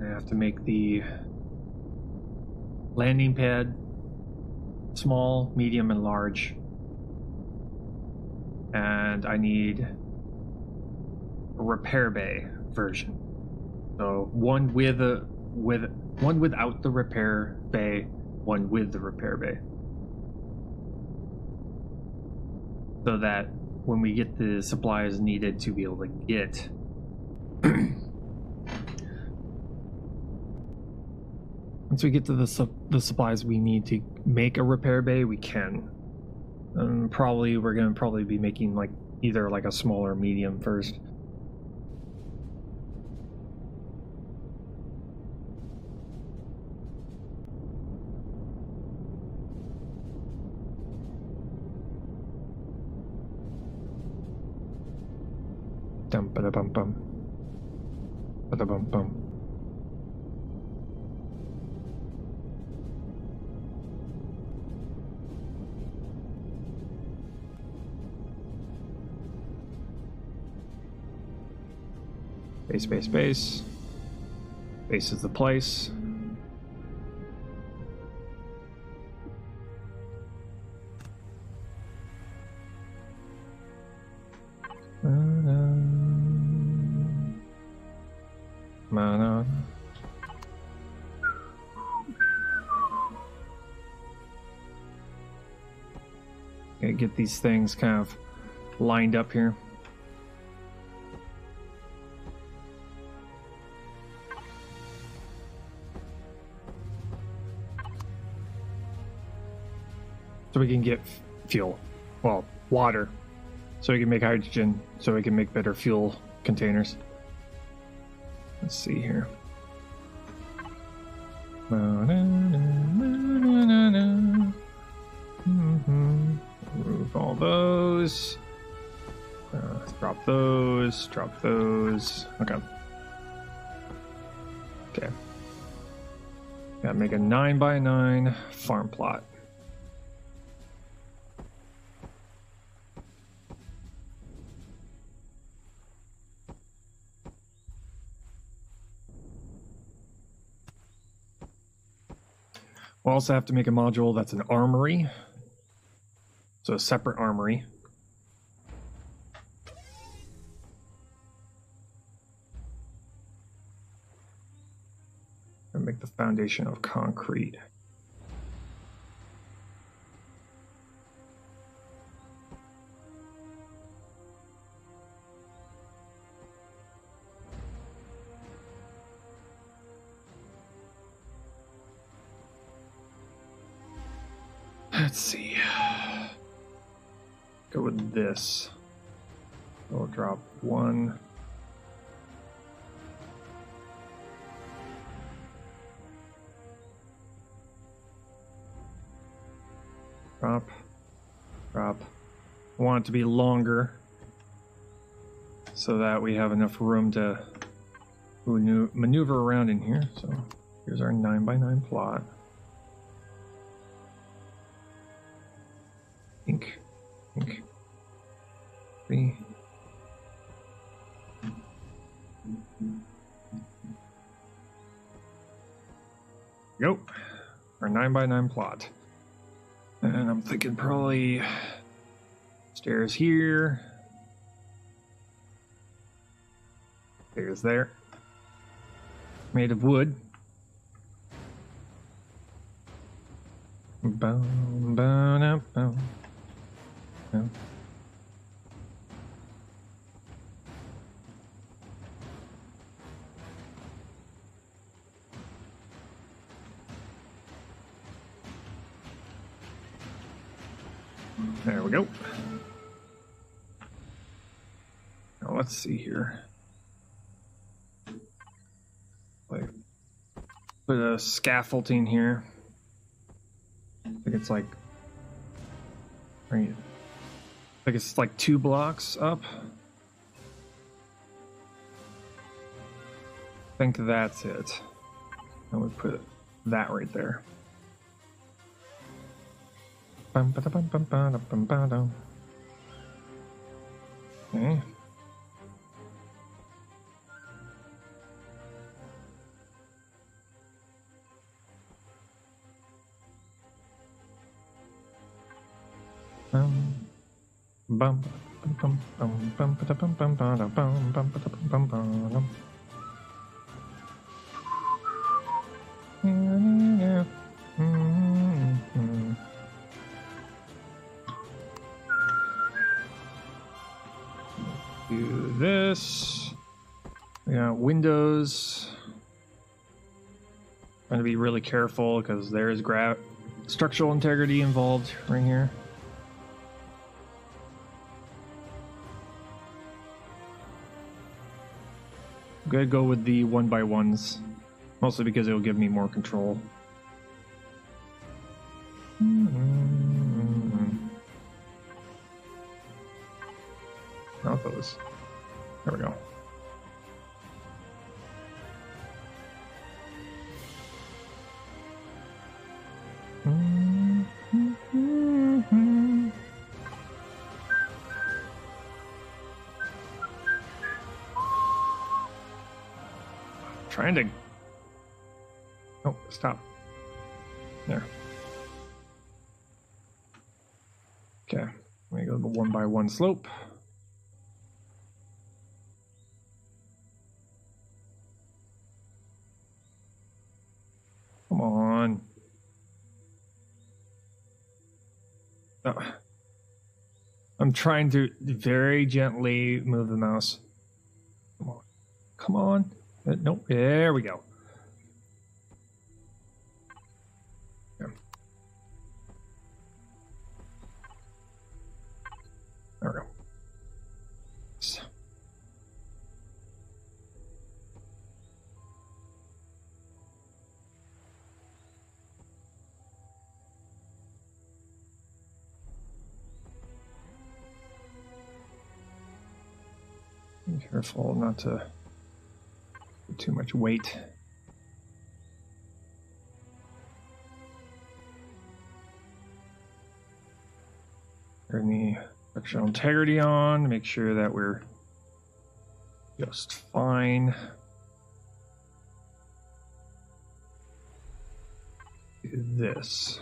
I have to make the landing pad small, medium, and large. And I need a repair bay version. So one one without the repair bay, one with the repair bay. So that when we get the supplies needed to be able to get once we get to the supplies we need to make a repair bay, we can. We're gonna probably be making like either like a small or medium first. Dum ba bum bum. Ba bum bum. Base, base, base. Base is the place. Mana. Okay, get these things kind of lined up here. So we can get fuel, well, water, so we can make hydrogen, so we can make better fuel containers. Let's see here. Remove all those. Drop those. Drop those. Okay. Okay. Gotta make a 9x9 farm plot. We'll also have to make a module that's an armory. So a separate armory. And make the foundation of concrete. Let's see. Go with this. We'll drop one. Drop. Drop. I want it to be longer so that we have enough room to maneuver around in here. So here's our 9x9 plot. Ink. 3. Go. Our 9x9 plot. And I'm thinking probably stairs here. Stairs there. Made of wood. Boom, boom, boom. Yeah. There we go. Now let's see here. Put a scaffolding here. I think it's like right. I think it's like 2 blocks up. I think that's it. I would put that right there. Okay. Do this. We got windows. Trying to be really careful because there is structural integrity involved right here. I'm gonna go with the 1x1s, mostly because it will give me more control. Not those. There we go. Trying to... Oh, stop. There. Okay, let me go to the 1x1 slope. Come on. Oh. I'm trying to very gently move the mouse. Come on. Come on. Nope. There we go. Yeah. There we go. So. Be careful not to put too much weight. Turn the structural integrity on to make sure that we're just fine. Do this.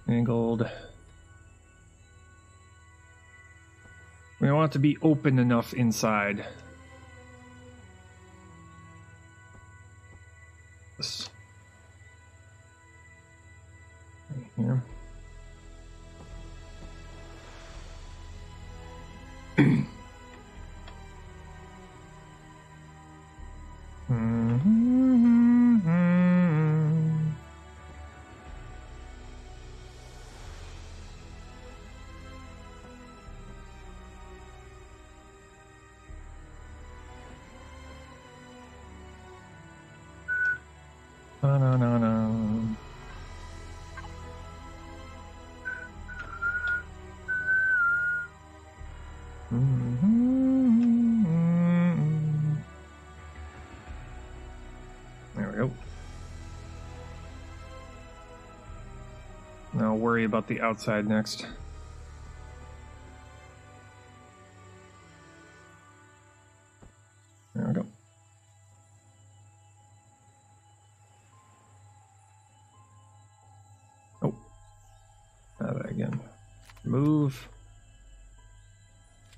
Angled. We want it to be open enough inside. This. Right here. No. There we go. Now I'll worry about the outside next. There we go. Oh, try that again. Move.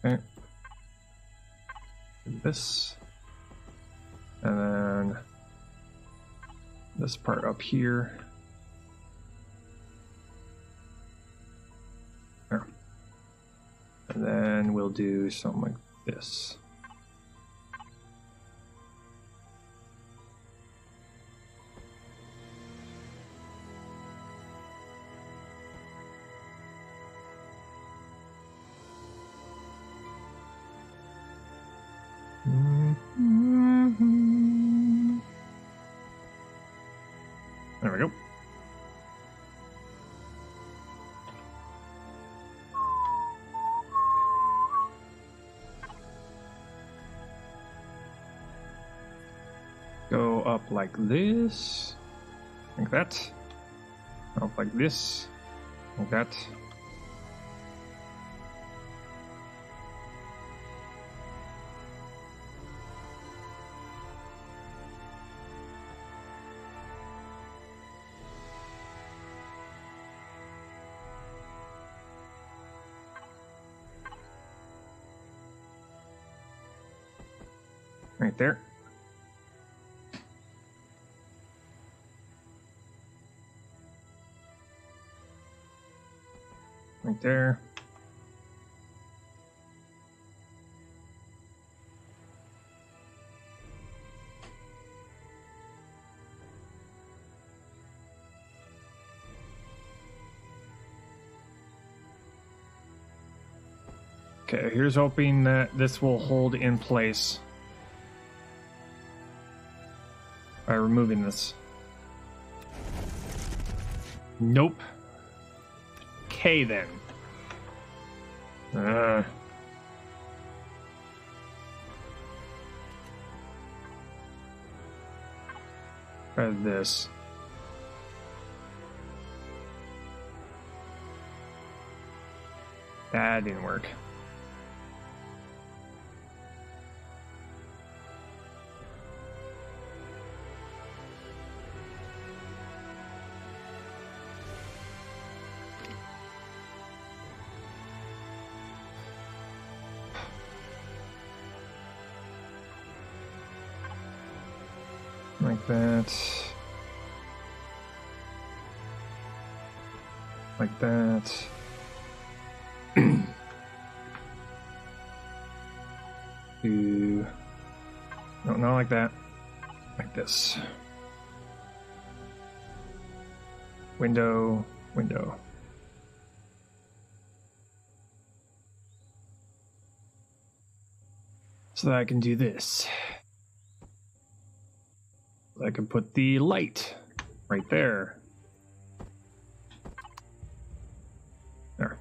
Okay. Do this. And then this part up here. There. And then we'll do something like this. There we go. Go up like this. Like that. Up like this. Like that. Right there. Right there. Okay, here's hoping that this will hold in place by removing this. Nope. Okay then. Try this. That didn't work. Like that. Like that. No, not like that. Like this. Window, window. So that I can do this. I can put the light right there. There.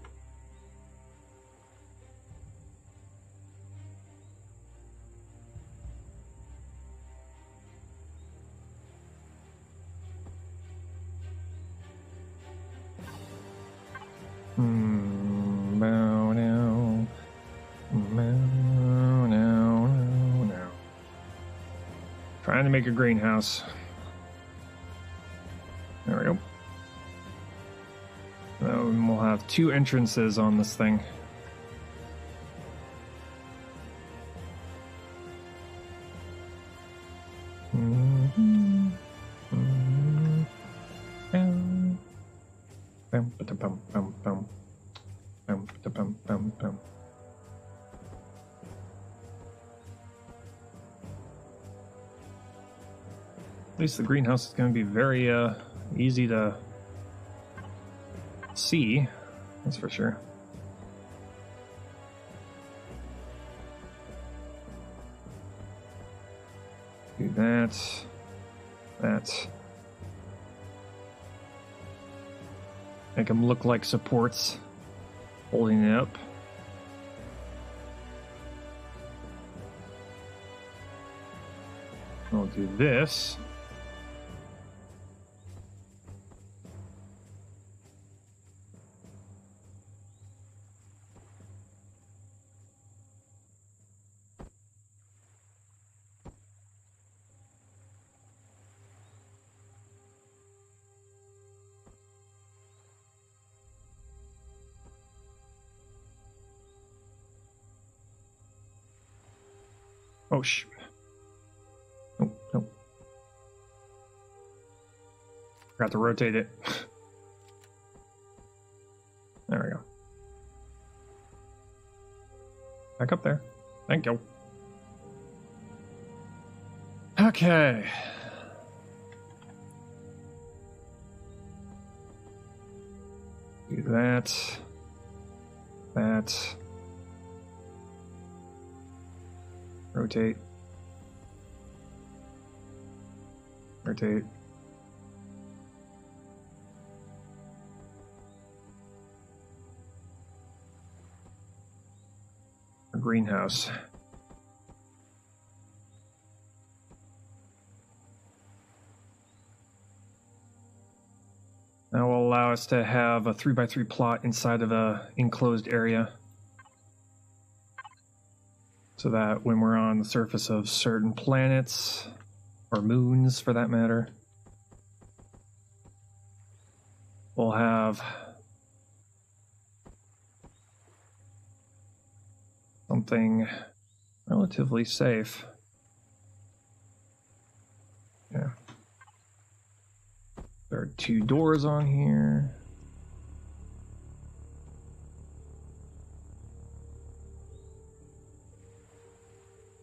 Bow now. Bow now. Trying to make a greenhouse. There we go. We'll have 2 entrances on this thing. At least the greenhouse is going to be very easy to see, that's for sure. Do that. That. Make them look like supports holding it up. I'll do this. Oh, shoot. Nope, nope. Forgot to rotate it. There we go. Back up there. Thank you. Okay. Do that. That. Rotate. Rotate. greenhouse. That will allow us to have a 3x3 plot inside of a enclosed area, so that when we're on the surface of certain planets, or moons for that matter, we'll have something relatively safe. Yeah. There are 2 doors on here.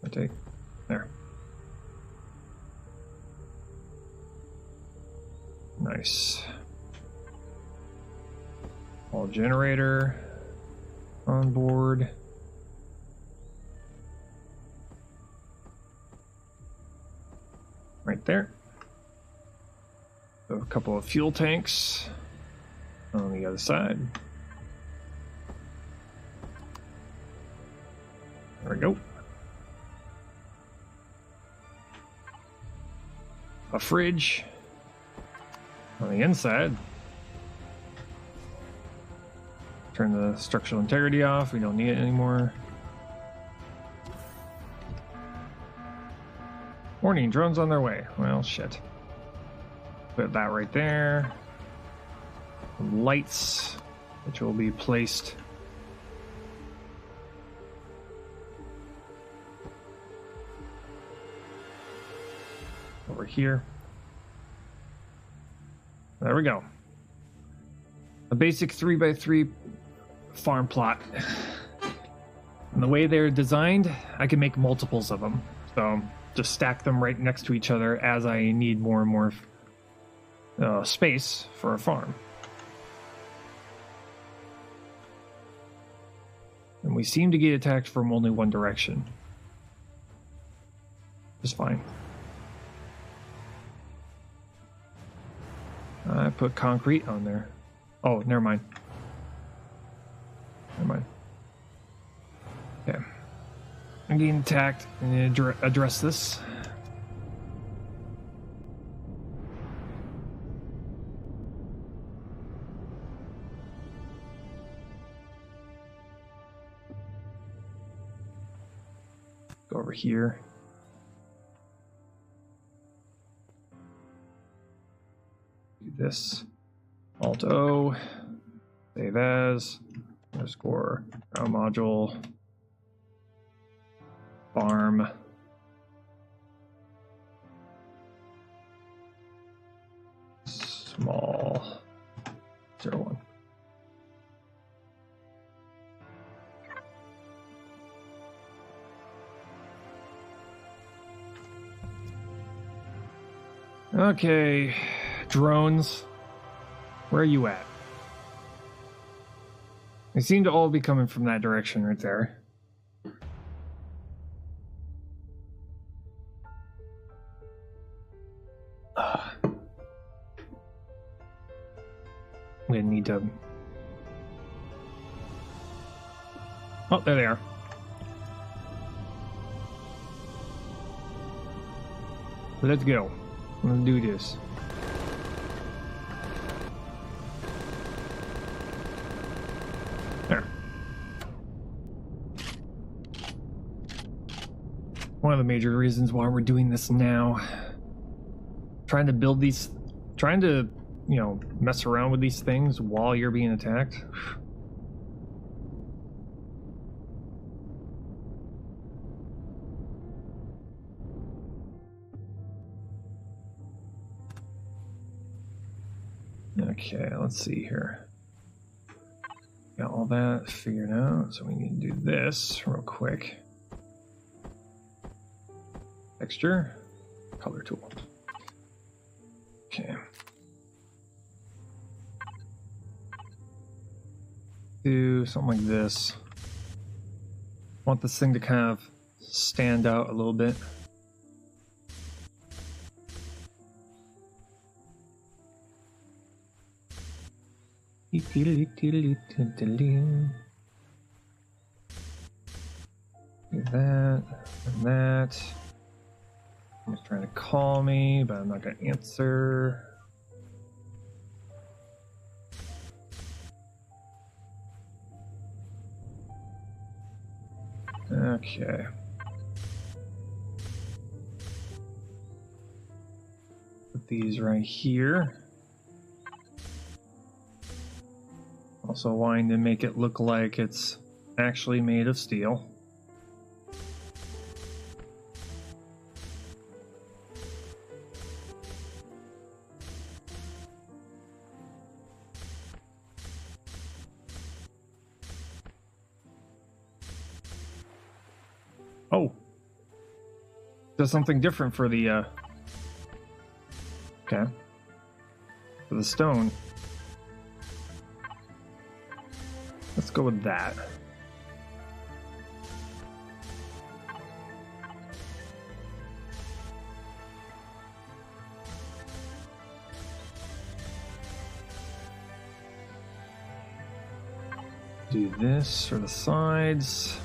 I take there. Nice. All generator on board. Right there. So a couple of fuel tanks on the other side. There we go. A fridge on the inside. Turn the structural integrity off. We don't need it anymore. Warning, drones on their way. Well, shit. Put that right there. Some lights, which will be placed over here. There we go. A basic 3x3 farm plot. And the way they're designed, I can make multiples of them. So just stack them right next to each other as I need more and more space for a farm. And we seem to get attacked from only one direction. Just fine. I put concrete on there. Oh, never mind. Never mind. Okay. I'm getting attacked. I need to address this. Go over here. Do this. Alt O. Save as. Underscore. Ground module. Farm. Small. 01. Okay, drones, where are you at? They seem to all be coming from that direction right there. I'm gonna need to... Oh, there they are. Let's go. Let's do this. There. One of the major reasons why we're doing this now. Trying to build these... Trying to, you know, mess around with these things while you're being attacked. Okay, let's see here. Got all that figured out, so we need to do this real quick. Texture, color tool. Okay. Do something like this. Want this thing to kind of stand out a little bit. Do that and that. Someone's trying to call me, but I'm not going to answer. Okay. Put these right here. Also wanting to make it look like it's actually made of steel. Oh, does something different for the okay, for the stone. Let's go with that. Do this for the sides.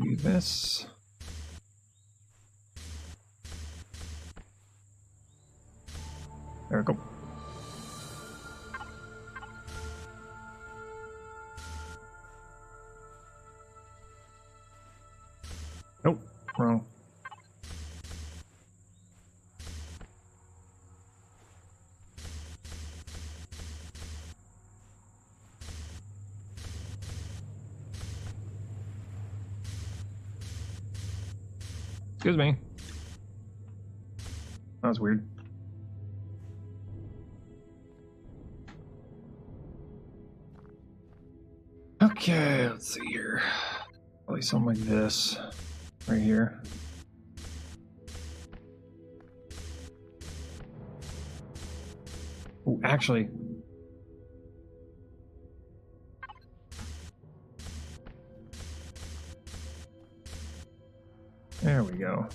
Do this. There we go. Nope, wrong. Excuse me. That was weird. Okay, let's see here. Probably something like this right here. Oh, actually. There we go.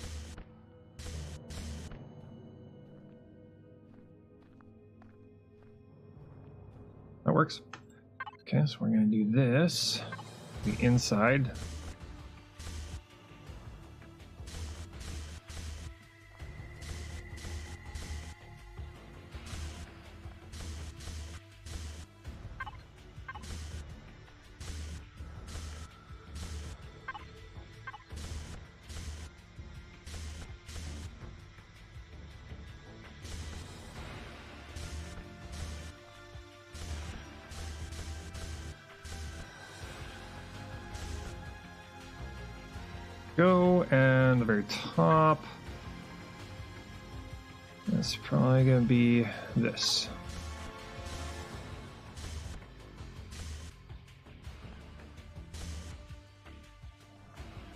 That works. Okay, so we're going to do this. The inside. Go, and the very top. That's probably going to be this.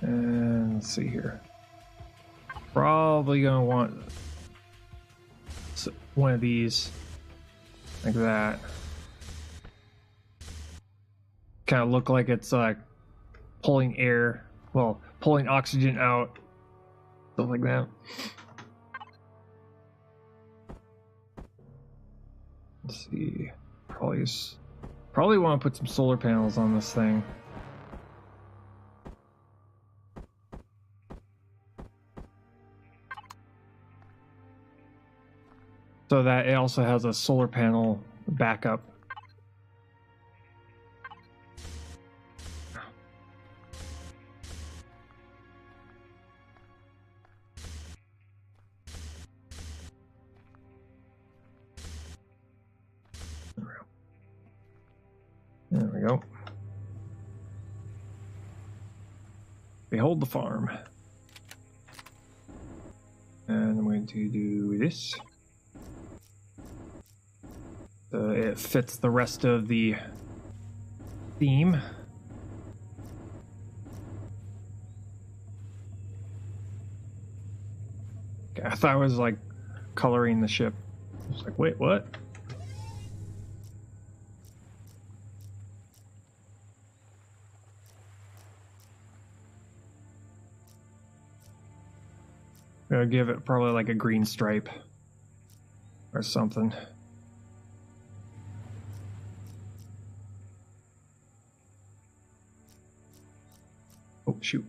And let's see here. Probably going to want one of these like that. Kind of look like it's like pulling air, well, pulling oxygen out, stuff like that. Let's see. Probably want to put some solar panels on this thing. So that it also has a solar panel backup. There we go. Behold the farm. And I'm going to do this. So it fits the rest of the theme. Okay, I thought I was like coloring the ship. I was like, wait, what? I'll give it probably like a green stripe or something. Oh, shoot.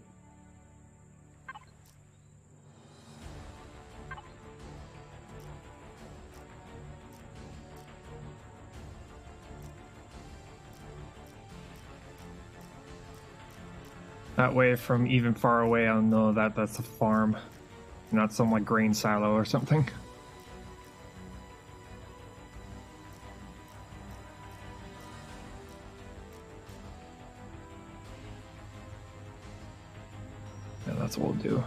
That way, from even far away, I'll know that that's a farm, not some like grain silo or something. Yeah, that's what we'll do.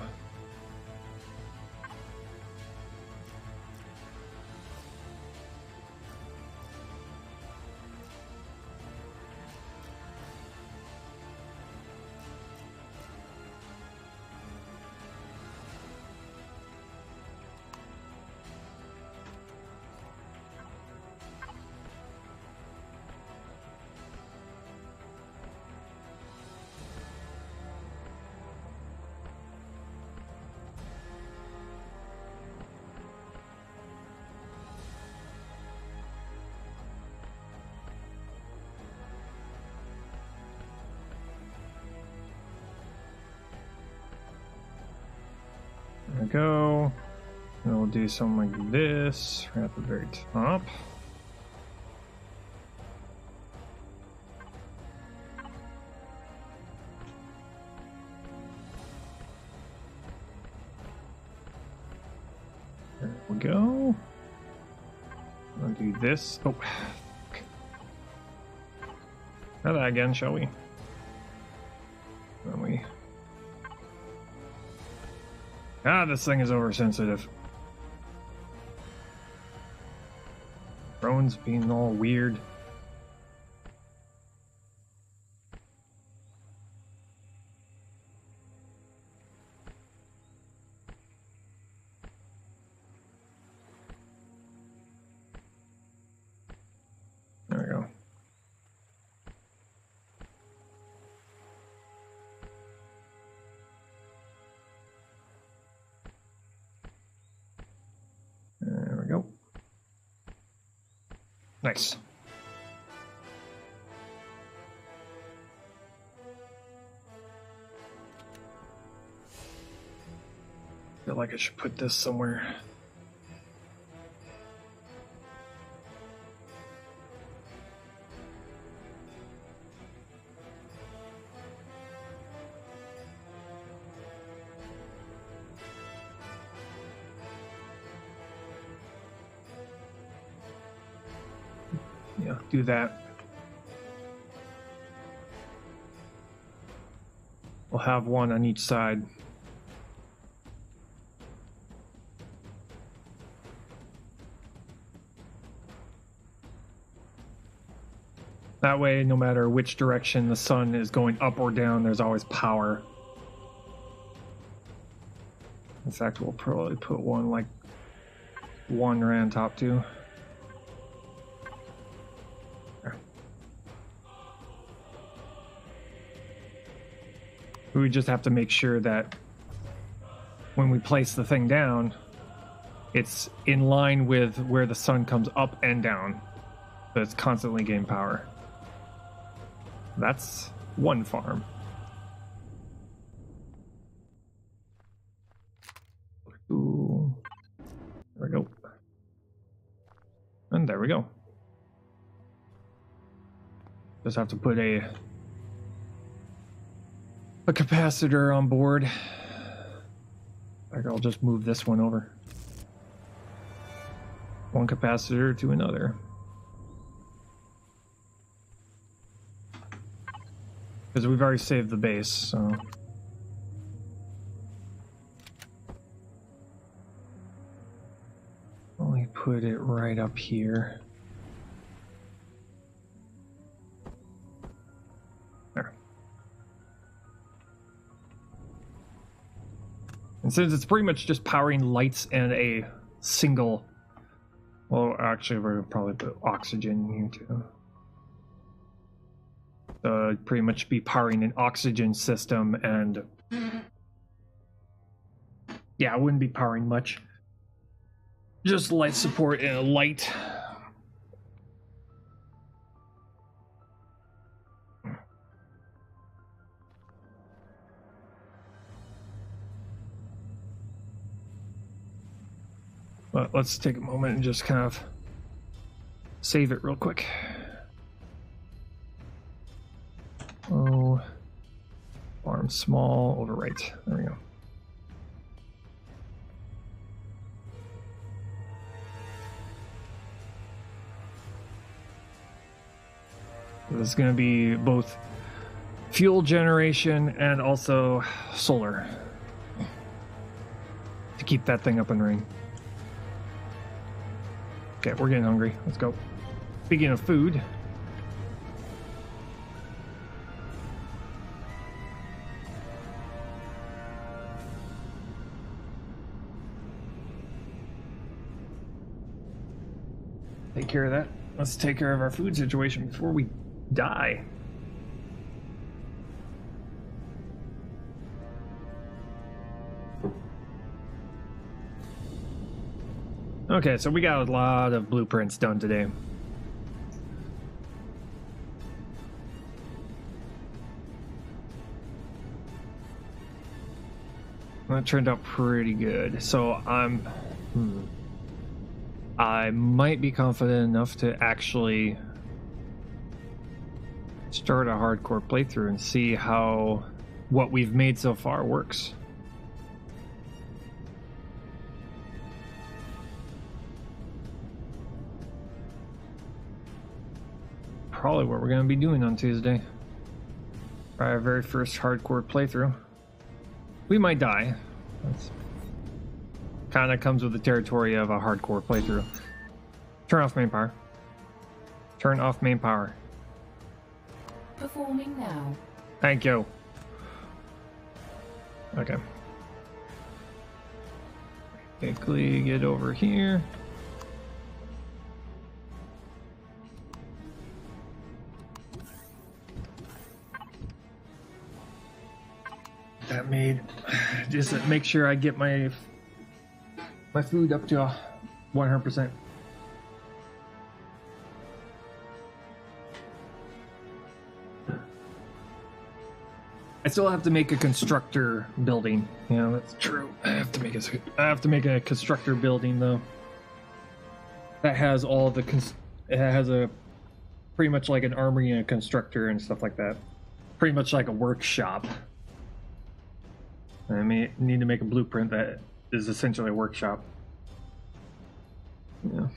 There we go. And we'll do something like this right at the very top. There we go. I'll do this. Oh. Try that again, shall we? Then we. Ah, this thing is oversensitive. Drones being all weird. There we go. There we go. Nice. Feel like I should put this somewhere. Yeah, do that. We'll have one on each side. That way, no matter which direction the sun is going up or down, there's always power. In fact, we'll probably put one like one right on top too. We just have to make sure that when we place the thing down, it's in line with where the sun comes up and down. So it's constantly getting power. That's one farm. Ooh. There we go. And there we go. Just have to put a capacitor on board. I'll just move this one over. One capacitor to another. Because we've already saved the base, so. Only put it right up here. There. And since it's pretty much just powering lights and a single, well, actually, we're gonna probably put oxygen in here too. Pretty much be powering an oxygen system, and Yeah, I wouldn't be powering much. Just light support and a light. But let's take a moment and just kind of save it real quick. Oh, farm small, overwrite. There we go. This is going to be both fuel generation and also solar to keep that thing up and running. Okay, we're getting hungry. Let's go. Speaking of food, take care of that. Let's take care of our food situation before we die. Okay, so we got a lot of blueprints done today. That turned out pretty good. So I might be confident enough to actually start a hardcore playthrough and see how what we've made so far works. Probably what we're going to be doing on Tuesday. Our very first hardcore playthrough. We might die. That's kind of comes with the territory of a hardcore playthrough. Turn off main power. Turn off main power. Performing now. Thank you. Okay. Quickly get over here. That made just make sure I get my food up to 100%. I still have to make a constructor building. Yeah, that's true. I have to make a constructor building though. That has all the it has a pretty much like an armory and a constructor and stuff like that. Pretty much like a workshop. I need to make a blueprint that is essentially a workshop. Yeah.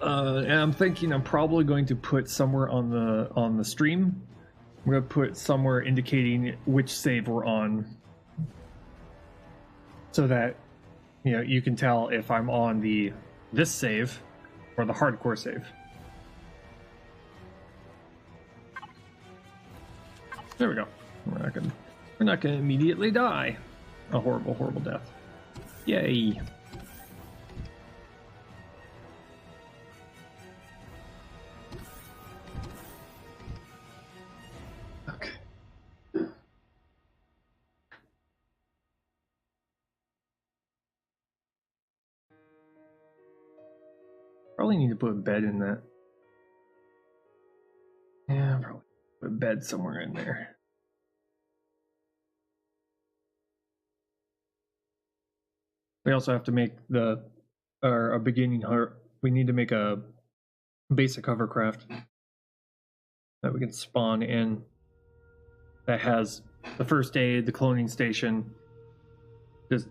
And I'm thinking I'm probably going to put somewhere on the stream. We're gonna put somewhere indicating which save we're on, so that you can tell if I'm on this save or the hardcore save. There we go. We're not gonna immediately die a horrible death. Yay. Okay. Probably need to put a bed in that. Yeah, probably put a bed somewhere in there. We also have to make a beginning heart. We need to make a basic hovercraft that we can spawn in. That has the first aid, the cloning station, just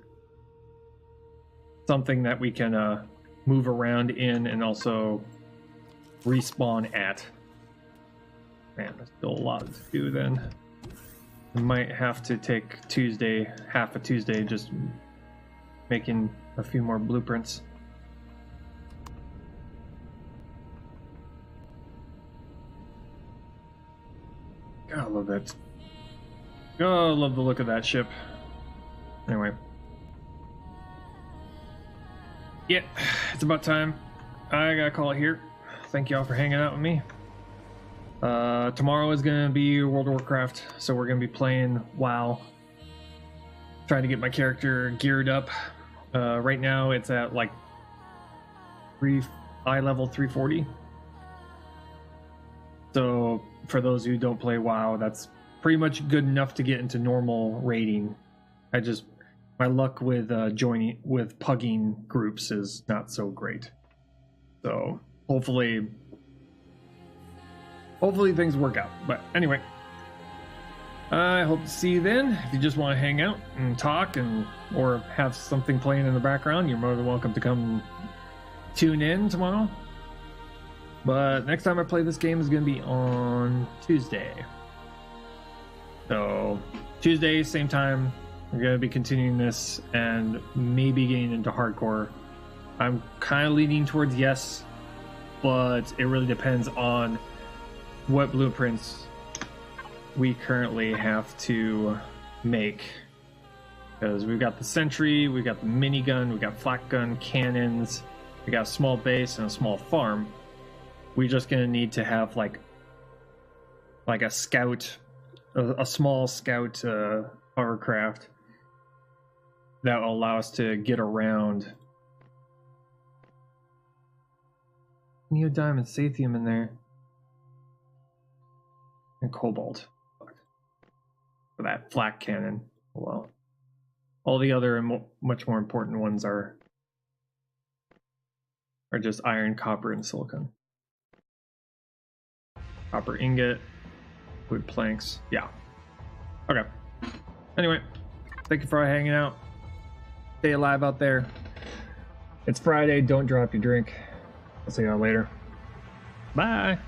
something that we can move around in and also respawn at. Man, there's still a lot to do then. We might have to take half a Tuesday, just making a few more blueprints. God, I love that. Oh, I love the look of that ship. Anyway. Yeah, it's about time. I gotta call it here. Thank y'all for hanging out with me. Tomorrow is going to be World of Warcraft, so we're going to be playing WoW. Trying to get my character geared up. Right now it's at like eye level 340. So for those who don't play WoW, that's pretty much good enough to get into normal raiding. My luck with pugging groups is not so great. So hopefully things work out. But anyway, I hope to see you then. If you just want to hang out and talk or have something playing in the background, you're more than welcome to come tune in tomorrow. But next time I play this game is going to be on Tuesday. So Tuesday, same time, we're going to be continuing this and maybe getting into hardcore. I'm kind of leaning towards yes, but it really depends on what blueprints we currently have to make. Because we've got the sentry, we've got the minigun, we've got flak gun, cannons, we got a small base and a small farm. We're just going to need to have like a scout, a small scout hovercraft that will allow us to get around. Neodyme and Sathium in there. And Cobalt. For that flak cannon. Well, all the other much more important ones are just iron, copper, and silicon. Copper ingot, wood planks. Yeah. Okay. Anyway, thank you for hanging out. Stay alive out there. It's Friday. Don't drop your drink. I'll see y'all later. Bye.